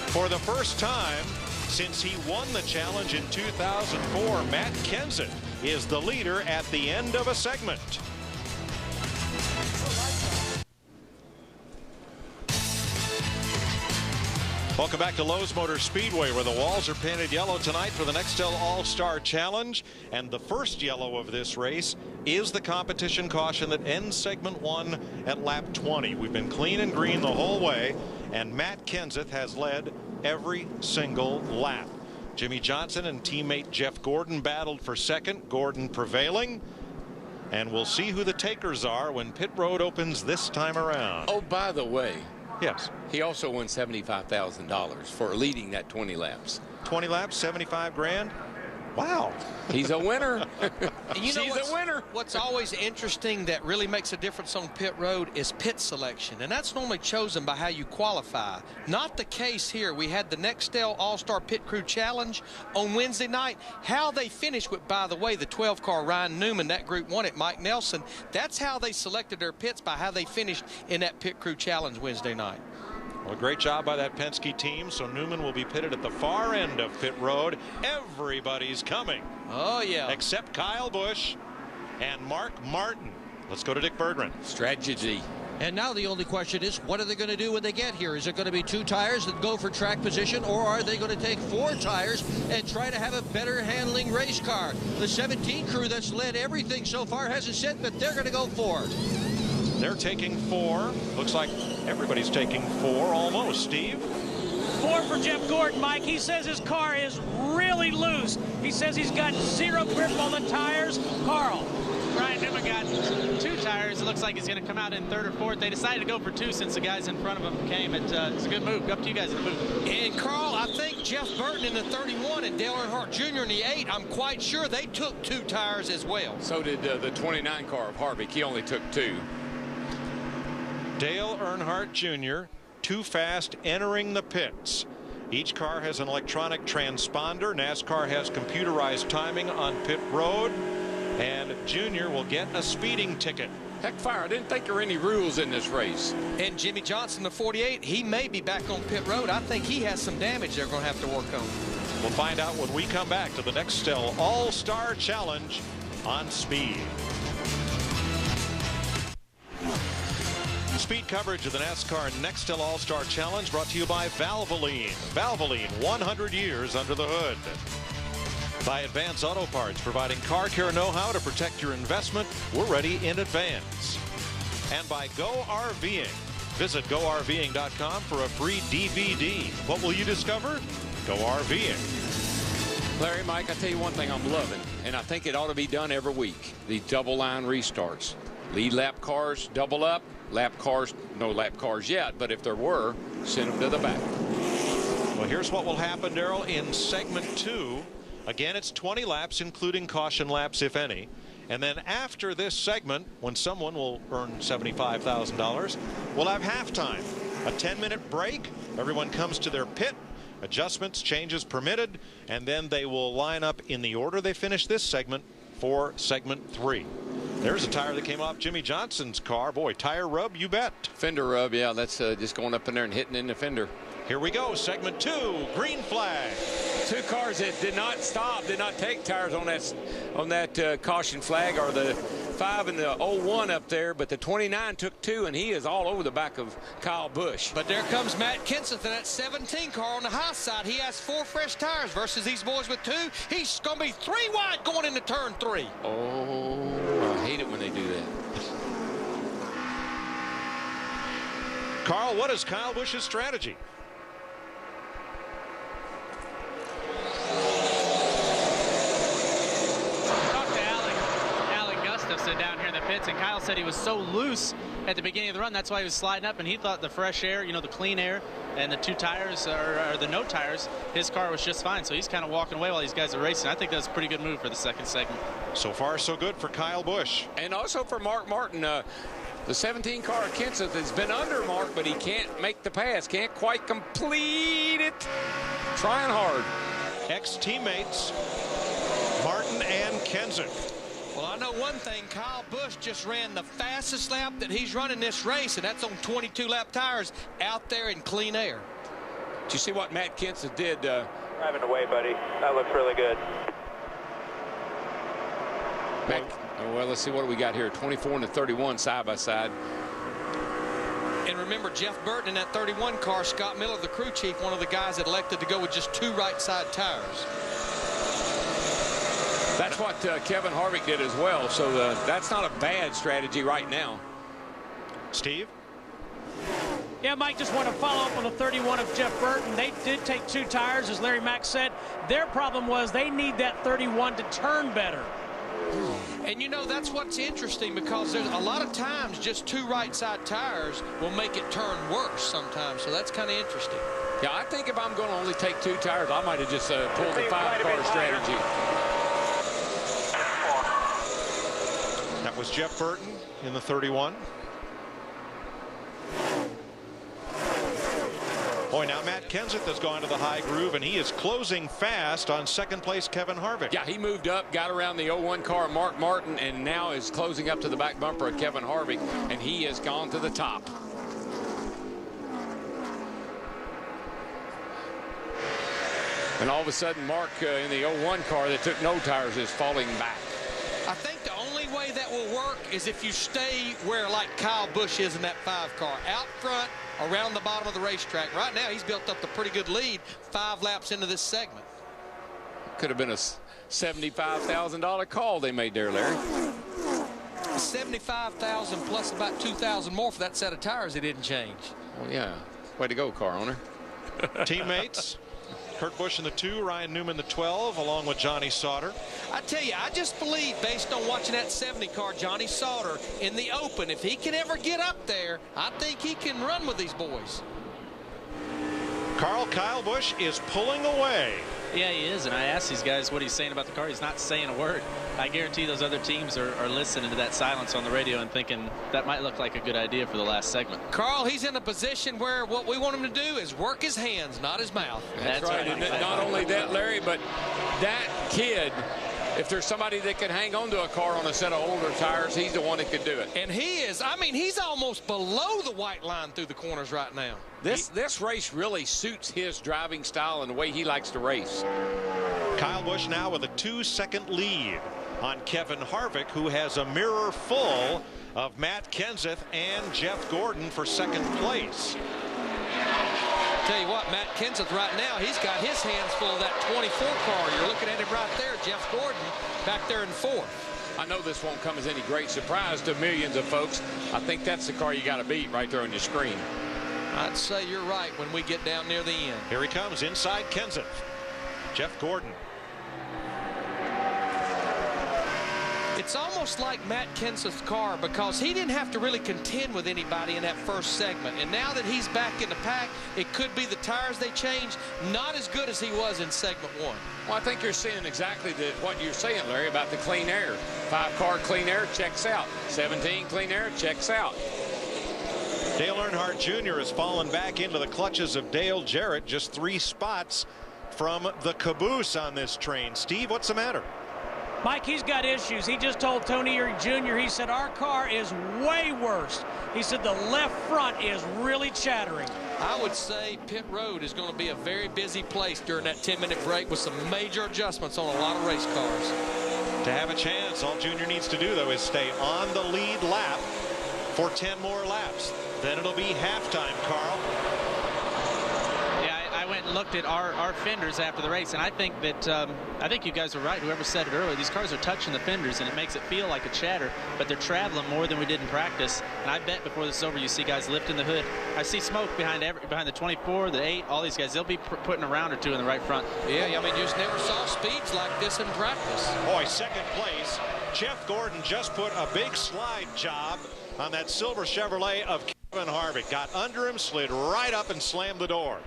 For the first time since he won the challenge in 2004, Matt Kenseth is the leader at the end of a segment. Welcome back to Lowe's Motor Speedway, where the walls are painted yellow tonight for the Nextel All-Star Challenge. And the first yellow of this race is the competition caution that ends segment 1 at lap 20. We've been clean and green the whole way, and Matt Kenseth has led every single lap. Jimmy Johnson and teammate Jeff Gordon battled for second, Gordon prevailing. And we'll see who the takers are when pit road opens this time around. Oh, by the way. Yes. He also won $75,000 for leading that 20 laps. 20 laps, 75 grand. Wow. He's a winner. You know, She's a winner. What's always interesting that really makes a difference on pit road is pit selection. And that's normally chosen by how you qualify. Not the case here. We had the Nextel All-Star Pit Crew Challenge on Wednesday night. How they finished with, by the way, the 12-car Ryan Newman, that group won it, Mike Nelson. That's how they selected their pits, by how they finished in that Pit Crew Challenge Wednesday night. Well, great job by that Penske team. So Newman will be pitted at the far end of pit road. Everybody's coming. Oh, yeah. Except Kyle Busch and Mark Martin. Let's go to Dick Berggren. Strategy. And now the only question is, what are they going to do when they get here? Is it going to be 2 tires that go for track position, or are they going to take 4 tires and try to have a better handling race car? The 17 crew that's led everything so far hasn't said, but they're going to go 4. They're taking 4. Looks like everybody's taking 4 almost. Steve? 4 for Jeff Gordon, Mike. He says his car is really loose. He says he's got 0 grip on the tires. Carl. Ryan Newman got 2 tires. It looks like he's going to come out in 3rd or 4th. They decided to go for 2 since the guys in front of him came. It's a good move. Up to you guys in the booth. And Carl, I think Jeff Burton in the 31 and Dale Earnhardt Jr. in the 8, I'm quite sure they took 2 tires as well. So did the 29 car of Harvick. He only took 2. Dale Earnhardt Jr. too fast entering the pits. Each car has an electronic transponder. NASCAR has computerized timing on pit road. And Jr. will get a speeding ticket. Heck fire, I didn't think there were any rules in this race. And Jimmy Johnson, the 48, he may be back on pit road. I think he has some damage they're going to have to work on. We'll find out when we come back to the Nextel All-Star Challenge on Speed. Speed coverage of the NASCAR Nextel All-Star Challenge brought to you by Valvoline. Valvoline, 100 years under the hood. By Advance Auto Parts, providing car care know-how to protect your investment. We're ready in advance. And by Go RVing. Visit GoRVing.com for a free DVD. What will you discover? Go RVing. Larry, Mike, I tell you one thing I'm loving, and I think it ought to be done every week. These double line restarts. Lead lap cars double up. Lap cars, no lap cars yet, but if there were, send them to the back. Well, here's what will happen, Darrell, in segment 2. Again, it's 20 laps, including caution laps, if any. And then after this segment, when someone will earn $75,000, we'll have halftime. A 10-minute break. Everyone comes to their pit. Adjustments, changes permitted. And then they will line up in the order they finish this segment for segment 3. There's a tire that came off Jimmy Johnson's car. Boy, tire rub, you bet. Fender rub, yeah, that's just going up in there and hitting in the fender. Here we go, segment 2, green flag. 2 cars that did not stop, did not take tires on that caution flag, are the 5 and the 01 up there, but the 29 took 2, and he is all over the back of Kyle Busch. But there comes Matt Kenseth in that 17 car on the high side. He has 4 fresh tires versus these boys with 2. He's going to be 3 wide going into turn 3. Oh, I hate it when they do that. Carl, what is Kyle Busch's strategy? Down here in the pits, and Kyle said he was so loose at the beginning of the run, that's why he was sliding up, and he thought the fresh air, you know, the clean air and the 2 tires or the no tires, his car was just fine. So he's kind of walking away while these guys are racing. I think that's a pretty good move for the second segment. So far so good for Kyle Busch, and also for Mark Martin. The 17 car Kenseth has been under Mark, but he can't make the pass, can't quite complete it. Trying hard. Ex-teammates Martin and Kenseth. Well, I know one thing. Kyle Busch just ran the fastest lap that he's running this race, and that's on 22-lap tires out there in clean air. Did you see what Matt Kenseth did? Driving away, buddy. That looks really good. Well, let's see what we got here. 24 and the 31 side by side. And remember, Jeff Burton in that 31 car, Scott Miller, the crew chief, one of the guys that elected to go with just 2 right side tires. That's what Kevin Harvick did as well, so that's not a bad strategy right now. Steve? Yeah, Mike, just want to follow up on the 31 of Jeff Burton. They did take 2 tires, as Larry Mack said. Their problem was they need that 31 to turn better. And, you know, that's what's interesting, because there's a lot of times just 2 right side tires will make it turn worse sometimes, so that's kind of interesting. Yeah, I think if I'm going to only take 2 tires, I might have just pulled the 5-car strategy. That was Jeff Burton in the 31. Boy, now Matt Kenseth has gone to the high groove, and he is closing fast on second place Kevin Harvick. Yeah, he moved up, got around the 01 car, Mark Martin, and now is closing up to the back bumper of Kevin Harvick, and he has gone to the top. And all of a sudden, Mark in the 01 car that took no tires is falling back. I think the only way that will work is if you stay where, like Kyle Busch is in that 5 car, out front, around the bottom of the racetrack. Right now, he's built up a pretty good lead 5 laps into this segment. Could have been a $75,000 call they made there, Larry. $75,000 plus about $2,000 more for that set of tires. It didn't change. Well, yeah. Way to go, car owner. Teammates. Kurt Busch in the 2, Ryan Newman the 12, along with Johnny Sauter. I tell you, I just believe, based on watching that 70 car, Johnny Sauter, in the open, if he can ever get up there, I think he can run with these boys. Carl, Kyle Busch is pulling away. Yeah, he is, and I asked these guys what he's saying about the car. He's not saying a word. I guarantee those other teams are listening to that silence on the radio and thinking that might look like a good idea for the last segment. Carl, he's in a position where what we want him to do is work his hands, not his mouth. That's right. And not only that, Larry, but that kid, if there's somebody that can hang on to a car on a set of older tires, he's the one that could do it. And he is. I mean, he's almost below the white line through the corners right now. This race really suits his driving style and the way he likes to race. Kyle Busch now with a 2-second lead on Kevin Harvick, who has a mirror full of Matt Kenseth and Jeff Gordon for second place. Tell you what, Matt Kenseth right now, he's got his hands full of that 24 car. You're looking at him right there, Jeff Gordon back there in 4th. I know this won't come as any great surprise to millions of folks. I think that's the car you got to beat right there on your screen. I'd say you're right when we get down near the end. Here he comes inside Kenseth. Jeff Gordon. It's almost like Matt Kenseth's car, because he didn't have to really contend with anybody in that first segment. And now that he's back in the pack, it could be the tires they changed, not as good as he was in segment 1. Well, I think you're seeing exactly what you're saying, Larry, about the clean air. 5-car clean air checks out. 17 clean air checks out. Dale Earnhardt Jr. has fallen back into the clutches of Dale Jarrett, just 3 spots from the caboose on this train. Steve, what's the matter? Mike, he's got issues. He just told Tony Eury Jr., he said, our car is way worse. He said the left front is really chattering. I would say pit road is going to be a very busy place during that 10-minute break with some major adjustments on a lot of race cars. To have a chance, all Junior needs to do, though, is stay on the lead lap for 10 more laps. Then it'll be halftime, Carl. Yeah, I went and looked at our fenders after the race, and I think that I think you guys are right. Whoever said it earlier, these cars are touching the fenders, and it makes it feel like a chatter, but they're traveling more than we did in practice. And I bet before this is over, you see guys lifting the hood. I see smoke behind the 24, the 8, all these guys. They'll be putting a round or 2 in the right front. Yeah, I mean, you just never saw speeds like this in practice. Boy, second place. Jeff Gordon just put a big slide job on that silver Chevrolet of Kevin Harvick. Got under him, slid right up, and slammed the door.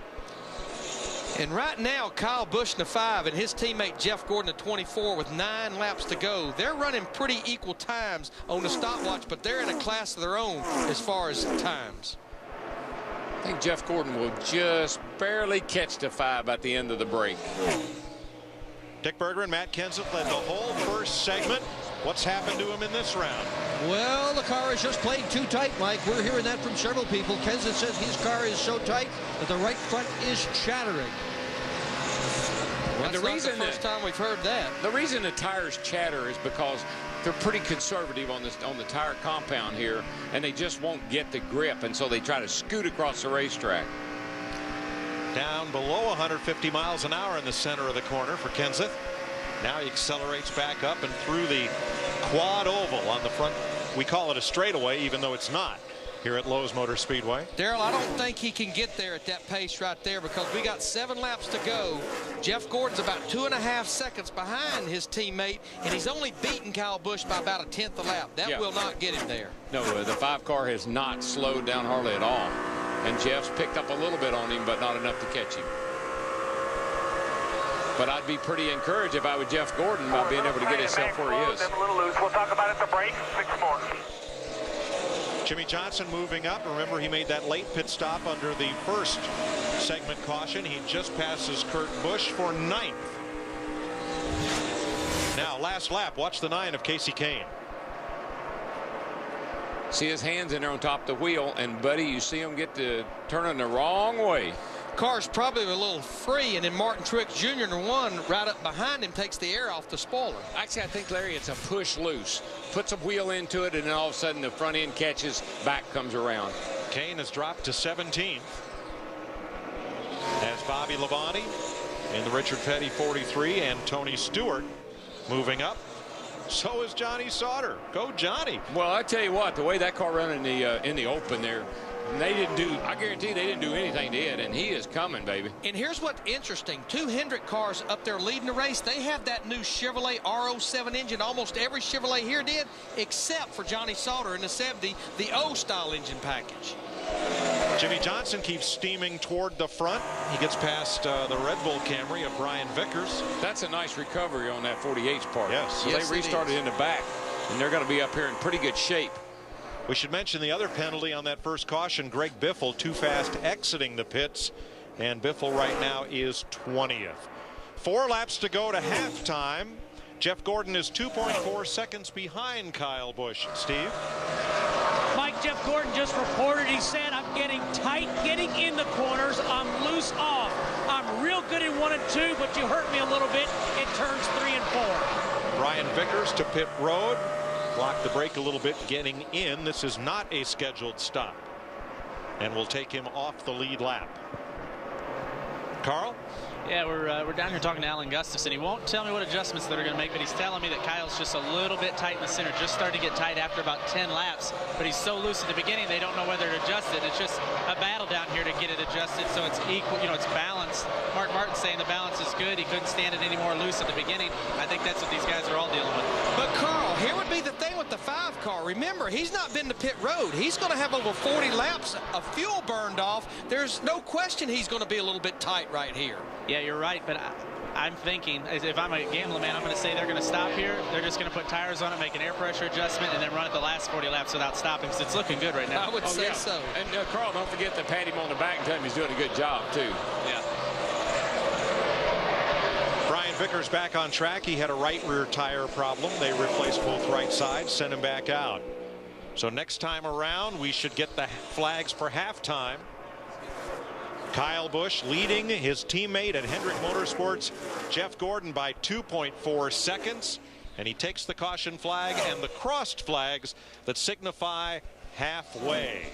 And right now, Kyle Busch in the 5 and his teammate Jeff Gordon the 24 with 9 laps to go. They're running pretty equal times on the stopwatch, but they're in a class of their own as far as times. I think Jeff Gordon will just barely catch the 5 at the end of the break. Dick Berger and Matt Kenseth led the whole first segment. What's happened to him in this round? Well, the car is just playing too tight, Mike. We're hearing that from several people. Kenseth says his car is so tight that the right front is chattering. Well, the reason the first time we've heard that. The reason the tires chatter is because they're pretty conservative on the tire compound here, and they just won't get the grip, and so they try to scoot across the racetrack. Down below 150 miles an hour in the center of the corner for Kenseth. Now he accelerates back up and through the quad oval on the front. We call it a straightaway, even though it's not, here at Lowe's Motor Speedway. Darrell, I don't think he can get there at that pace right there, because we got 7 laps to go. Jeff Gordon's about 2.5 seconds behind his teammate, and he's only beaten Kyle Busch by about a 10th a lap. That will not get him there. No, the 5 car has not slowed down hardly at all. And Jeff's picked up a little bit on him, but not enough to catch him. But I'd be pretty encouraged if I were Jeff Gordon by being able to get himself where he is. A little loose. We'll talk about it at the break. 6 more. Jimmy Johnson moving up. Remember, he made that late pit stop under the first segment caution. He just passes Kurt Busch for 9th. Now, last lap. Watch the 9 of Casey Kane. See his hands in there on top of the wheel, and buddy, you see him get to turning the wrong way. Car's probably a little free, and then Martin Truex Jr. in the 1 right up behind him takes the air off the spoiler. Actually, I think, Larry, it's a push loose. Puts a wheel into it, and then all of a sudden the front end catches, back comes around. Kane has dropped to 17th. As Bobby Labonte in the Richard Petty 43 and Tony Stewart moving up. So is Johnny Sauter. Go Johnny. Well, I tell you what, the way that car ran in the open there, they didn't do, I guarantee they didn't do anything to it, and he is coming, baby. And here's what's interesting. 2 Hendrick cars up there leading the race. They have that new Chevrolet R07 engine. Almost every Chevrolet here did, except for Johnny Sauter in the 70, the O-style engine package. Jimmy Johnson keeps steaming toward the front. He gets past the Red Bull Camry of Brian Vickers. That's a nice recovery on that 48's part. Yes. So yes, they restarted in the back, and they're going to be up here in pretty good shape. We should mention the other penalty on that first caution. Greg Biffle too fast exiting the pits, and Biffle right now is 20th. 4 laps to go to halftime. Jeff Gordon is 2.4 seconds behind Kyle Busch. Steve? Mike, Jeff Gordon just reported, he said, I'm getting tight getting in the corners. I'm loose off. I'm real good in 1 and 2, but you hurt me a little bit in turns 3 and 4. Brian Vickers to pit road. Blocked the brake a little bit getting in. This is not a scheduled stop, and will take him off the lead lap. Carl? Yeah, we're down here talking to Alan Gustafson. He won't tell me what adjustments they're going to make, but he's telling me that Kyle's just a little bit tight in the center, just starting to get tight after about 10 laps. But he's so loose at the beginning, they don't know whether to adjust it. It's just a battle down here to get it adjusted so it's equal, you know, it's balanced. Mark Martin's saying the balance is good. He couldn't stand it any more loose at the beginning. I think that's what these guys are all dealing with. But Carl, here would be the thing with the 5 car. Remember, he's not been to pit road. He's going to have over 40 laps of fuel burned off. There's no question he's going to be a little bit tight right here. Yeah, you're right, but I'm thinking, if I'm a gambling man, I'm going to say they're going to stop here. They're just going to put tires on it, make an air pressure adjustment, and then run it the last 40 laps without stopping, because it's looking good right now. I would say so. And Carl, don't forget to pat him on the back and tell him he's doing a good job, too. Yeah. Brian Vickers back on track. He had a right rear tire problem. They replaced both right sides, sent him back out. So next time around, we should get the flags for halftime. Kyle Busch leading his teammate at Hendrick Motorsports, Jeff Gordon, by 2.4 seconds. And he takes the caution flag and the crossed flags that signify halfway.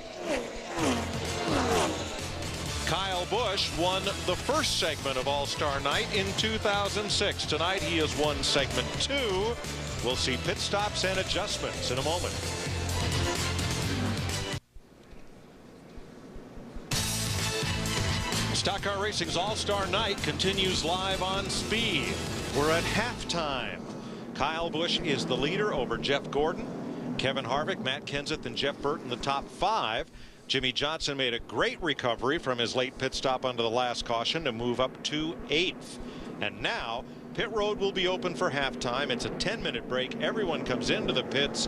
Kyle Busch won the first segment of All-Star Night in 2006. Tonight he has won segment 2. We'll see pit stops and adjustments in a moment. Stock Car Racing's All-Star Night continues live on Speed. We're at halftime. Kyle Busch is the leader over Jeff Gordon, Kevin Harvick, Matt Kenseth, and Jeff Burton, the top 5. Jimmy Johnson made a great recovery from his late pit stop under the last caution to move up to 8th. And now pit road will be open for halftime. It's a 10-minute break. Everyone comes into the pits,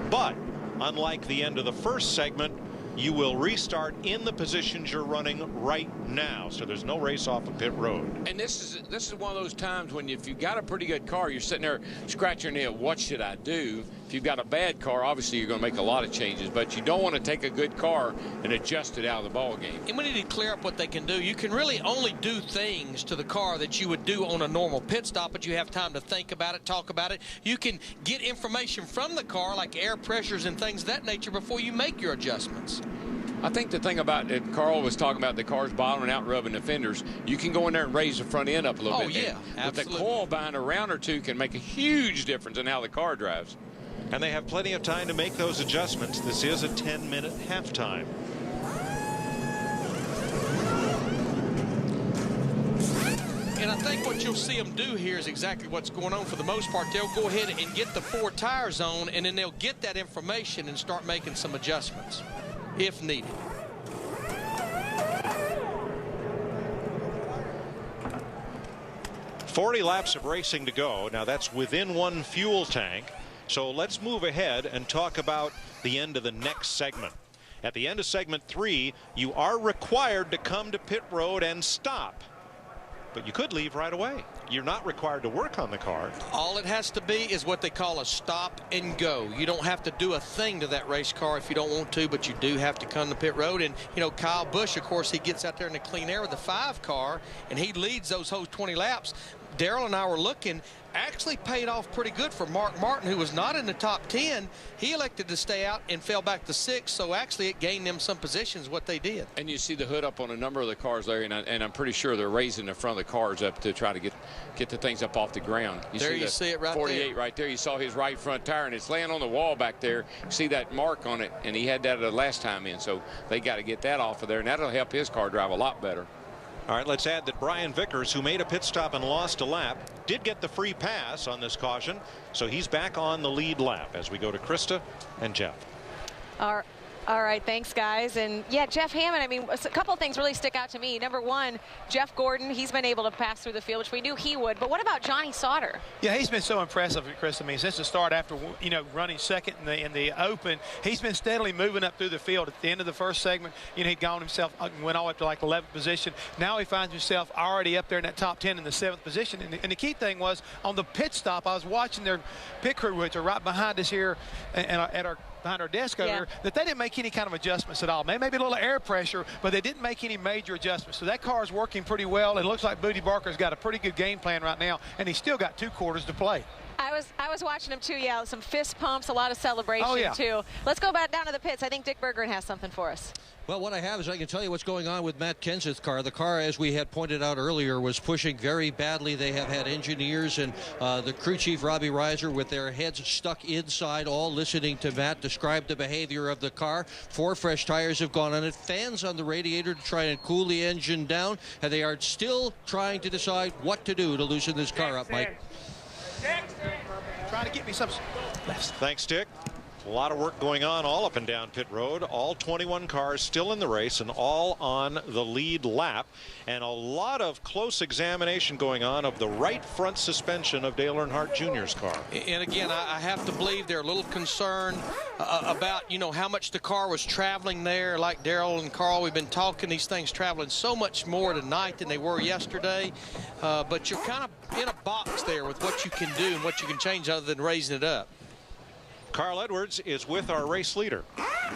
but unlike the end of the first segment, you will restart in the positions you're running right now. So there's no race off of pit road. And this is one of those times when if you've got a pretty good car, you're sitting there scratching your head, what should I do? If you've got a bad car, obviously you're going to make a lot of changes, but you don't want to take a good car and adjust it out of the ball game. And we need to clear up what they can do. You can really only do things to the car that you would do on a normal pit stop, but you have time to think about it, talk about it. You can get information from the car, like air pressures and things of that nature, before you make your adjustments. I think the thing about it, Carl was talking about the cars bottoming out, rubbing the fenders. You can go in there and raise the front end up a little bit. Oh, yeah, But the absolutely. coil behind a round or two can make a huge difference in how the car drives. And they have plenty of time to make those adjustments. This is a 10-minute halftime. And I think what you'll see them do here is exactly what's going on for the most part. They'll go ahead and get the 4 tires on, and then they'll get that information and start making some adjustments if needed. .40 laps of racing to go. Now that's within 1 fuel tank. So let's move ahead and talk about the end of the next segment. At the end of segment 3, you are required to come to pit road and stop. But you could leave right away. You're not required to work on the car. All it has to be is what they call a stop and go. You don't have to do a thing to that race car if you don't want to, but you do have to come to pit road. And, you know, Kyle Busch, of course, he gets out there in the clean air with the 5 car, and he leads those whole 20 laps. Daryl and I were looking, actually paid off pretty good for Mark Martin, who was not in the top 10. He elected to stay out and fell back to 6, so actually it gained them some positions, what they did. And you see the hood up on a number of the cars there, and I'm pretty sure they're raising the front of the cars up to try to get the things up off the ground. You see it right 48 there. right there. You saw his right front tire, and it's laying on the wall back there. You see that mark on it, and he had that the last time in, so they got to get that off of there, and that'll help his car drive a lot better. All right, let's add that Brian Vickers, who made a pit stop and lost a lap, did get the free pass on this caution. So he's back on the lead lap as we go to Krista and Jeff. All right, thanks, guys. And, yeah, Jeff Hammond, I mean, a couple of things really stick out to me. Number one, Jeff Gordon, he's been able to pass through the field, which we knew he would. But what about Johnny Sauter? Yeah, he's been so impressive, Chris. I mean, since the start, after, you know, running second in the open, he's been steadily moving up through the field. At the end of the first segment, you know, he'd gone himself, went all the way up to like 11th position. Now he finds himself already up there in that top 10 in the 7th position. And the key thing was, on the pit stop, I was watching their pit crew, which are right behind us here behind our desk over here, that they didn't make any kind of adjustments at all. Maybe a little air pressure, but they didn't make any major adjustments. So that car is working pretty well. It looks like Booty Barker's got a pretty good game plan right now, and he's still got 2 quarters to play. I was watching him too. Yeah, some fist pumps, a lot of celebration too. Let's go back down to the pits. I think Dick Berggren has something for us. Well, what I have is I can tell you what's going on with Matt Kenseth's car. The car, as we had pointed out earlier, was pushing very badly. They have had engineers and the crew chief, Robbie Reiser, with their heads stuck inside, all listening to Matt describe the behavior of the car. 4 fresh tires have gone on it. Fans on the radiator to try and cool the engine down, and they are still trying to decide what to do to loosen this car up, Mike. Trying to get me some. Thanks, Dick. A lot of work going on all up and down pit road. All 21 cars still in the race and all on the lead lap. And a lot of close examination going on of the right front suspension of Dale Earnhardt Jr.'s car. And again, I have to believe they're a little concerned about, you know, how much the car was traveling there. Like Darrell and Carl, we've been talking these things traveling so much more tonight than they were yesterday. But you're kind of in a box there with what you can do and what you can change other than raising it up. Carl Edwards is with our race leader.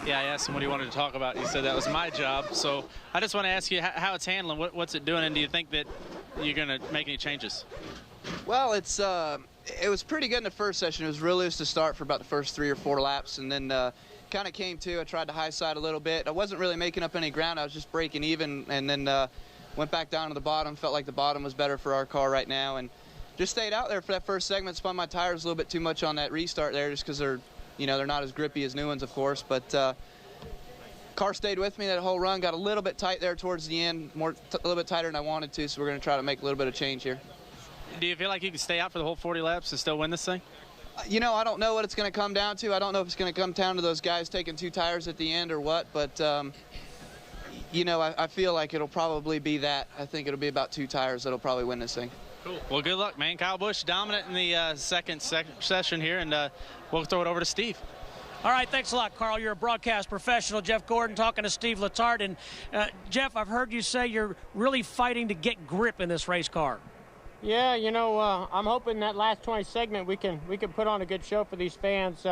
Yeah, I asked him what he wanted to talk about. He said that was my job. So I just want to ask you how it's handling. What's it doing? And do you think that you're going to make any changes? Well, it was pretty good in the first session. It was really loose to start for about the first 3 or 4 laps. And then kind of came to. I tried to high side a little bit. I wasn't really making up any ground. I was just breaking even. And then went back down to the bottom. Felt like the bottom was better for our car right now. And just stayed out there for that first segment. Spun my tires a little bit too much on that restart there, just because they're not as grippy as new ones, of course. But car stayed with me that whole run. Got a little bit tight there towards the end, a little bit tighter than I wanted to. So we're going to try to make a little bit of change here. Do you feel like you can stay out for the whole 40 laps and still win this thing? I don't know what it's going to come down to. I don't know if it's going to come down to those guys taking 2 tires at the end or what. But I feel like it'll probably be that. I think it'll be about 2 tires that'll probably win this thing. Cool. Well, good luck, man. Kyle Busch dominant in the second session here, and we'll throw it over to Steve. All right, thanks a lot, Carl. You're a broadcast professional. Jeff Gordon talking to Steve Letarte. And, Jeff, I've heard you say you're really fighting to get grip in this race car. Yeah, I'm hoping that last 20 segment we can put on a good show for these fans.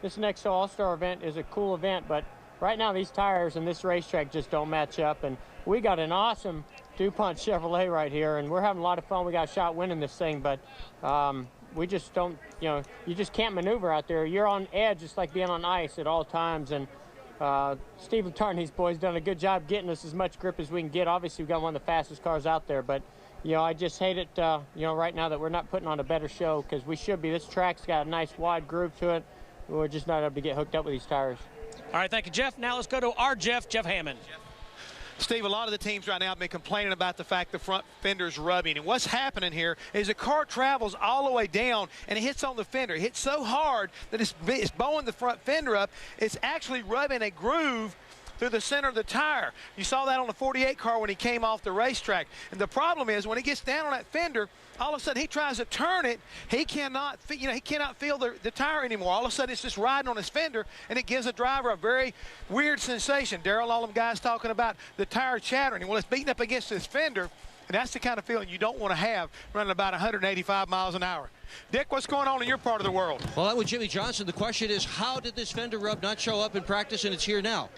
This Nextel All-Star event is a cool event, but right now these tires and this racetrack just don't match up. And we got an awesome DuPont Chevrolet right here, and we're having a lot of fun. We got a shot winning this thing, but we just don't, you just can't maneuver out there. You're on edge. It's like being on ice at all times. And Steve Letarte and these boys done a good job getting us as much grip as we can get. Obviously, we've got one of the fastest cars out there, but I just hate it, right now that we're not putting on a better show, because we should be. This track's got a nice wide groove to it. We're just not able to get hooked up with these tires. All right, thank you, Jeff. Now let's go to our Jeff Hammond. Steve, a lot of the teams right now have been complaining about the fact the front fender's rubbing. And what's happening here is the car travels all the way down and it hits on the fender. It hits so hard that it's bowing the front fender up. It's actually rubbing a groove through the center of the tire. You saw that on the 48 car when he came off the racetrack. And the problem is when he gets down on that fender, all of a sudden he tries to turn it. He cannot feel the tire anymore. All of a sudden it's just riding on his fender, and it gives the driver a very weird sensation. Darrell, all them guys talking about the tire chattering. Well, it's beating up against his fender, and that's the kind of feeling you don't want to have running about 185 miles an hour. Dick, what's going on in your part of the world? Well, that was Jimmy Johnson. The question is, how did this fender rub not show up in practice, and it's here now?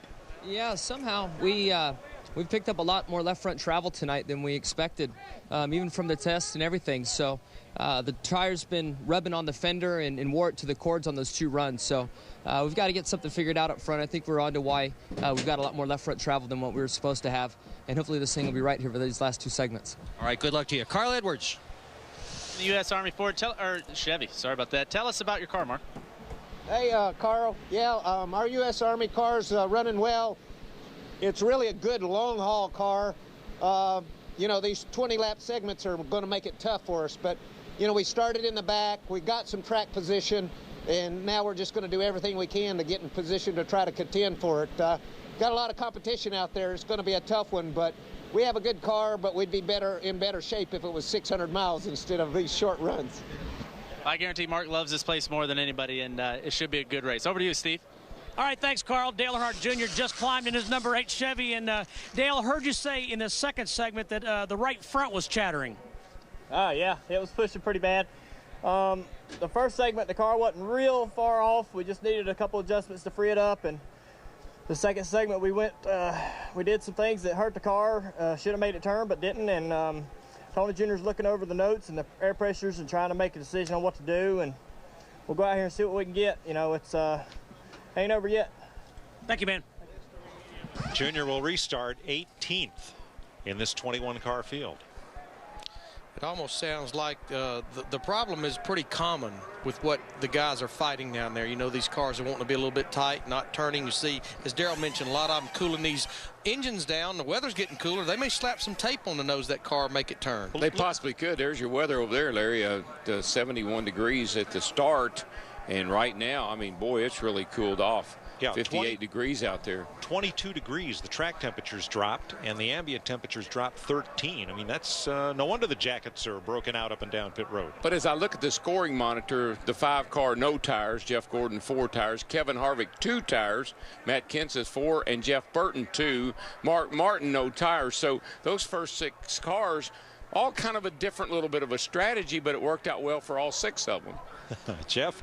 Yeah, somehow we've picked up a lot more left front travel tonight than we expected, even from the tests and everything. So the tire's been rubbing on the fender and wore it to the cords on those 2 runs. So we've got to get something figured out up front. I think we're on to why we've got a lot more left front travel than what we were supposed to have. And hopefully this thing will be right here for these last 2 segments. All right, good luck to you. Carl Edwards. The U.S. Army Ford, Chevy, sorry about that. Tell us about your car, Mark. Hey, Carl. Yeah, our U.S. Army car's running well. It's really a good long-haul car. These 20-lap segments are going to make it tough for us. But, we started in the back. We got some track position. And now we're just going to do everything we can to get in position to try to contend for it. Got a lot of competition out there. It's going to be a tough one. But we have a good car, but we'd be in better shape if it was 600 miles instead of these short runs. I guarantee Mark loves this place more than anybody, and it should be a good race. Over to you, Steve. All right, thanks, Carl. Dale Earnhardt Jr. just climbed in his number 8 Chevy. And, Dale, heard you say in the second segment that the right front was chattering. Yeah, it was pushing pretty bad. The first segment, the car wasn't real far off. We just needed a couple adjustments to free it up. And the second segment, we did some things that hurt the car. Should have made it turn, but didn't. And Tony Jr.'s looking over the notes and the air pressures and trying to make a decision on what to do, and we'll go out here and see what we can get. You know, it's ain't over yet. Thank you, man. Junior will restart 18th in this 21-car field. It almost sounds like the problem is pretty common with what the guys are fighting down there. You know, these cars are wanting to be a little bit tight, not turning. You see, as Darrell mentioned, a lot of them cooling these engines down. The weather's getting cooler. They may slap some tape on the nose of that car, make it turn. They possibly could. There's your weather over there, Larry. 71 degrees at the start. And right now, I mean, boy, it's really cooled off. Yeah, 58 degrees out there. 22 degrees. The track temperatures dropped, and the ambient temperatures dropped 13. I mean, that's no wonder the jackets are broken out up and down pit road. But as I look at the scoring monitor, the 5-car no tires, Jeff Gordon 4 tires, Kevin Harvick 2 tires, Matt Kenseth 4, and Jeff Burton 2, Mark Martin no tires. So those first 6 cars, all kind of a different little bit of a strategy, but it worked out well for all 6 of them. Jeff?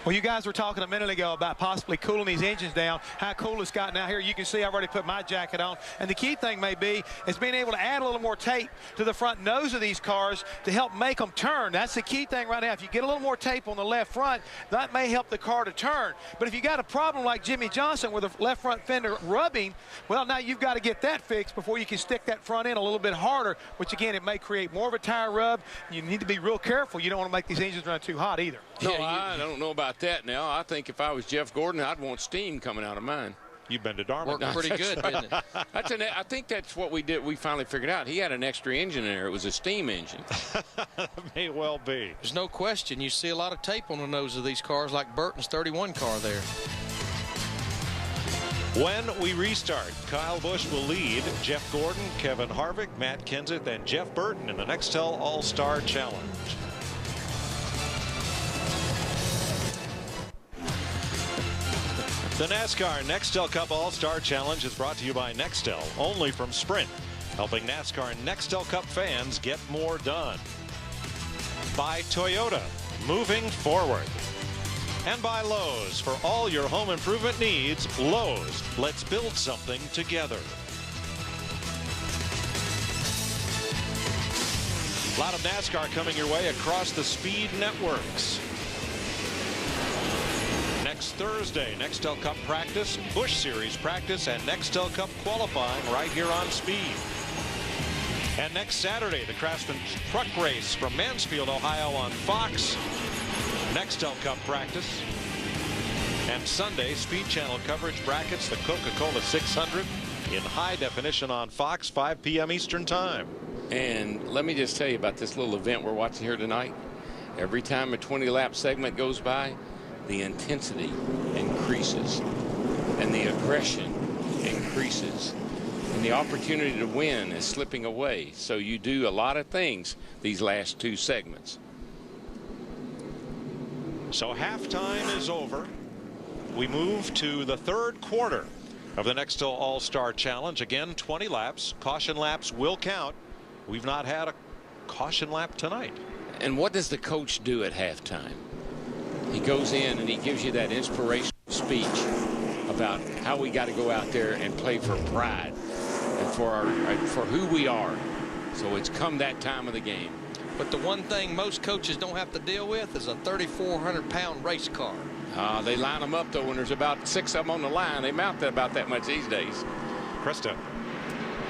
Well, you guys were talking a minute ago about possibly cooling these engines down, how cool it's gotten out here. You can see I've already put my jacket on. And the key thing may be is being able to add a little more tape to the front nose of these cars to help make them turn. That's the key thing right now. If you get a little more tape on the left front, that may help the car to turn. But if you got a problem like Jimmy Johnson with the left front fender rubbing, well, now you've got to get that fixed before you can stick that front end a little bit harder, which, again, it may create more of a tire rub. You need to be real careful. You don't want to make these engines run too hot either. No, I don't know about that now. I think if I was Jeff Gordon, I'd want steam coming out of mine. You've been to Darwin. Worked pretty good, didn't it? I think that's what we did. We finally figured out. He had an extra engine in there. It was a steam engine. May well be. There's no question. You see a lot of tape on the nose of these cars, like Burton's 31 car there. When we restart, Kyle Busch will lead Jeff Gordon, Kevin Harvick, Matt Kenseth, and Jeff Burton in the Nextel All-Star Challenge. The NASCAR Nextel Cup All-Star Challenge is brought to you by Nextel, only from Sprint, helping NASCAR Nextel Cup fans get more done. By Toyota, moving forward. And by Lowe's, for all your home improvement needs. Lowe's, let's build something together. A lot of NASCAR coming your way across the speed networks. Next Thursday, Nextel Cup practice, Busch Series practice, and Nextel Cup qualifying right here on Speed. And next Saturday, the Craftsman Truck Race from Mansfield, Ohio on Fox. Nextel Cup practice. And Sunday, Speed Channel coverage brackets the Coca-Cola 600 in high definition on Fox, 5 p.m. Eastern Time. And let me just tell you about this little event we're watching here tonight. Every time a 20-lap segment goes by, the intensity increases and the aggression increases and the opportunity to win is slipping away. So you do a lot of things these last 2 segments. So halftime is over. We move to the 3rd quarter of the Nextel All-Star Challenge. Again, 20 laps. Caution laps will count. We've not had a caution lap tonight. And what does the coach do at halftime? He goes in and he gives you that inspirational speech about how we got to go out there and play for pride and for who we are. So it's come that time of the game. But the one thing most coaches don't have to deal with is a 3,400-pound race car. They line them up, though, when there's about 6 of them on the line. They mount about that much these days. Krista.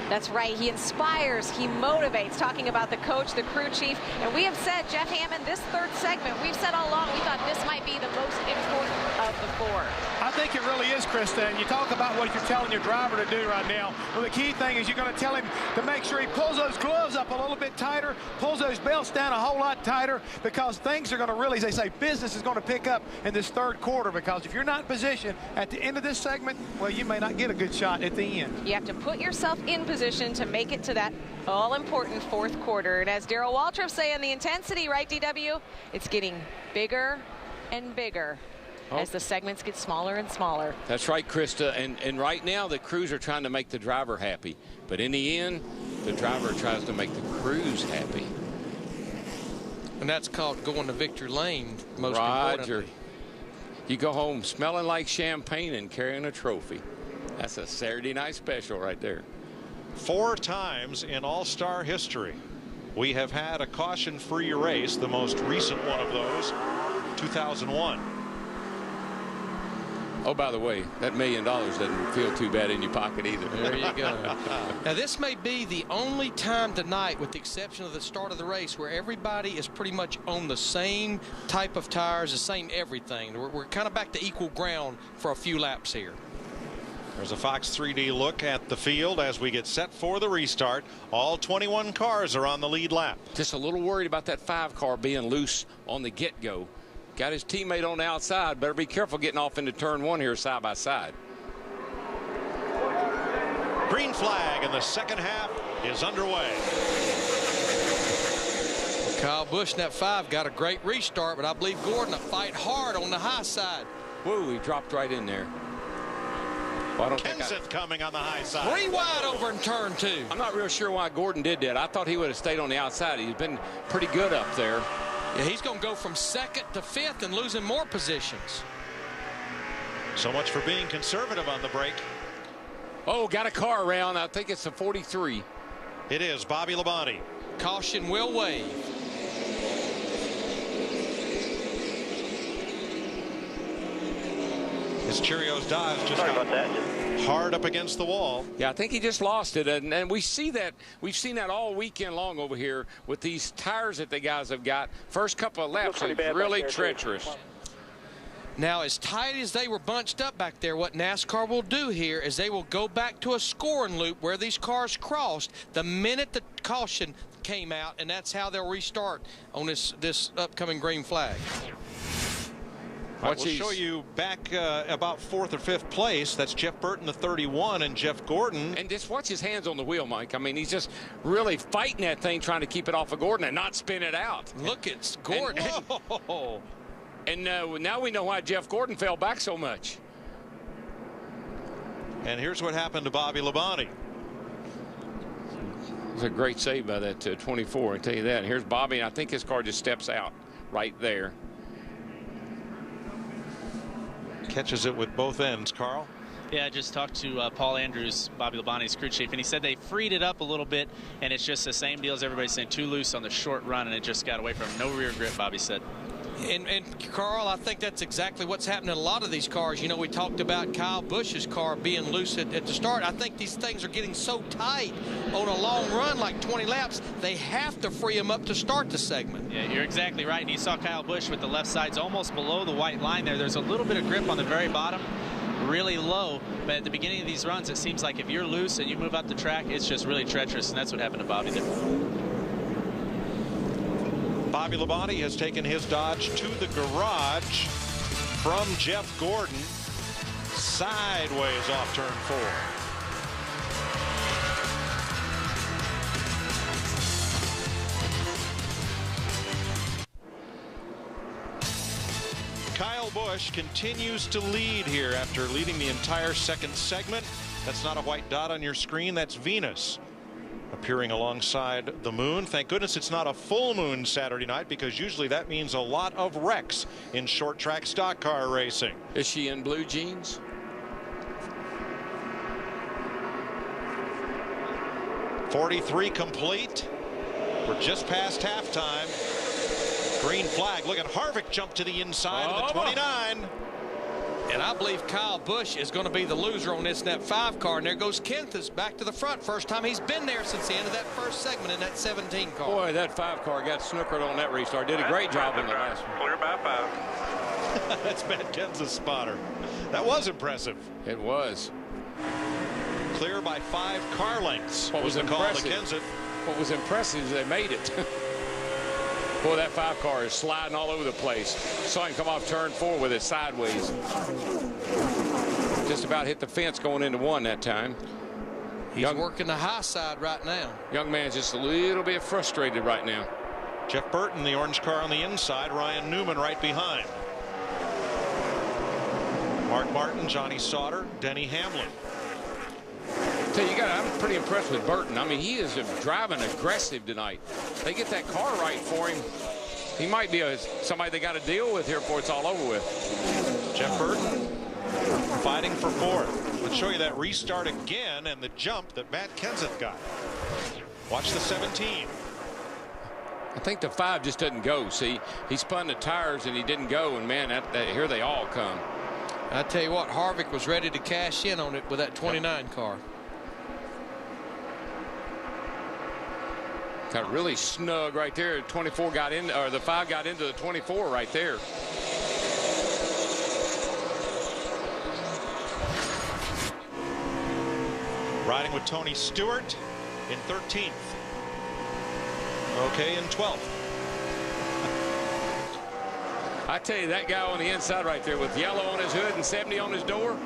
That's right. He inspires, he motivates, talking about the coach, the crew chief. And we have said, Jeff Hammond, this 3rd segment, we've said all along, we thought this might be the most important of the 4. I think it really is, Krista. And you talk about what you're telling your driver to do right now. Well, the key thing is you're going to tell him to make sure he pulls those gloves up a little bit tighter, pulls those belts down a whole lot tighter, because things are going to really, as they say, business is going to pick up in this 3rd quarter, because if you're not in position at the end of this segment, well, you may not get a good shot at the end. You have to put yourself in position to make it to that all-important 4th quarter. And as Darrell Waltrip saying, the intensity, right, DW? It's getting bigger and bigger as the segments get smaller and smaller. That's right, Krista. And right now the crews are trying to make the driver happy. But in the end, the driver tries to make the crews happy. And that's called going to victory lane, most Roger. importantly. You go home smelling like champagne and carrying a trophy. That's a Saturday night special right there. 4 times in All-Star history, we have had a caution-free race, the most recent one of those, 2001. Oh, by the way, that $1 million doesn't feel too bad in your pocket either. There you go. Now, this may be the only time tonight, with the exception of the start of the race, where everybody is pretty much on the same type of tires, the same everything. We're kind of back to equal ground for a few laps here. There's a Fox 3D look at the field as we get set for the restart. All 21 cars are on the lead lap. Just a little worried about that 5 car being loose on the get-go. Got his teammate on the outside. Better be careful getting off into turn 1 here side by side. Green flag, and the second half is underway. Kyle Busch in that 5 got a great restart, but I believe Gordon will fight hard on the high side. Whoa, he dropped right in there. Well, Kenseth coming on the high side. 3 wide over in turn 2. I'm not real sure why Gordon did that. I thought he would have stayed on the outside. He's been pretty good up there. Yeah, he's going to go from 2nd to 5th and losing more positions. So much for being conservative on the break. Oh, got a car around. I think it's a 43. It is Bobby Labonte. Caution will wave. His Cheerios Dodge just got hard up against the wall. Yeah, I think he just lost it, and we see that. We've seen that all weekend long over here with these tires that the guys have got. First couple of laps are really treacherous. Now, as tight as they were bunched up back there, what NASCAR will do here is they will go back to a scoring loop where these cars crossed the minute the caution came out, and that's how they'll restart on this upcoming green flag. We'll show you back about 4th or 5th place. That's Jeff Burton, the 31, and Jeff Gordon. And just watch his hands on the wheel, Mike. I mean, he's just really fighting that thing, trying to keep it off of Gordon and not spin it out. Look at Gordon. And now we know why Jeff Gordon fell back so much. And here's what happened to Bobby Labonte. It was a great save by that 24, I tell you that. And here's Bobby, and I think his car just steps out right there. Catches it with both ends, Carl. Yeah, I just talked to Paul Andrews, Bobby Labonte's crew chief, and he said they freed it up a little bit, and it's just the same deal as everybody's saying, too loose on the short run, and it just got away from him. No rear grip, Bobby said. And Carl, I think that's exactly what's happening in a lot of these cars. You know, we talked about Kyle Busch's car being loose at the start. I think these things are getting so tight on a long run, like 20 laps, they have to free them up to start the segment. Yeah, you're exactly right. And you saw Kyle Busch with the left sides almost below the white line there. There's a little bit of grip on the very bottom, really low. But at the beginning of these runs, it seems like if you're loose and you move up the track, it's just really treacherous. And that's what happened to Bobby there. Bobby Labonte has taken his Dodge to the garage from Jeff Gordon, sideways off turn 4. Kyle Busch continues to lead here after leading the entire second segment. That's not a white dot on your screen, that's Venus appearing alongside the moon. Thank goodness it's not a full moon Saturday night, because usually that means a lot of wrecks in short track stock car racing. Is she in blue jeans? .43 complete. We're just past halftime. Green flag. Look at Harvick jump to the inside of the 29. And I believe Kyle Busch is going to be the loser on this net 5 car. And there goes Kenseth back to the front. First time he's been there since the end of that first segment in that 17 car. Boy, that 5 car got snookered on that restart. Did a great job in the last one. Clear by 5. That's Matt Kenseth's spotter. That was impressive. It was. Clear by 5 car lengths. What was the call to impressive? Kenseth? What was impressive is they made it. Boy, that 5 car is sliding all over the place. Saw him come off turn 4 with it sideways. Just about hit the fence going into 1 that time. He's working the high side right now. Young man's just a little bit frustrated right now. Jeff Burton, the orange car on the inside. Ryan Newman right behind. Mark Martin, Johnny Sauter, Denny Hamlin. Tell you, I'm pretty impressed with Burton. I mean, he is driving aggressive tonight. They get that car right for him. He might be somebody they got to deal with here before it's all over with. Jeff Burton fighting for 4th. Let's show you that restart again and the jump that Matt Kenseth got. Watch the 17. I think the 5 just doesn't go. See, he spun the tires and he didn't go, and man, here they all come. I tell you what, Harvick was ready to cash in on it with that 29 car. Got really snug right there. 24 got in, or the 5 got into the 24 right there. Riding with Tony Stewart in 13th. Okay, in 12th. I tell you, that guy on the inside right there with yellow on his hood and 70 on his door,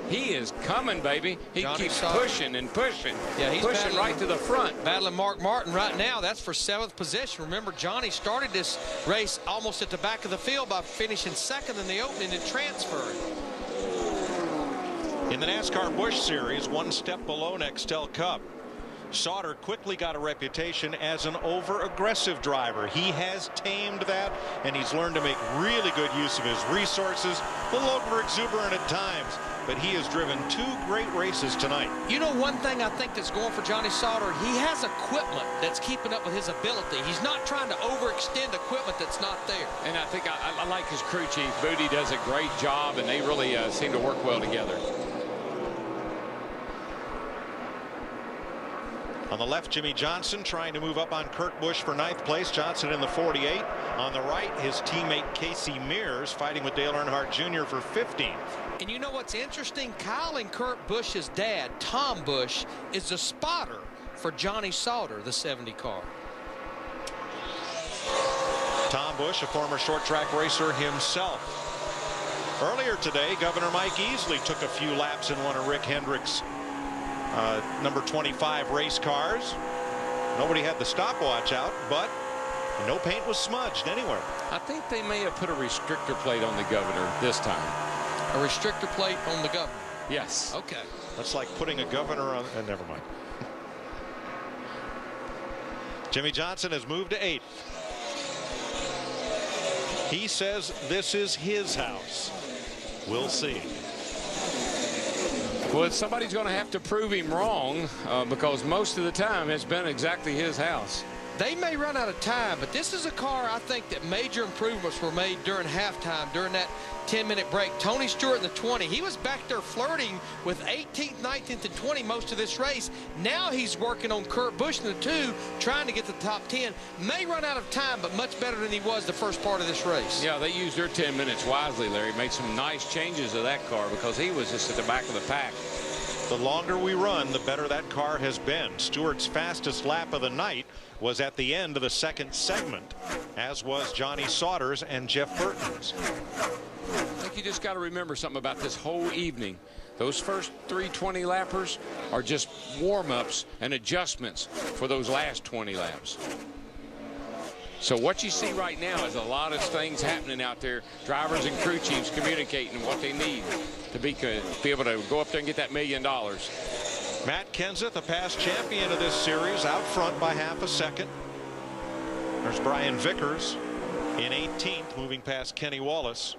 he is coming, baby. He keeps pushing and pushing. Yeah, he's pushing right to the front. Battling Mark Martin right now. That's for 7th position. Remember, Johnny started this race almost at the back of the field by finishing 2nd in the opening and transferring. In the NASCAR Busch Series, 1 step below Nextel Cup, Sauter quickly got a reputation as an over-aggressive driver. He has tamed that, and he's learned to make really good use of his resources. A little over-exuberant at times, but he has driven 2 great races tonight. You know, one thing I think that's going for Johnny Sauter, he has equipment that's keeping up with his ability. He's not trying to overextend equipment that's not there. And I think I like his crew chief. Booty does a great job, and they really seem to work well together. On the left, Jimmy Johnson trying to move up on Kurt Busch for 9th place. Johnson in the 48. On the right, his teammate Casey Mears fighting with Dale Earnhardt Jr. for 15th. And you know what's interesting? Kyle and Kurt Busch's dad, Tom Busch, is a spotter for Johnny Sauter, the 70 car. Tom Busch, a former short track racer himself. Earlier today, Governor Mike Easley took a few laps in one of Rick Hendrick's number 25 race cars. Nobody had the stopwatch out, but no paint was smudged anywhere. I think they may have put a restrictor plate on the Governor this time. A restrictor plate on the Governor? Yes. Okay. That's like putting a Governor on. Never mind. Jimmy Johnson has moved to 8th. He says this is his house. We'll see. Well, somebody's going to have to prove him wrong because most of the time it's been exactly his house. They may run out of time, but this is a car I think that major improvements were made during halftime, during that 10-minute break. Tony Stewart in the 20, he was back there flirting with 18th, 19th, and 20 most of this race. Now he's working on Kurt Busch in the 2, trying to get to the top 10. May run out of time, but much better than he was the first part of this race. Yeah, they used their 10 minutes wisely, Larry. Made some nice changes to that car because he was just at the back of the pack. The longer we run, the better that car has been. Stewart's fastest lap of the night was at the end of the 2nd segment, as was Johnny Sauter's and Jeff Burton's. I think you just got to remember something about this whole evening. Those first 3 20-lappers are just warm-ups and adjustments for those last 20 laps. So what you see right now is a lot of things happening out there. Drivers and crew chiefs communicating what they need to be able to go up there and get that $1 million. Matt Kenseth, a past champion of this series, out front by half a second. There's Brian Vickers in 18th, moving past Kenny Wallace.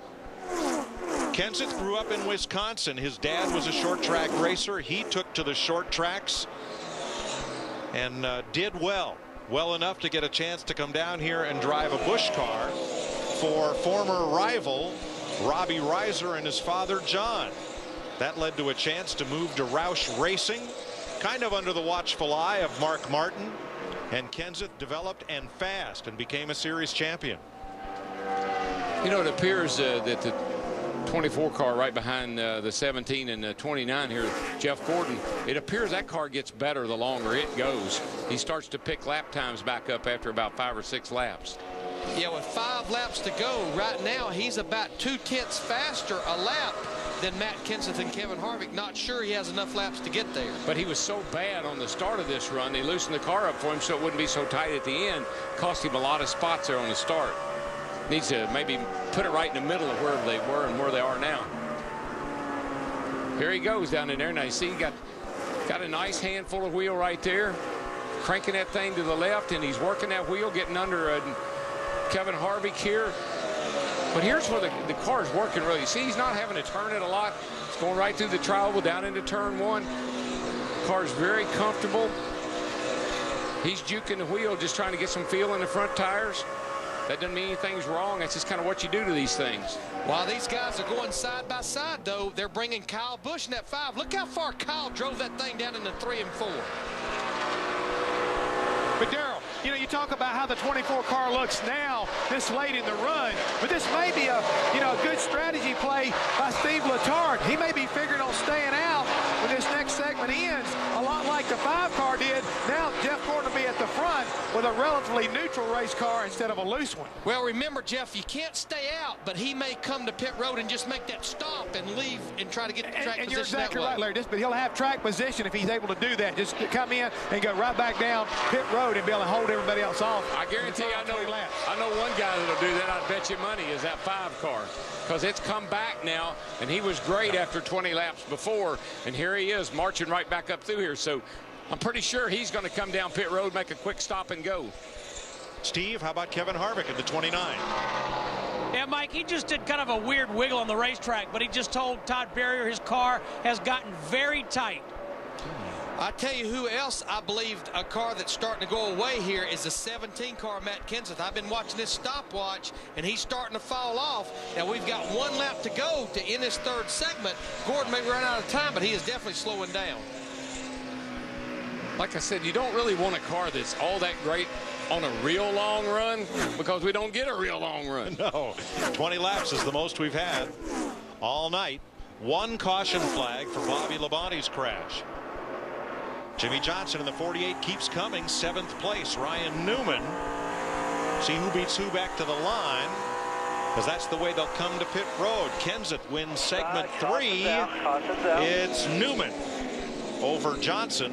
Kenseth grew up in Wisconsin. His dad was a short track racer. He took to the short tracks and did well enough to get a chance to come down here and drive a Busch car for former rival Robbie Reiser and his father John. That led to a chance to move to Roush Racing, kind of under the watchful eye of Mark Martin, and Kenseth developed and fast and became a series champion. You know, it appears that the 24 car right behind the 17 and the 29 here, Jeff Gordon, it appears that car gets better the longer it goes. He starts to pick lap times back up after about 5 or 6 laps. Yeah, with 5 laps to go right now, he's about 2/10 faster a lap than Matt Kenseth and Kevin Harvick. Not sure he has enough laps to get there. But he was so bad on the start of this run, they loosened the car up for him so it wouldn't be so tight at the end. Cost him a lot of spots there on the start. Needs to maybe put it right in the middle of where they were and where they are now. Here he goes down in there. Now you see he got a nice handful of wheel right there, cranking that thing to the left, and he's working that wheel, getting under Kevin Harvick here. But here's where the car's working really. See, he's not having to turn it a lot. It's going right through the tri-oval down into turn 1. Car's very comfortable. He's juking the wheel, just trying to get some feel in the front tires. That doesn't mean anything's wrong. That's just kind of what you do to these things. While these guys are going side by side, though, they're bringing Kyle Busch in that 5. Look how far Kyle drove that thing down into 3 and 4. But Darrell, you know, you talk about how the 24 car looks now this late in the run, but this may be a good strategy play by Steve Letarte. He may be figuring on staying out when this next segment ends, a lot like the 5 car did. Now Jeff Gordon will be at the front with a relatively neutral race car instead of a loose one. Well, remember, Jeff, you can't stay out, but he may come to pit road and just make that stop and leave and try to get the track position. And you're exactly that way. right, Larry. But he'll have track position if he's able to do that. Just come in and go right back down pit road and be able to hold everybody else off. I guarantee you, I know one guy that'll do that. I'd bet you money is that 5 car, because it's come back now, and he was great after 20 laps before, and here he is marching right back up through here. So I'm pretty sure he's going to come down pit road, make a quick stop, and go. Steve, how about Kevin Harvick at the 29? Yeah, Mike, he just did kind of a weird wiggle on the racetrack, but he just told Todd Berrier his car has gotten very tight. I tell you who else I believe a car that's starting to go away here is the 17 car, Matt Kenseth. I've been watching this stopwatch, and he's starting to fall off. Now, we've got 1 lap to go to end this 3rd segment. Gordon may run out of time, but he is definitely slowing down. Like I said, you don't really want a car that's all that great on a real long run, because we don't get a real long run. No, 20 laps is the most we've had all night. 1 caution flag for Bobby Labonte's crash. Jimmy Johnson in the 48 keeps coming. 7th place, Ryan Newman. See who beats who back to the line, because that's the way they'll come to pit road. Kenseth wins segment 3. It's Newman over Johnson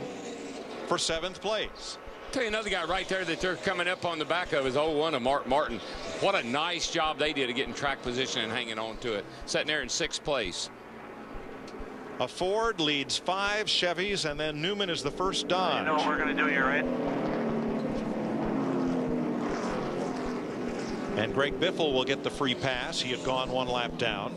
for 7th place. Tell you another guy right there that they're coming up on the back of is 01 of Mark Martin. What a nice job they did of getting track position and hanging on to it. Sitting there in 6th place. A Ford leads 5 Chevys, and then Newman is the first Dodge. You know what we're going to do here, right? And Greg Biffle will get the free pass. He had gone 1 lap down.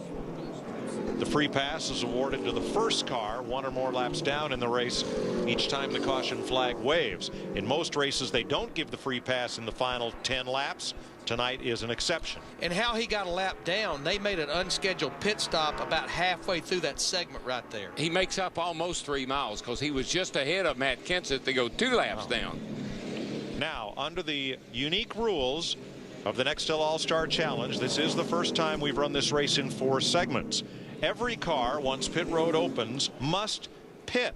The free pass is awarded to the first car 1 or more laps down in the race each time the caution flag waves. In most races, they don't give the free pass in the final 10 laps. Tonight is an exception. And how he got a lap down, they made an unscheduled pit stop about halfway through that segment right there. He makes up almost 3 miles, because he was just ahead of Matt Kenseth to go 2 laps down. Now, under the unique rules of the Nextel All-Star Challenge, this is the first time we've run this race in 4 segments. Every car, once pit road opens, must pit.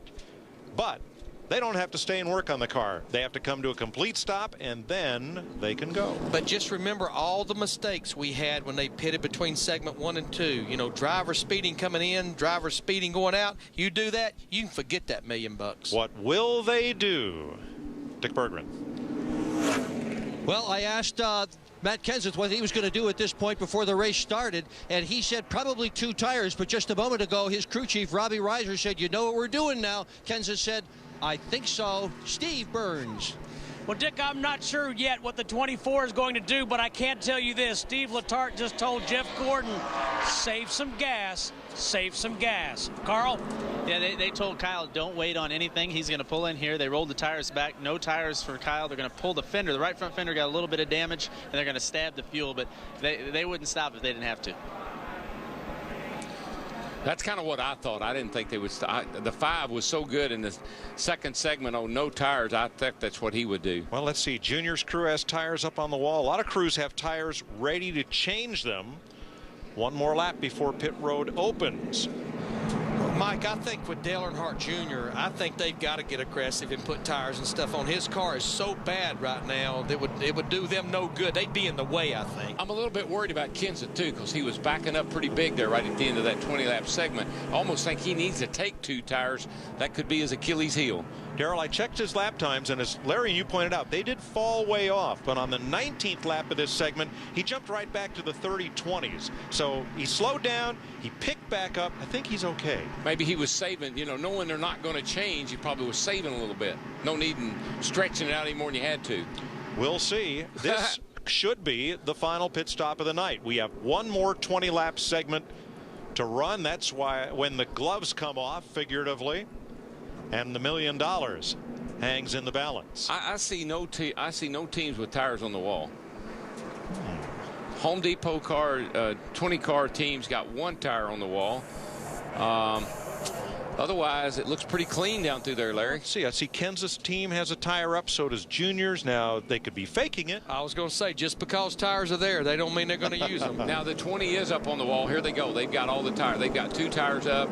But they don't have to stay and work on the car. They have to come to a complete stop, and then they can go. But just remember all the mistakes we had when they pitted between segment 1 and 2. You know, driver speeding coming in, driver speeding going out. You do that, you can forget that $1 million. What will they do? Dick Berggren. Well, I asked Matt Kenseth what he was going to do at this point before the race started, and he said probably 2 tires. But just a moment ago, his crew chief, Robbie Reiser, said, you know what we're doing now? Kenseth said, I think so. Steve Burns. Well, Dick, I'm not sure yet what the 24 is going to do, but I can't tell you this. Steve Letarte just told Jeff Gordon, save some gas, save some gas. Carl? Yeah, they told Kyle, don't wait on anything. He's going to pull in here. They rolled the tires back. No tires for Kyle. They're going to pull the fender. The right front fender got a little bit of damage, and they're going to stab the fuel, but they wouldn't stop if they didn't have to. That's kind of what I thought. I didn't think they would stop. The 5 was so good in the 2nd segment on no tires. I think that's what he would do. Well, let's see. Junior's crew has tires up on the wall. A lot of crews have tires ready to change them. 1 more lap before pit road opens. Mike, I think with Dale Earnhardt Jr., I think they've got to get aggressive and put tires and stuff on. His car is so bad right now that it would do them no good. They'd be in the way, I think. I'm a little bit worried about Kenseth, too, because he was backing up pretty big there right at the end of that 20-lap segment. I almost think he needs to take 2 tires. That could be his Achilles heel. Darrell, I checked his lap times, and as Larry and you pointed out, they did fall way off. But on the 19th lap of this segment, he jumped right back to the 30-20s. So he slowed down. He picked back up. I think he's okay. Maybe he was saving, you know, knowing they're not going to change, he probably was saving a little bit. No need in stretching it out any more than you had to. We'll see. This should be the final pit stop of the night. We have 1 more 20-lap segment to run. That's why when the gloves come off, figuratively, and the $1 million. hangs in the balance. I see no teams with tires on the wall. Home Depot car, 20-car teams got one tire on the wall. Otherwise, it looks pretty clean down through there, Larry. Let's see, I see Kansas team has a tire up, so does Juniors. Now, they could be faking it. I was going to say, just because tires are there, they don't mean they're going to use them. Now, the 20 is up on the wall. Here they go. They've got all the tires. They've got 2 tires up.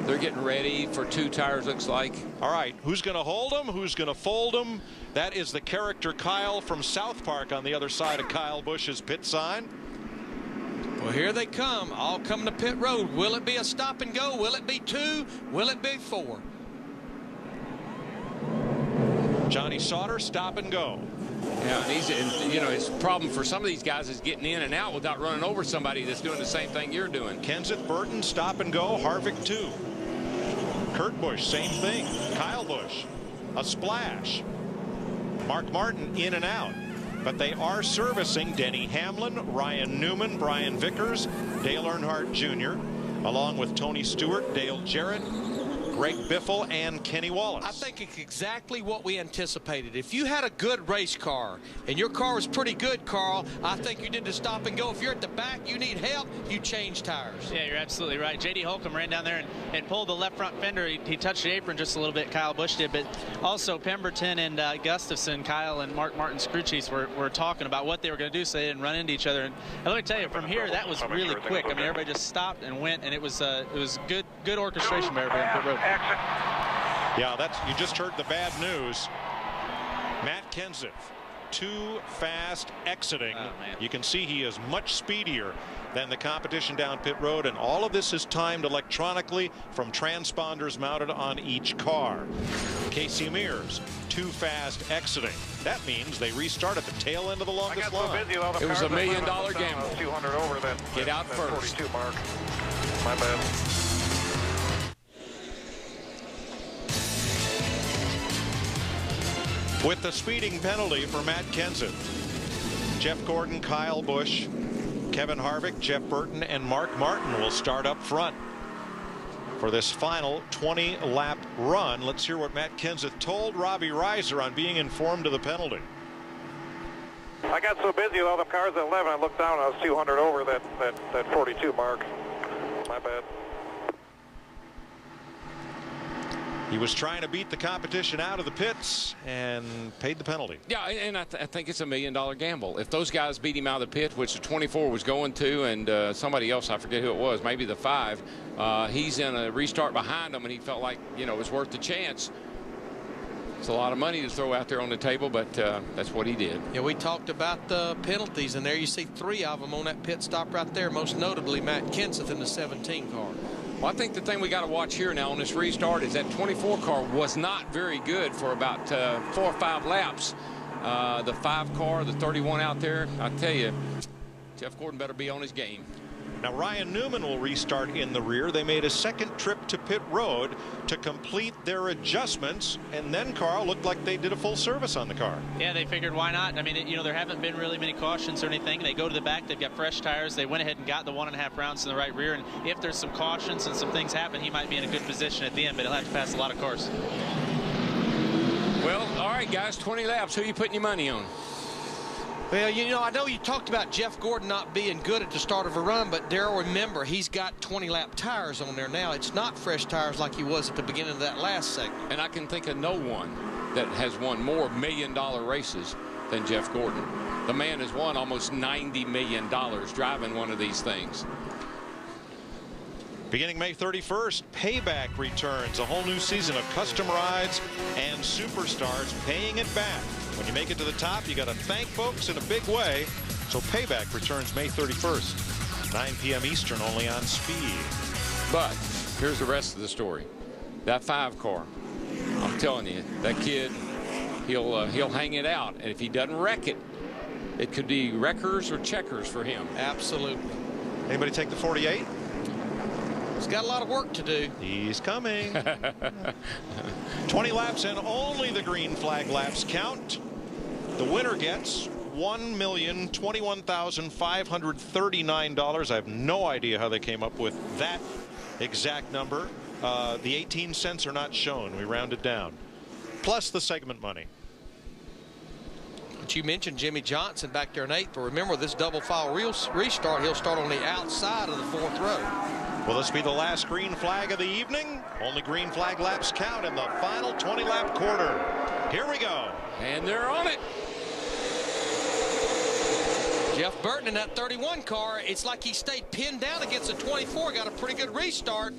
They're getting ready for 2 tires, looks like. All right, who's going to hold them? Who's going to fold them? That is the character Kyle from South Park on the other side of Kyle Busch's pit sign. Well, here they come, all coming to pit road. Will it be a stop and go? Will it be 2? Will it be 4? Johnny Sauter, stop and go. Yeah, and you know, his problem for some of these guys is getting in and out without running over somebody that's doing the same thing you're doing. Kenseth Burton, stop and go. Harvick 2. Kurt Busch, same thing. Kyle Busch, a splash. Mark Martin in and out. But they are servicing Denny Hamlin, Ryan Newman, Brian Vickers, Dale Earnhardt Jr., along with Tony Stewart, Dale Jarrett, Greg Biffle, and Kenny Wallace. I think it's exactly what we anticipated. If you had a good race car, and your car was pretty good, Carl, I think you did the stop and go. If you're at the back, you need help, you change tires. Yeah, you're absolutely right. J.D. Holcomb ran down there and pulled the left front fender. He touched the apron just a little bit, Kyle Busch did, but also Pemberton and Gustafson, Kyle and Mark Martin's crew chiefs were talking about what they were going to do so they didn't run into each other. And let me tell you, from here, that was really quick. I mean, everybody just stopped and went, and it was good orchestration by everybody on pit road. Yeah, you just heard the bad news. Matt Kenseth, too fast exiting. Oh, man. You can see he is much speedier than the competition down pit road, and all of this is timed electronically from transponders mounted on each car. Casey Mears, too fast exiting. That means they restart at the tail end of the longest line. It was $1 million gamble. 200 over that. Get out first. 42 mark. My bad. With the speeding penalty for Matt Kenseth, Jeff Gordon, Kyle Busch, Kevin Harvick, Jeff Burton, and Mark Martin will start up front for this final 20-lap run. Let's hear what Matt Kenseth told Robbie Reiser on being informed of the penalty. I got so busy with all the cars at 11, I looked down, I was 200 over that 42 mark. My bad. He was trying to beat the competition out of the pits and paid the penalty. Yeah, and I think it's $1 million gamble. If those guys beat him out of the pit, which the 24 was going to, and somebody else, I forget who it was, maybe the 5, he's in a restart behind him, and he felt like, you know, it was worth the chance. It's a lot of money to throw out there on the table, but that's what he did. Yeah, we talked about the penalties, and there you see 3 of them on that pit stop right there, most notably Matt Kenseth in the 17 car. Well, I think the thing we got to watch here now on this restart is that 24 car was not very good for about 4 or 5 laps. The 5 car, the 31 out there, I tell you, Jeff Gordon better be on his game. Now Ryan Newman will restart in the rear. They made a second trip to pit road to complete their adjustments, and then Carl looked like they did a full service on the car. Yeah, they figured why not. I mean, you know, there haven't been really many cautions or anything. They go to the back, they've got fresh tires. They went ahead and got the 1.5 rounds in the right rear, and if there's some cautions and some things happen, he might be in a good position at the end, but he'll have to pass a lot of cars. Well, all right, guys, 20 laps. Who are you putting your money on? Well, you know, I know you talked about Jeff Gordon not being good at the start of a run, but Darrell, remember, he's got 20-lap tires on there now. It's not fresh tires like he was at the beginning of that last segment. And I can think of no one that has won more $1 million races than Jeff Gordon. The man has won almost $90 million driving one of these things. Beginning May 31st, Payback returns. A whole new season of custom rides and superstars paying it back. When you make it to the top, you got to thank folks in a big way. So Payback returns May 31st, 9 p.m. Eastern, only on Speed. But here's the rest of the story. That 5 car, I'm telling you, that kid, he'll hang it out. And if he doesn't wreck it, it could be wreckers or checkers for him. Absolutely. Anybody take the 48? He's got a lot of work to do. He's coming. 20 laps and only the green flag laps count. The winner gets $1,021,539. I have no idea how they came up with that exact number. The 18 cents are not shown. We rounded down. plus the segment money. But you mentioned Jimmy Johnson back there in 8th, but remember this double file restart, he'll start on the outside of the 4th row. Will this be the last green flag of the evening? Only green flag laps count in the final 20-lap quarter. Here we go. And they're on it. Jeff Burton in that 31 car, it's like he stayed pinned down against a 24, got a pretty good restart.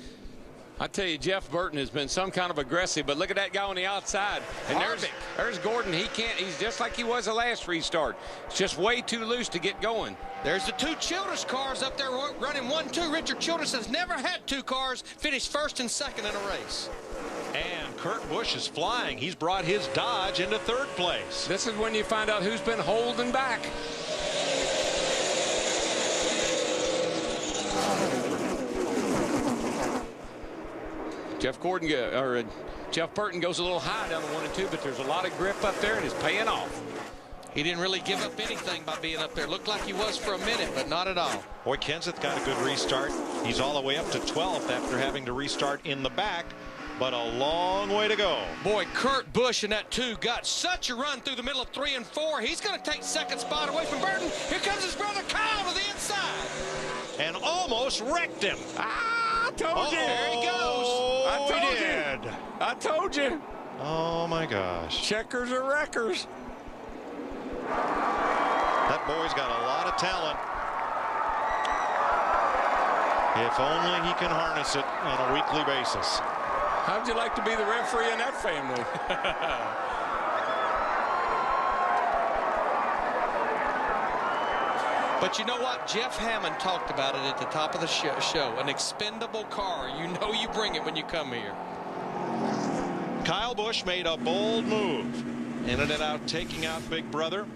I tell you, Jeff Burton has been some kind of aggressive, but look at that guy on the outside. And there's Gordon. He can't. He's just like he was the last restart. It's just way too loose to get going. There's the 2 Childress cars up there running 1-2. Richard Childress has never had 2 cars finish 1st and 2nd in a race. And Kurt Busch is flying. He's brought his Dodge into 3rd place. This is when you find out who's been holding back. Jeff Burton goes a little high down the 1 and 2, but there's a lot of grip up there and it's paying off. He didn't really give up anything by being up there. Looked like he was for a minute, but not at all. Boy, Kenseth got a good restart. He's all the way up to 12th after having to restart in the back, but a long way to go. Boy, Kurt Busch in that 2 got such a run through the middle of 3 and 4. He's going to take 2nd spot away from Burton. Here comes his brother Kyle to the inside. And almost wrecked him. I told you. There he goes. I told you. Oh, my gosh. Checkers are wreckers. That boy's got a lot of talent. If only he can harness it on a weekly basis. How'd you like to be the referee in that family? But you know what? Jeff Hammond talked about it at the top of the show. An expendable car. You know you bring it when you come here. Kyle Busch made a bold move. Ended out taking out Big Brother.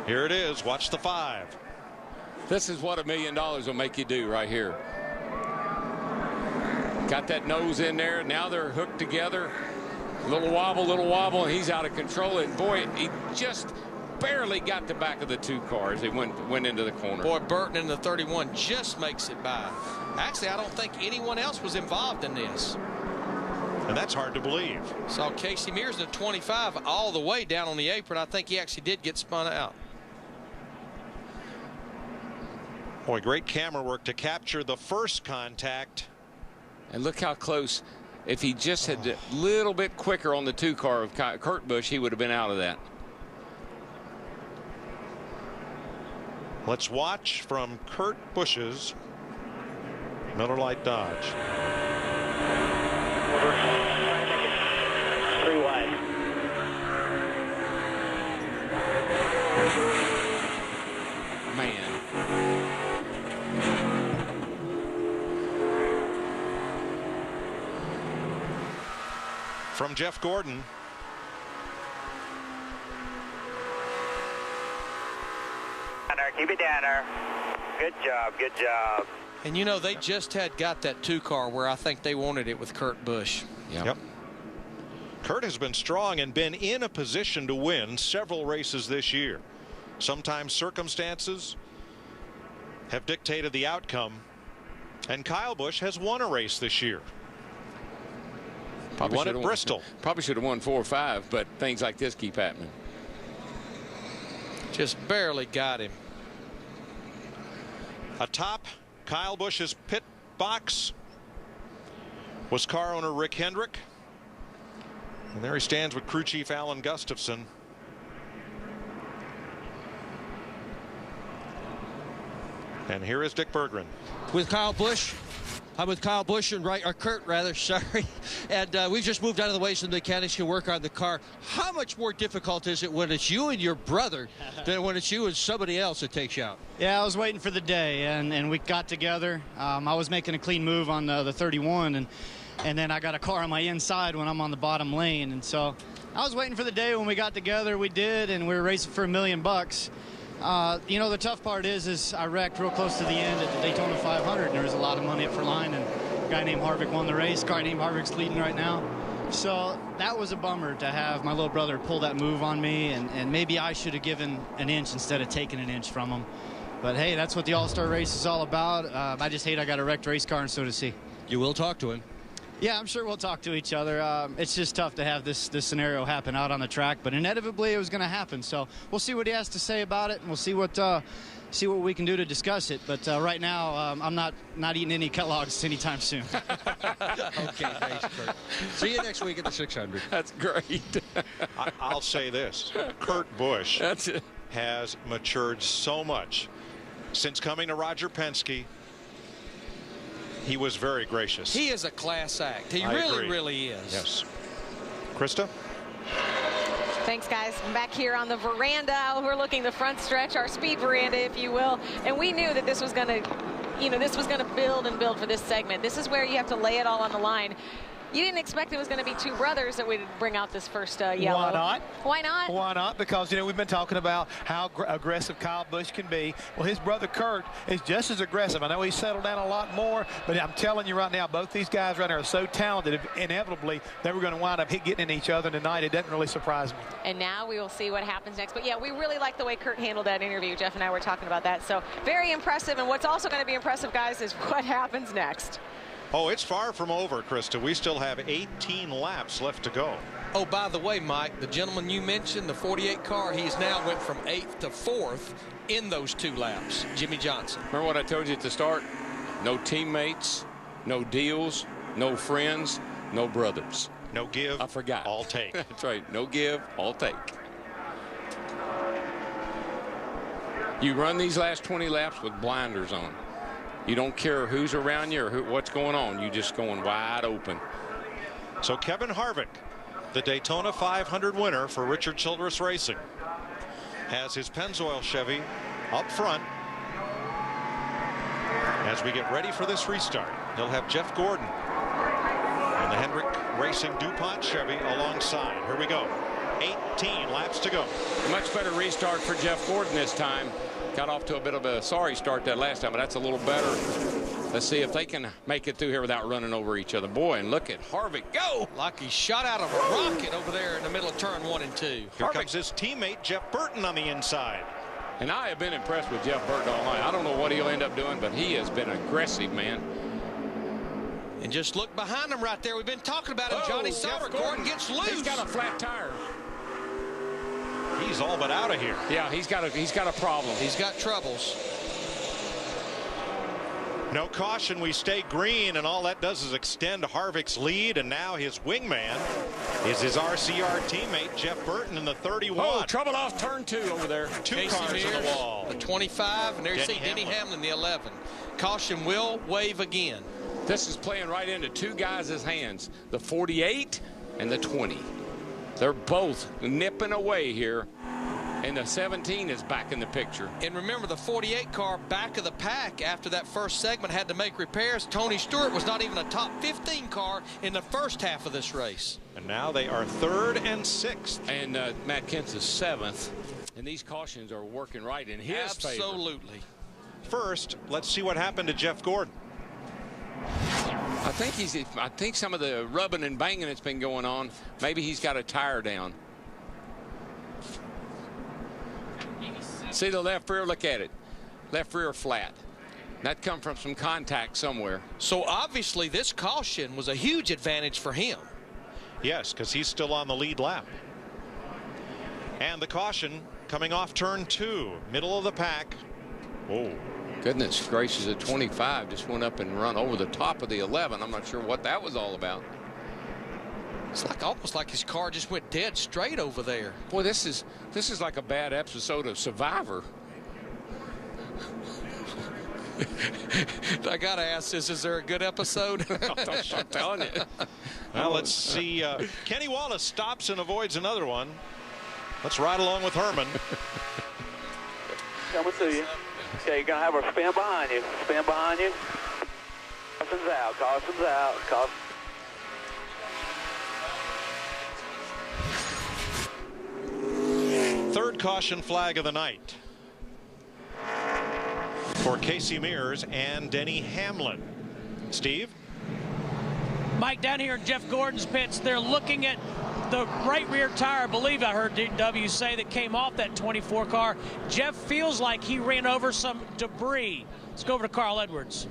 Here it is. Watch the 5. This is what $1 million will make you do right here. Got that nose in there. Now they're hooked together. Little wobble, and he's out of control. And boy, he just barely got the back of the 2 cars. They went into the corner. Boy, Burton in the 31 just makes it by. Actually, I don't think anyone else was involved in this. And that's hard to believe. Saw Casey Mears in the 25 all the way down on the apron. I think he actually did get spun out. Boy, great camera work to capture the first contact. And look how close. If he just had a little bit quicker on the 2 car of Kurt Busch, he would have been out of that. Let's watch from Kurt Busch's Miller Lite Dodge. 3 wide. Man. From Jeff Gordon. Keep it down there. Good job, good job. And you know, they just got that 2 car where I think they wanted it with Kurt Busch. Yep. Kurt has been strong and been in a position to win several races this year. Sometimes circumstances have dictated the outcome, and Kyle Busch has won a race this year. He won at Bristol. Probably should have won 4 or 5, but things like this keep happening. Just barely got him. Atop Kyle Busch's pit box was car owner Rick Hendrick. And there he stands with crew chief Alan Gustafson. And here is Dick Berggren. With Kyle Busch. I'm with Kyle Busch and Kurt rather, sorry. And we've just moved out of the way so the mechanics can work on the car. How much more difficult is it when it's you and your brother than when it's you and somebody else that takes you out? Yeah, I was waiting for the day, and we got together. I was making a clean move on the 31, and then I got a car on my inside when I'm on the bottom lane. And so I was waiting for the day when we got together. We did, and we were racing for $1 million. You know, the tough part is I wrecked real close to the end at the Daytona 500, and there was a lot of money up for line, and a guy named Harvick won the race. A guy named Harvick's leading right now. So that was a bummer to have my little brother pull that move on me, and maybe I should have given an inch instead of taking an inch from him. But, hey, that's what the All-Star race is all about. I just hate I got a wrecked race car, and so does he. You will talk to him. Yeah, I'm sure we'll talk to each other. It's just tough to have this scenario happen out on the track, but inevitably it was going to happen. So we'll see what he has to say about it, and we'll see what we can do to discuss it. But right now, I'm not eating any Kellogg's anytime soon. Okay, thanks, Kurt. See you next week at the 600. That's great. I'll say this. Kurt Busch has matured so much since coming to Roger Penske. He was very gracious. He is a class act. He I really, agree. really is. Yes. Krista? Thanks, guys. I'm back here on the veranda overlooking the front stretch, our speed veranda, if you will. And we knew that this was going to, build and build for this segment. This is where you have to lay it all on the line. You didn't expect it was going to be two brothers that would bring out this first yellow. Why not? Why not? Why not? Because, we've been talking about how aggressive Kyle Busch can be. Well, his brother Kurt is just as aggressive. I know he's settled down a lot more, but I'm telling you right now, both these guys right now are so talented. Inevitably, they were going to wind up getting in each other tonight. It doesn't really surprise me. And now we will see what happens next. But, yeah, we really like the way Kurt handled that interview. Jeff and I were talking about that. So very impressive. And what's also going to be impressive, guys, is what happens next. Oh, it's far from over, Krista. We still have 18 laps left to go. Oh, by the way, Mike, the gentleman you mentioned, the 48 car, he's now went from 8th to 4th in those 2 laps, Jimmy Johnson. Remember what I told you at the start? No teammates, no deals, no friends, no brothers. No give. I forgot. All take. That's right. No give, all take. You run these last 20 laps with blinders on. You don't care who's around you or what's going on. You just going wide open. So Kevin Harvick, the Daytona 500 winner for Richard Childress Racing, has his Pennzoil Chevy up front as we get ready for this restart. He'll have Jeff Gordon and the Hendrick Racing DuPont Chevy alongside. Here we go. 18 laps to go. Much better restart for Jeff Gordon this time. Got off to a bit of a sorry start that last time, but that's a little better. Let's see if they can make it through here without running over each other. Boy, and look at Harvick go. Like he shot out of a rocket over there in the middle of turn 1 and 2. Here comes his teammate, Jeff Burton, on the inside. And I have been impressed with Jeff Burton all night. I don't know what he'll end up doing, but he has been aggressive, man. And just look behind him right there. We've been talking about him. Johnny Silver. Gordon gets loose. He's got a flat tire. He's all but out of here. Yeah, he's got a problem. He's got troubles. No caution. We stay green, and all that does is extend Harvick's lead. And now his wingman is his RCR teammate Jeff Burton in the 31. Oh, trouble off turn 2 over there. 2 Casey cars Mears, on the wall. The 25, and there's Denny Hamlin, the 11. Caution will wave again. This is playing right into 2 guys' hands, the 48 and the 20. They're both nipping away here, and the 17 is back in the picture. And remember, the 48 car back of the pack after that first segment had to make repairs. Tony Stewart was not even a top 15 car in the first half of this race. And now they are 3rd and 6th. And Matt Kent's is 7th. And these cautions are working right in his favor. Absolutely. First, let's see what happened to Jeff Gordon. I think some of the rubbing and banging that's been going on, maybe he's got a tire down. See the left rear, look at it. Left rear flat. That come from some contact somewhere. So obviously this caution was a huge advantage for him. Yes, because he's still on the lead lap. And the caution coming off turn 2, middle of the pack. Oh. Goodness gracious, at 25 just went up and run over the top of the 11. I'm not sure what that was all about. It's like almost like his car just went dead straight over there. Boy, this is like a bad episode of Survivor. I gotta ask this, is there a good episode? I'm telling you. Well, let's see. Kenny Wallace stops and avoids another one. Let's ride along with Herman. Coming to you. Okay, you're going to have a spin behind you. Spin behind you. Caution's out. Caution's out. Third caution flag of the night for Casey Mears and Denny Hamlin. Steve? Mike, down here in Jeff Gordon's pits, they're looking at the right rear tire. I believe I heard W say that came off that 24 car. Jeff feels like he ran over some debris. Let's go over to Carl Edwards.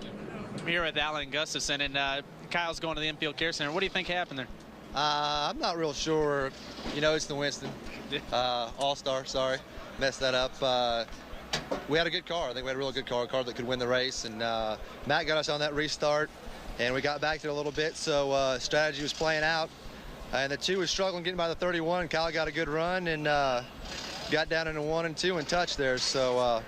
I'm here with Alan Gustafson, and Kyle's going to the infield care center. What do you think happened there? I'm not real sure. You know, it's the Winston All-Star. Sorry, messed that up. We had a good car. I think we had a real good car, a car that could win the race. And Matt got us on that restart, and we got back there a little bit. So strategy was playing out, and the 2 was struggling getting by the 31. Kyle got a good run and got down into 1 and 2 and touched there. So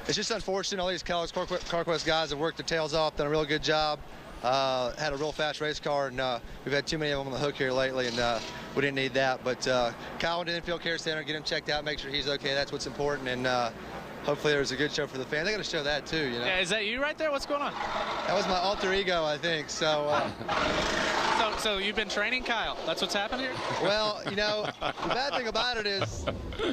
it's just unfortunate. All these CarQuest guys have worked their tails off, done a real good job. Had a real fast race car, and we've had too many of them on the hook here lately, and we didn't need that. But Kyle went to the infield care center, get him checked out, make sure he's okay. That's what's important, and hopefully there's a good show for the fans. They got to show that too, you know. Yeah, is that you right there? What's going on? That was my alter ego, I think. So. So you've been training Kyle. That's what's happened here? Well, you know, the bad thing about it is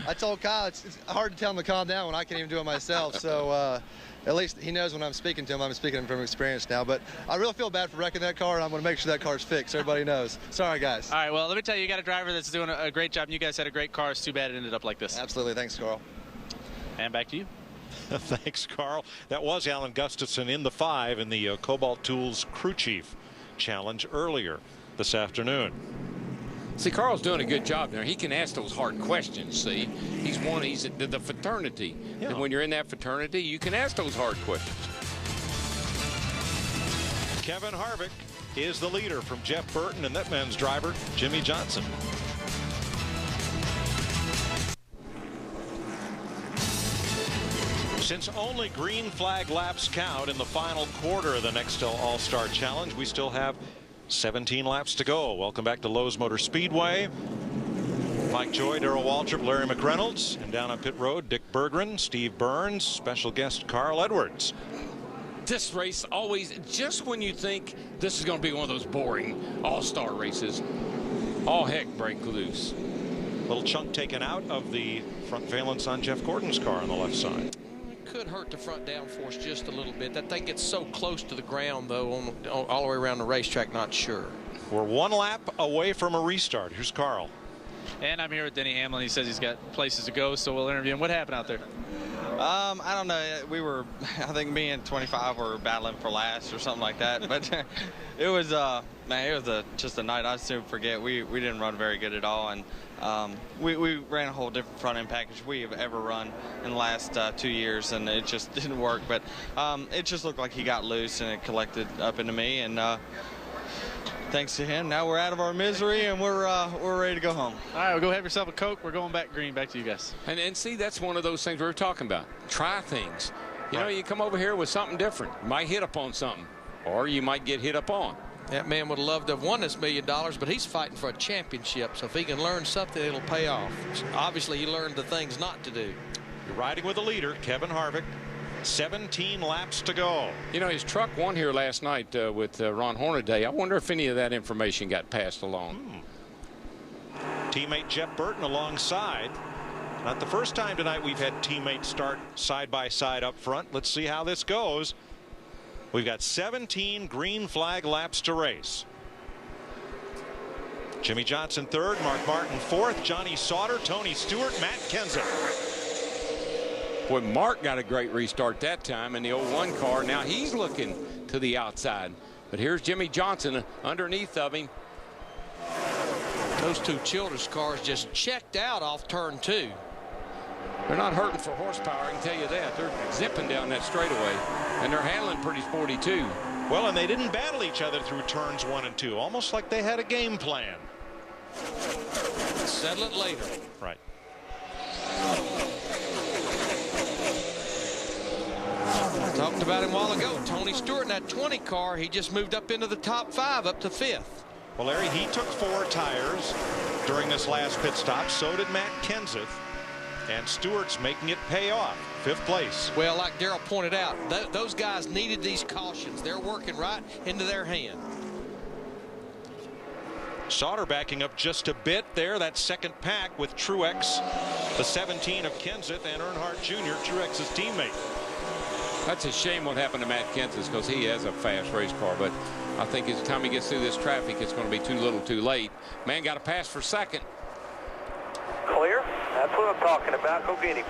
I told Kyle it's hard to tell him to calm down when I can't even do it myself. So at least he knows when I'm speaking to him, I'm speaking from experience now. But I really feel bad for wrecking that car, and I'm going to make sure that car's fixed. Everybody knows. Sorry, guys. All right, well, let me tell you, you got a driver that's doing a great job, and you guys had a great car. It's too bad it ended up like this. Absolutely. Thanks, Carl. And back to you. Thanks, Carl. That was Alan Gustafson in the 5 in the Cobalt Tools Crew Chief Challenge earlier this afternoon. See, Carl's doing a good job there. He can ask those hard questions, see. He's the fraternity. Yeah. And when you're in that fraternity, you can ask those hard questions. Kevin Harvick is the leader from Jeff Burton and that man's driver, Jimmy Johnson. Since only green flag laps count in the final quarter of the Nextel All-Star Challenge, we still have 17 laps to go. Welcome back to Lowe's Motor Speedway. Mike Joy, Darrell Waltrip, Larry McReynolds, and down on pit road, Dick Berggren, Steve Burns, special guest Carl Edwards. This race always, just when you think this is going to be one of those boring all-star races, all heck break loose. Little chunk taken out of the front valence on Jeff Gordon's car on the left side. Could hurt the front downforce just a little bit. That thing gets so close to the ground, though, all the way around the racetrack, not sure. We're 1 lap away from a restart. Here's Carl. And I'm here with Denny Hamlin. He says he's got places to go, so we'll interview him. What happened out there? I don't know. I think me and 25 were battling for last or something like that. But it was, man, it was just a night I'd soon forget. We didn't run very good at all. And we ran a whole different front end package we have ever run in the last 2 years, and it just didn't work. But it just looked like he got loose and it collected up into me, and thanks to him, now we're out of our misery and we're ready to go home. All right, well, go have yourself a Coke. We're going back green. Back to you guys. And see, that's one of those things we were talking about. Try things. You know, you come over here with something different. You might hit up on something, or you might get hit up on. That man would have loved to have won this $1 million, but he's fighting for a championship. So if he can learn something, it'll pay off. Obviously, he learned the things not to do. You're riding with the leader, Kevin Harvick. 17 laps to go. You know, his truck won here last night with Ron Hornaday. I wonder if any of that information got passed along. Teammate Jeff Burton alongside. Not the first time tonight we've had teammates start side by side up front. Let's see how this goes. We've got 17 green flag laps to race. Jimmy Johnson 3rd, Mark Martin 4th, Johnny Sauter, Tony Stewart, Matt Kenseth. Boy, Mark got a great restart that time in the 01 car. Now he's looking to the outside. But here's Jimmy Johnson underneath of him. Those 2 Childress cars just checked out off turn 2. They're not hurting for horsepower, I can tell you that. They're zipping down that straightaway, and they're handling pretty sporty too. Well, and they didn't battle each other through turns 1 and 2, almost like they had a game plan. Settle it later. Right. I talked about him a while ago. Tony Stewart in that 20 car, he just moved up into the top 5, up to 5th. Well, Larry, he took 4 tires during this last pit stop. So did Matt Kenseth. And Stewart's making it pay off. 5th place. Well, like Darrell pointed out, those guys needed these cautions. They're working right into their hand. Sauter backing up just a bit there. That second pack with Truex, the 17 of Kenseth, and Earnhardt Jr., Truex's teammate. That's a shame what happened to Matt Kenseth because he has a fast race car. But I think as time he gets through this traffic, it's going to be too little too late. Man got a pass for 2nd. Clear. That's what I'm talking about. Go get him.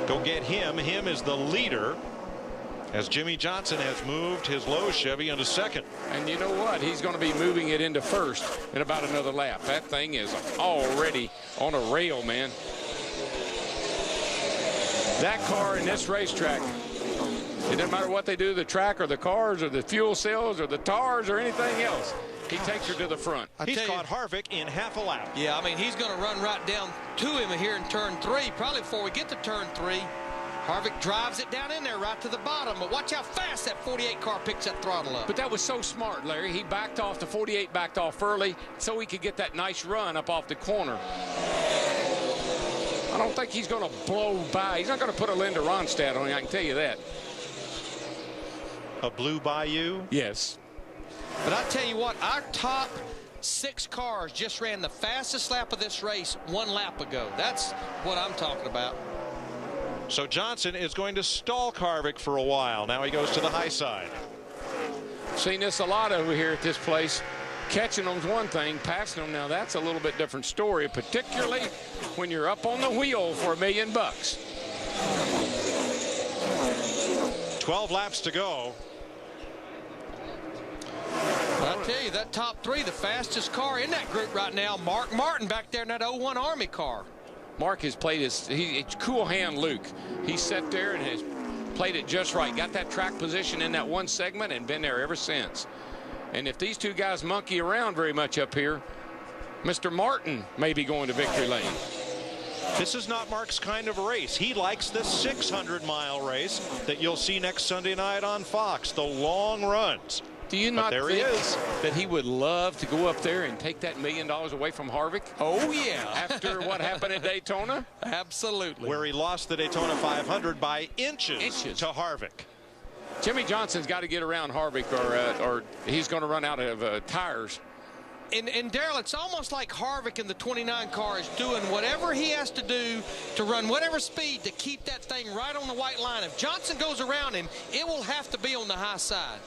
Go get him. Him is the leader as Jimmy Johnson has moved his low Chevy into second. And you know what? He's going to be moving it into first in about another lap. That thing is already on a rail, man. That car in this racetrack, it doesn't matter what they do to the track or the cars or the fuel cells or the tires or anything else. He takes her to the front. He's caught Harvick in half a lap. Yeah, I mean, he's going to run right down to him here in turn 3, probably before we get to turn 3. Harvick drives it down in there right to the bottom, but watch how fast that 48 car picks that throttle up. But that was so smart, Larry. He backed off, the 48 backed off early so he could get that nice run up off the corner. I don't think he's going to blow by. He's not going to put a Linda Ronstadt on you, I can tell you that. A blue Bayou? Yes. But I tell you what, our top 6 cars just ran the fastest lap of this race 1 lap ago. That's what I'm talking about. So Johnson is going to stall Harvick for a while. Now he goes to the high side. Seen this a lot over here at this place. Catching them's one thing, passing them now, that's a little bit different story, particularly when you're up on the wheel for $1 million. 12 laps to go. But I tell you, that top 3, the fastest car in that group right now, Mark Martin back there in that 01 Army car. Mark has played his cool hand Luke. He sat there and has played it just right. Got that track position in that one segment and been there ever since. And if these two guys monkey around very much up here, Mr. Martin may be going to victory lane. This is not Mark's kind of race. He likes the 600-mile race that you'll see next Sunday night on Fox, the long runs. Do you not think that he would love to go up there and take that $1 million away from Harvick? Oh, yeah. After what happened at Daytona? Absolutely. Where he lost the Daytona 500 by inches to Harvick. Jimmy Johnson's got to get around Harvick or he's going to run out of tires. And Darrell, it's almost like Harvick in the 29 car is doing whatever he has to do to run whatever speed to keep that thing right on the white line. If Johnson goes around him, it will have to be on the high side.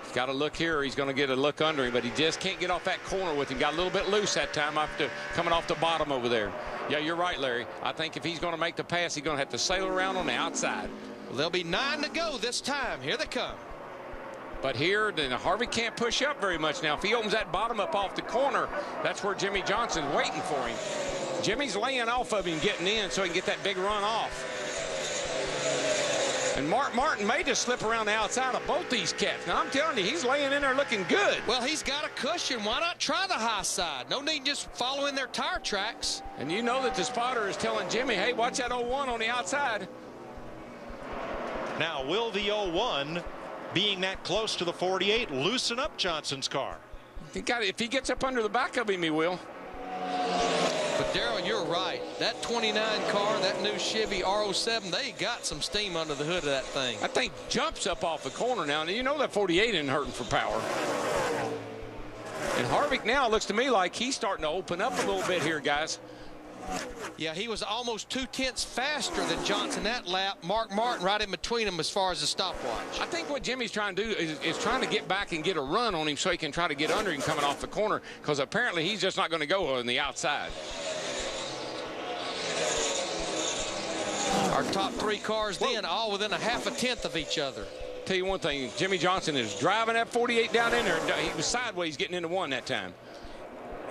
He's got to look here. He's going to get a look under him, but he just can't get off that corner with him. Got a little bit loose that time after coming off the bottom over there. Yeah, you're right, Larry. I think if he's going to make the pass, he's going to have to sail around on the outside. Well, there'll be 9 to go this time. Here they come. But here, then Harvick can't push up very much now. If he opens that bottom up off the corner, that's where Jimmy Johnson's waiting for him. Jimmy's laying off of him, getting in so he can get that big run off. And Mark Martin may just slip around the outside of both these cats. Now, I'm telling you, he's laying in there looking good. Well, he's got a cushion. Why not try the high side? No need just following their tire tracks. And you know that the spotter is telling Jimmy, hey, watch that 01 on the outside. Now, will the 01, being that close to the 48, loosen up Johnson's car? If he gets up under the back of him, he will. But, Darrell, you're right. That 29 car, that new Chevy R07, they got some steam under the hood of that thing. That thing jumps up off the corner now. And you know that 48 isn't hurting for power. And Harvick now looks to me like he's starting to open up a little bit here, guys. Yeah, he was almost 2/10 faster than Johnson that lap. Mark Martin right in between them as far as the stopwatch. I think what Jimmy's trying to do is trying to get back and get a run on him so he can try to get under him coming off the corner, because apparently he's just not going to go on the outside. Our top 3 cars then all within a half a tenth of each other. Tell you one thing, Jimmy Johnson is driving that 48 down in there. He was sideways getting into 1 that time.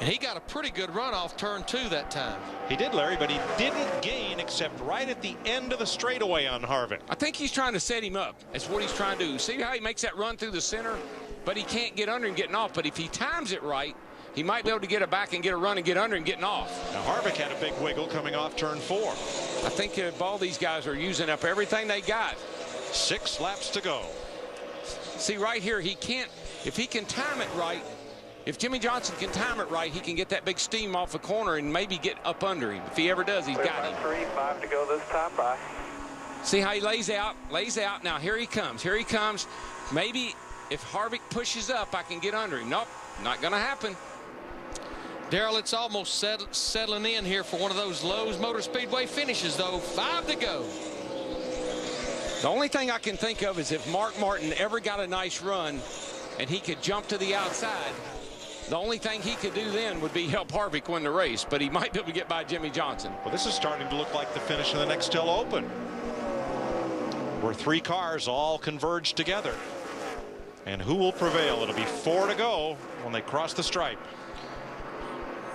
And he got a pretty good run off turn 2 that time. He did, Larry, but he didn't gain except right at the end of the straightaway on Harvick. I think he's trying to set him up. That's what he's trying to do. See how he makes that run through the center? But he can't get under him getting off. But if he times it right, he might be able to get it back and get a run and get under him getting off. Now, Harvick had a big wiggle coming off turn 4. I think all these guys are using up everything they got. 6 laps to go. See, right here, he can't, if he can time it right, if Jimmy Johnson can time it right, he can get that big steam off the corner and maybe get up under him. If he ever does, he's got him. 3, 5 to go this time. Bye. See how he lays out. Now, here he comes. Here he comes. Maybe if Harvick pushes up, I can get under him. Nope, not going to happen. Darrell, it's almost settling in here for one of those Lowe's Motor Speedway finishes, though. 5 to go. The only thing I can think of is if Mark Martin ever got a nice run and he could jump to the outside, the only thing he could do then would be help Harvick win the race, but he might be able to get by Jimmy Johnson. Well, this is starting to look like the finish of the Nextel Open. where 3 cars all converge together. And who will prevail? It'll be 4 to go when they cross the stripe.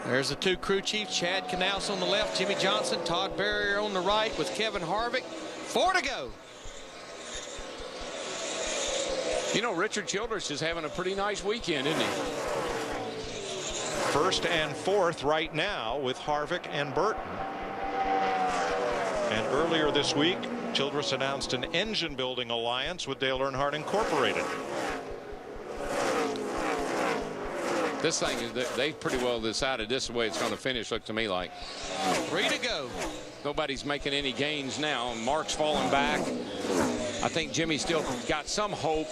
There's the 2 crew chiefs, Chad Knaus on the left, Jimmy Johnson, Todd Berrier on the right with Kevin Harvick. 4 to go. You know, Richard Childress is having a pretty nice weekend, isn't he? First and fourth right now with Harvick and Burton. And earlier this week, Childress announced an engine building alliance with Dale Earnhardt Incorporated. This thing, they pretty well decided this is the way it's going to finish, look to me like. 3 to go. Nobody's making any gains now. Mark's falling back. I think Jimmy's still got some hope,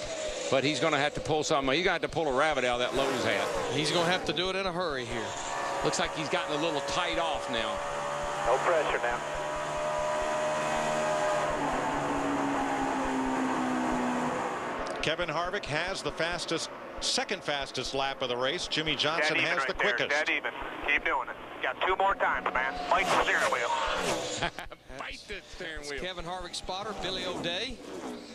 but he's going to have to pull something. He's going to have to pull a rabbit out of that Lowe's hat. He's going to have to do it in a hurry here. Looks like he's gotten a little tight off now. No pressure now. Kevin Harvick has the second fastest lap of the race. Jimmy Johnson has the quickest. Dead even. Keep doing it. Got 2 more times, man. Bite the steering wheel. Bite the steering wheel. Kevin Harvick spotter, Billy O'Day.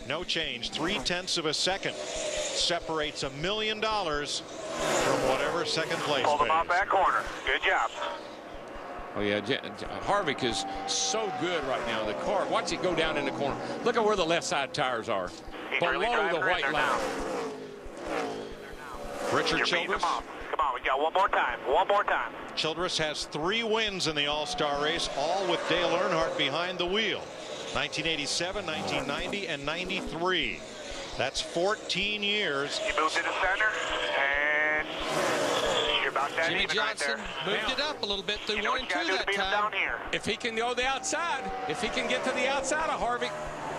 No change. 0.3 of a second separates $1 million from whatever second place. Pulled him off that corner. Good job. Oh, yeah. Harvick is so good right now. The car, watch it go down in the corner. Look at where the left side tires are. Below the white line. Richard Childress. Come on, we got 1 more time. 1 more time. Childress has 3 wins in the All-Star race, all with Dale Earnhardt behind the wheel. 1987, 1990, and 93. That's 14 years. He moved to the center, and you're about that Jimmy even Johnson right there. moved it up a little bit through 1 and 2 that time. down here. If he can go the outside, if he can get to the outside of Harvick,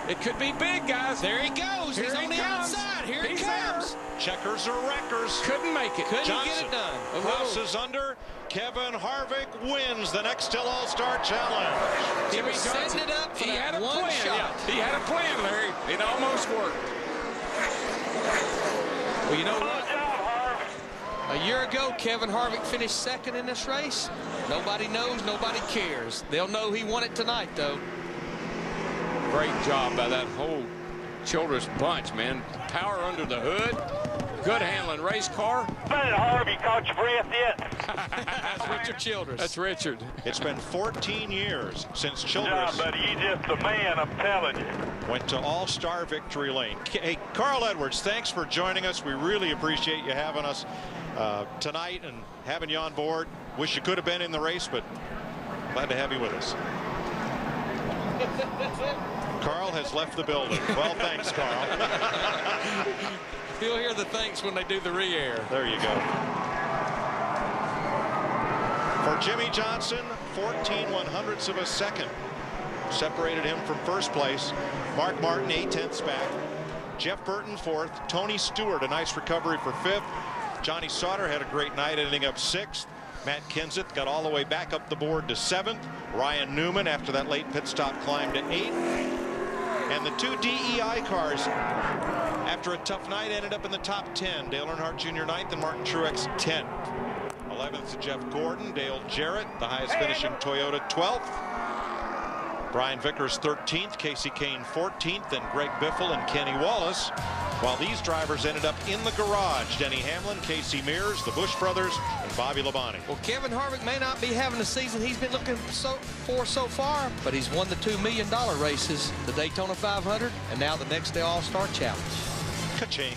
it could be big, guys. There he goes. He's on the outside. Here he comes. Checkers or wreckers. Couldn't make it. Couldn't Johnson get it done. crosses under. Kevin Harvick wins the Nextel All-Star Challenge. He was setting it up for that one shot. Yeah, he had a plan, Larry. It almost worked. Well, you know what? A year ago, Kevin Harvick finished second in this race. Nobody knows. Nobody cares. They'll know he won it tonight, though. Great job by that whole Childress bunch, man. Power under the hood. Good handling race car. Harvey, caught your breath yet? That's Richard Childress. That's Richard. It's been 14 years since Childress buddy, you just a man, I'm telling you. went to All-Star Victory Lane. Hey, Carl Edwards, thanks for joining us. We really appreciate you having us tonight and having you on board. Wish you could have been in the race, but glad to have you with us. Carl has left the building. Well, thanks, Carl. You'll hear the thanks when they do the re-air. There you go. For Jimmy Johnson, 14/100ths of a second separated him from first place. Mark Martin 0.8 back. Jeff Burton 4th. Tony Stewart, a nice recovery for 5th. Johnny Sauter had a great night, ending up 6th. Matt Kenseth got all the way back up the board to 7th. Ryan Newman, after that late pit stop, climbed to 8th. And the 2 DEI cars, after a tough night, ended up in the top 10. Dale Earnhardt Jr. 9th and Martin Truex 10th. 11th to Jeff Gordon. Dale Jarrett, the highest finishing Toyota, 12th. Brian Vickers 13th, Casey Kane 14th, and Greg Biffle and Kenny Wallace. While these drivers ended up in the garage, Denny Hamlin, Casey Mears, the Busch brothers, and Bobby Labonte. Well, Kevin Harvick may not be having the season he's been looking for so far, but he's won the $2 million races, the Daytona 500, and now the Nextel All-Star Challenge. Ka-ching.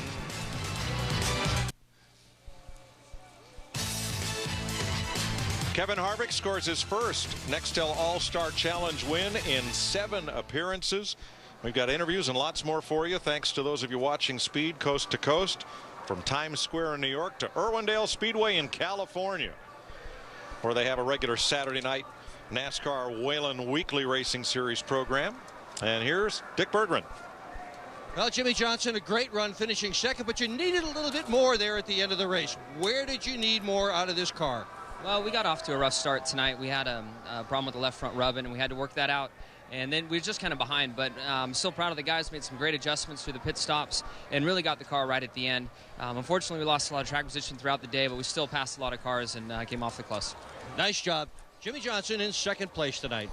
Kevin Harvick scores his first Nextel All-Star Challenge win in 7 appearances. We've got interviews and lots more for you, thanks to those of you watching Speed Coast to Coast from Times Square in New York to Irwindale Speedway in California, where they have a regular Saturday night NASCAR Whelen Weekly Racing Series program. And here's Dick Berggren. Well, Jimmy Johnson, a great run finishing second, but you needed a little bit more there at the end of the race. Where did you need more out of this car? Well, we got off to a rough start tonight. We had a problem with the left front rubbing, and we had to work that out. And then we were just kind of behind, but I'm still proud of the guys. Made some great adjustments through the pit stops and really got the car right at the end. Unfortunately, we lost a lot of track position throughout the day, but we still passed a lot of cars and came off the close. Nice job. Jimmy Johnson in second place tonight.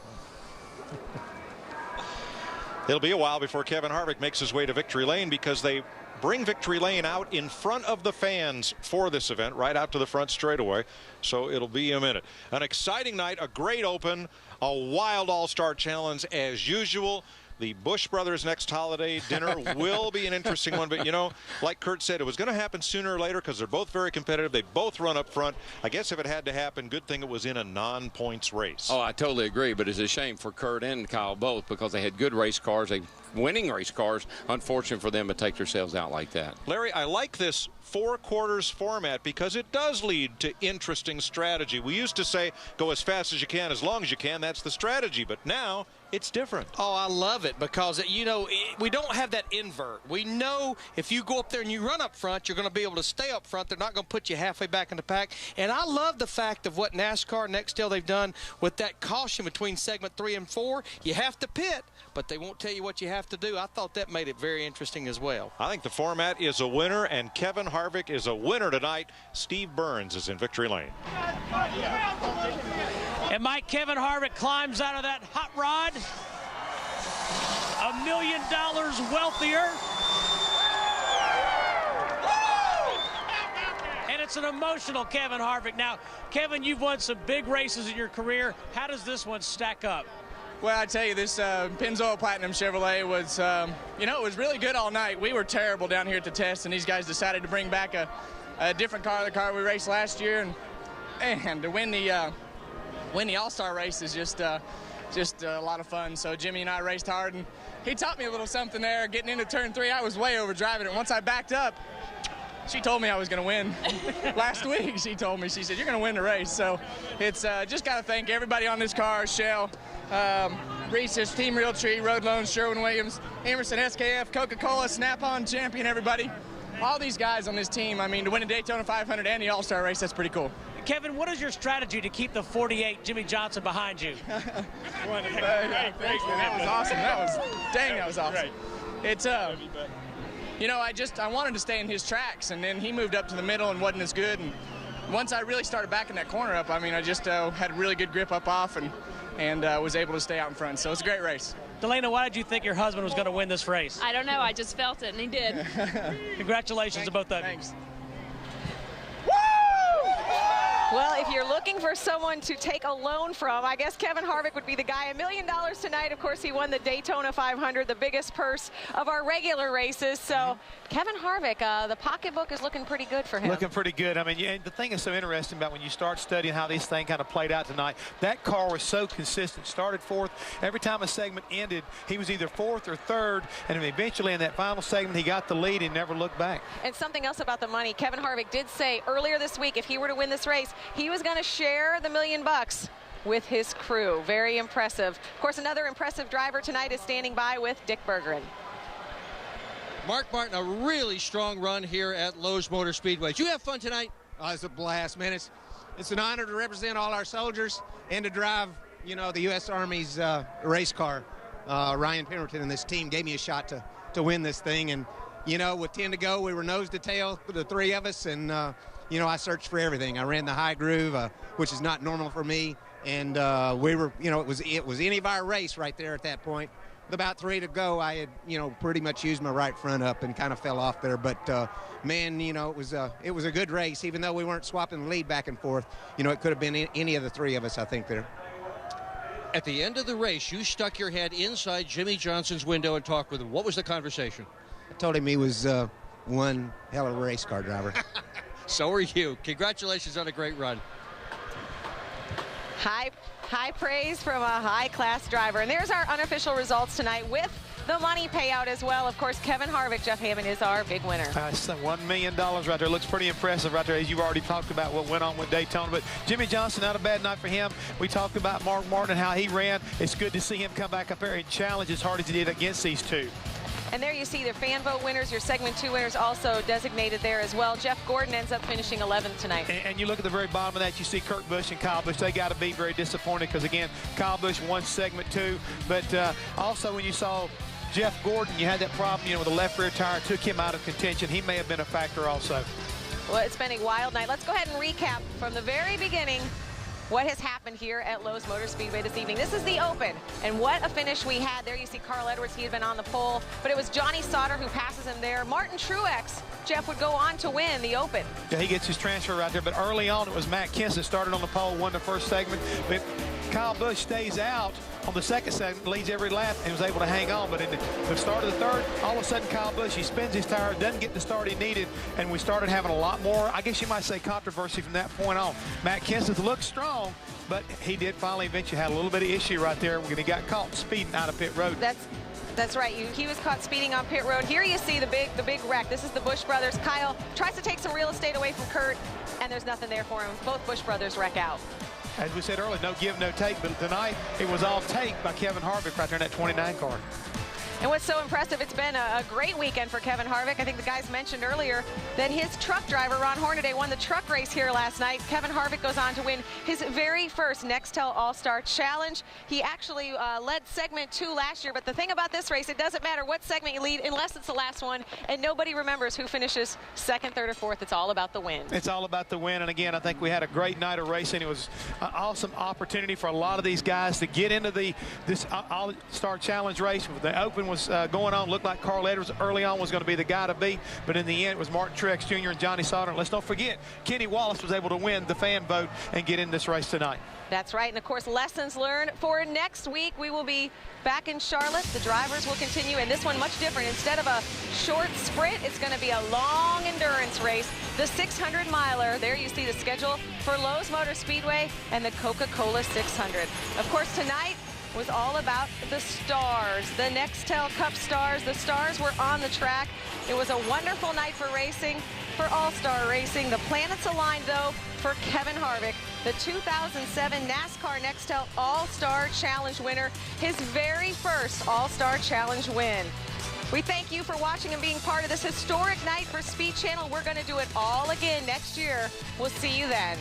It'll be a while before Kevin Harvick makes his way to victory lane, because they bring victory lane out in front of the fans for this event, right out to the front straightaway. So it'll be a minute. An exciting night, a great open, a wild all-star challenge as usual. The Busch Brothers next holiday dinner will be an interesting one. But, you know, like Kurt said, it was going to happen sooner or later because they're both very competitive. They both run up front. I guess if it had to happen, good thing it was in a non-points race. Oh, I totally agree. But it's a shame for Kurt and Kyle both, because they had good race cars. They winning race cars. Unfortunate for them to take themselves out like that. Larry, I like this 4 quarters format because it does lead to interesting strategy. We used to say go as fast as you can, as long as you can. That's the strategy. But now it's different. Oh, I love it because, you know, we don't have that invert. We know if you go up there and you run up front, you're going to be able to stay up front. They're not going to put you halfway back in the pack. And I love the fact of what Nascar, Nextel, they've done with that caution between segment 3 and 4. You have to pit, but they won't tell you what you have to do. I thought that made it very interesting as well. I think the format is a winner, and Kevin Harvick is a winner tonight. Steve Burns is in victory lane. And Mike, Kevin Harvick climbs out of that hot rod $1 million wealthier. And it's an emotional Kevin Harvick. Now, Kevin, you've won some big races in your career. How does this one stack up? Well, I tell you, this Pennzoil Platinum Chevrolet was, you know, it was really good all night. We were terrible down here at the test, and these guys decided to bring back a different car, the car we raced last year, and to win the All-Star race is just a lot of fun. So Jimmy and I raced hard, and he taught me a little something there. Getting into turn 3, I was way overdriving it. Once I backed up, she told me I was going to win. Last week, she told me, she said, you're going to win the race. So it's just got to thank everybody on this car, Shell, Reese's, Team Realtree, Road Loans, Sherwin-Williams, Emerson, SKF, Coca-Cola, Snap-on, Champion, everybody. All these guys on this team, I mean, to win a Daytona 500 and the All-Star race, that's pretty cool. Kevin, what is your strategy to keep the 48 Jimmy Johnson behind you? That was awesome. That was awesome. It's, you know, I wanted to stay in his tracks, and then he moved up to the middle and wasn't as good. And once I really started backing that corner up, I mean, I just had a really good grip up off and was able to stay out in front. So it's a great race. Delana, why did you think your husband was going to win this race? I don't know. I just felt it, and he did. Congratulations to both of you. Thanks. Well, if you're looking for someone to take a loan from, I guess Kevin Harvick would be the guy. $1 million tonight. Of course, he won the Daytona 500, the biggest purse of our regular races. So Kevin Harvick, the pocketbook is looking pretty good for him. Looking pretty good. I mean, yeah, the thing is so interesting about when you start studying how this thing kind of played out tonight, that car was so consistent. Started 4th. Every time a segment ended, he was either 4th or 3rd. And eventually in that final segment, he got the lead and never looked back. And something else about the money. Kevin Harvick did say earlier this week, if he were to win this race, he was going to share the $1 million with his crew. Very impressive. Of course, another impressive driver tonight is standing by with Dick Bergeron. Mark Martin, a really strong run here at Lowe's Motor Speedway. Did you have fun tonight? Oh, it's a blast, man. It's an honor to represent all our soldiers and to drive, you know, the U.S. Army's race car. Ryan Pemberton and this team gave me a shot to win this thing. And, you know, with 10 to go, we were nose to tail, the 3 of us. And, you know, I searched for everything. I ran the high groove, which is not normal for me. And we were, you know, it was any of our race right there at that point. With about 3 to go, I had, you know, pretty much used my right front up and kind of fell off there. But, man, you know, it was a good race. Even though we weren't swapping the lead back and forth, you know, it could have been any of the 3 of us, I think, there. At the end of the race, you stuck your head inside Jimmy Johnson's window and talked with him. What was the conversation? I told him he was one hell of a race car driver. So are you. Congratulations on a great run. High praise from a high-class driver. And there's our unofficial results tonight with the money payout as well. Of course, Kevin Harvick, Jeff Hammond, is our big winner. It's $1 million right there. Looks pretty impressive right there, as you've already talked about what went on with Daytona. But Jimmy Johnson, not a bad night for him. We talked about Mark Martin and how he ran. It's good to see him come back up there and challenge as hard as he did against these 2. And there you see the fan vote winners, your segment 2 winners also designated there as well. Jeff Gordon ends up finishing 11th tonight. And you look at the very bottom of that, you see Kurt Busch and Kyle Busch. They got to be very disappointed because, again, Kyle Busch won segment 2. But also when you saw Jeff Gordon, you had that problem, you know, with the left rear tire, took him out of contention. He may have been a factor also. Well, it's been a wild night. Let's go ahead and recap from the very beginning what has happened here at Lowe's Motor Speedway this evening. This is the Open, and what a finish we had. There you see Carl Edwards. He had been on the pole, but it was Johnny Sauter who passes him there. Martin Truex, Jeff, would go on to win the Open. Yeah, he gets his transfer right there, but early on it was Matt Kenseth that started on the pole, won the first segment. But Kyle Busch stays out on the second segment, leads every lap, and was able to hang on. But in the start of the third, all of a sudden Kyle Busch, he spins his tire, doesn't get the start he needed, and we started having a lot more, I guess you might say, controversy from that point on. Matt Kenseth looked strong, but he did finally eventually had a little bit of issue right there when he got caught speeding out of pit road. That's right. He was caught speeding on pit road. Here you see the big wreck. This is the Busch brothers. Kyle tries to take some real estate away from Kurt, and there's nothing there for him. Both Busch brothers wreck out. As we said earlier, no give, no take, but tonight it was all take by Kevin Harvick right there in that 29 car. And what's so impressive, it's been a great weekend for Kevin Harvick. I think the guys mentioned earlier that his truck driver, Ron Hornaday, won the truck race here last night. Kevin Harvick goes on to win his very first Nextel All-Star Challenge. He actually led segment 2 last year, but the thing about this race, it doesn't matter what segment you lead unless it's the last one, and nobody remembers who finishes second, third, or fourth. It's all about the win. It's all about the win, and again, I think we had a great night of racing. It was an awesome opportunity for a lot of these guys to get into this All-Star Challenge race. The Open was going on. Looked like Carl Edwards early on was going to be the guy to beat, but in the end it was Martin Truex Jr. and Johnny Sauter. And let's don't forget, Kenny Wallace was able to win the fan vote and get in this race tonight. That's right, and of course, lessons learned for next week. We will be back in Charlotte. The drivers will continue, and this one much different. Instead of a short sprint, it's going to be a long endurance race. The 600-miler. There you see the schedule for Lowe's Motor Speedway and the Coca-Cola 600. Of course, tonight was all about the stars, the Nextel Cup stars. The stars were on the track. It was a wonderful night for racing, for all-star racing. The planets aligned, though, for Kevin Harvick, the 2007 NASCAR Nextel All-Star Challenge winner, his very first All-Star Challenge win. We thank you for watching and being part of this historic night for Speed Channel. We're going to do it all again next year. We'll see you then.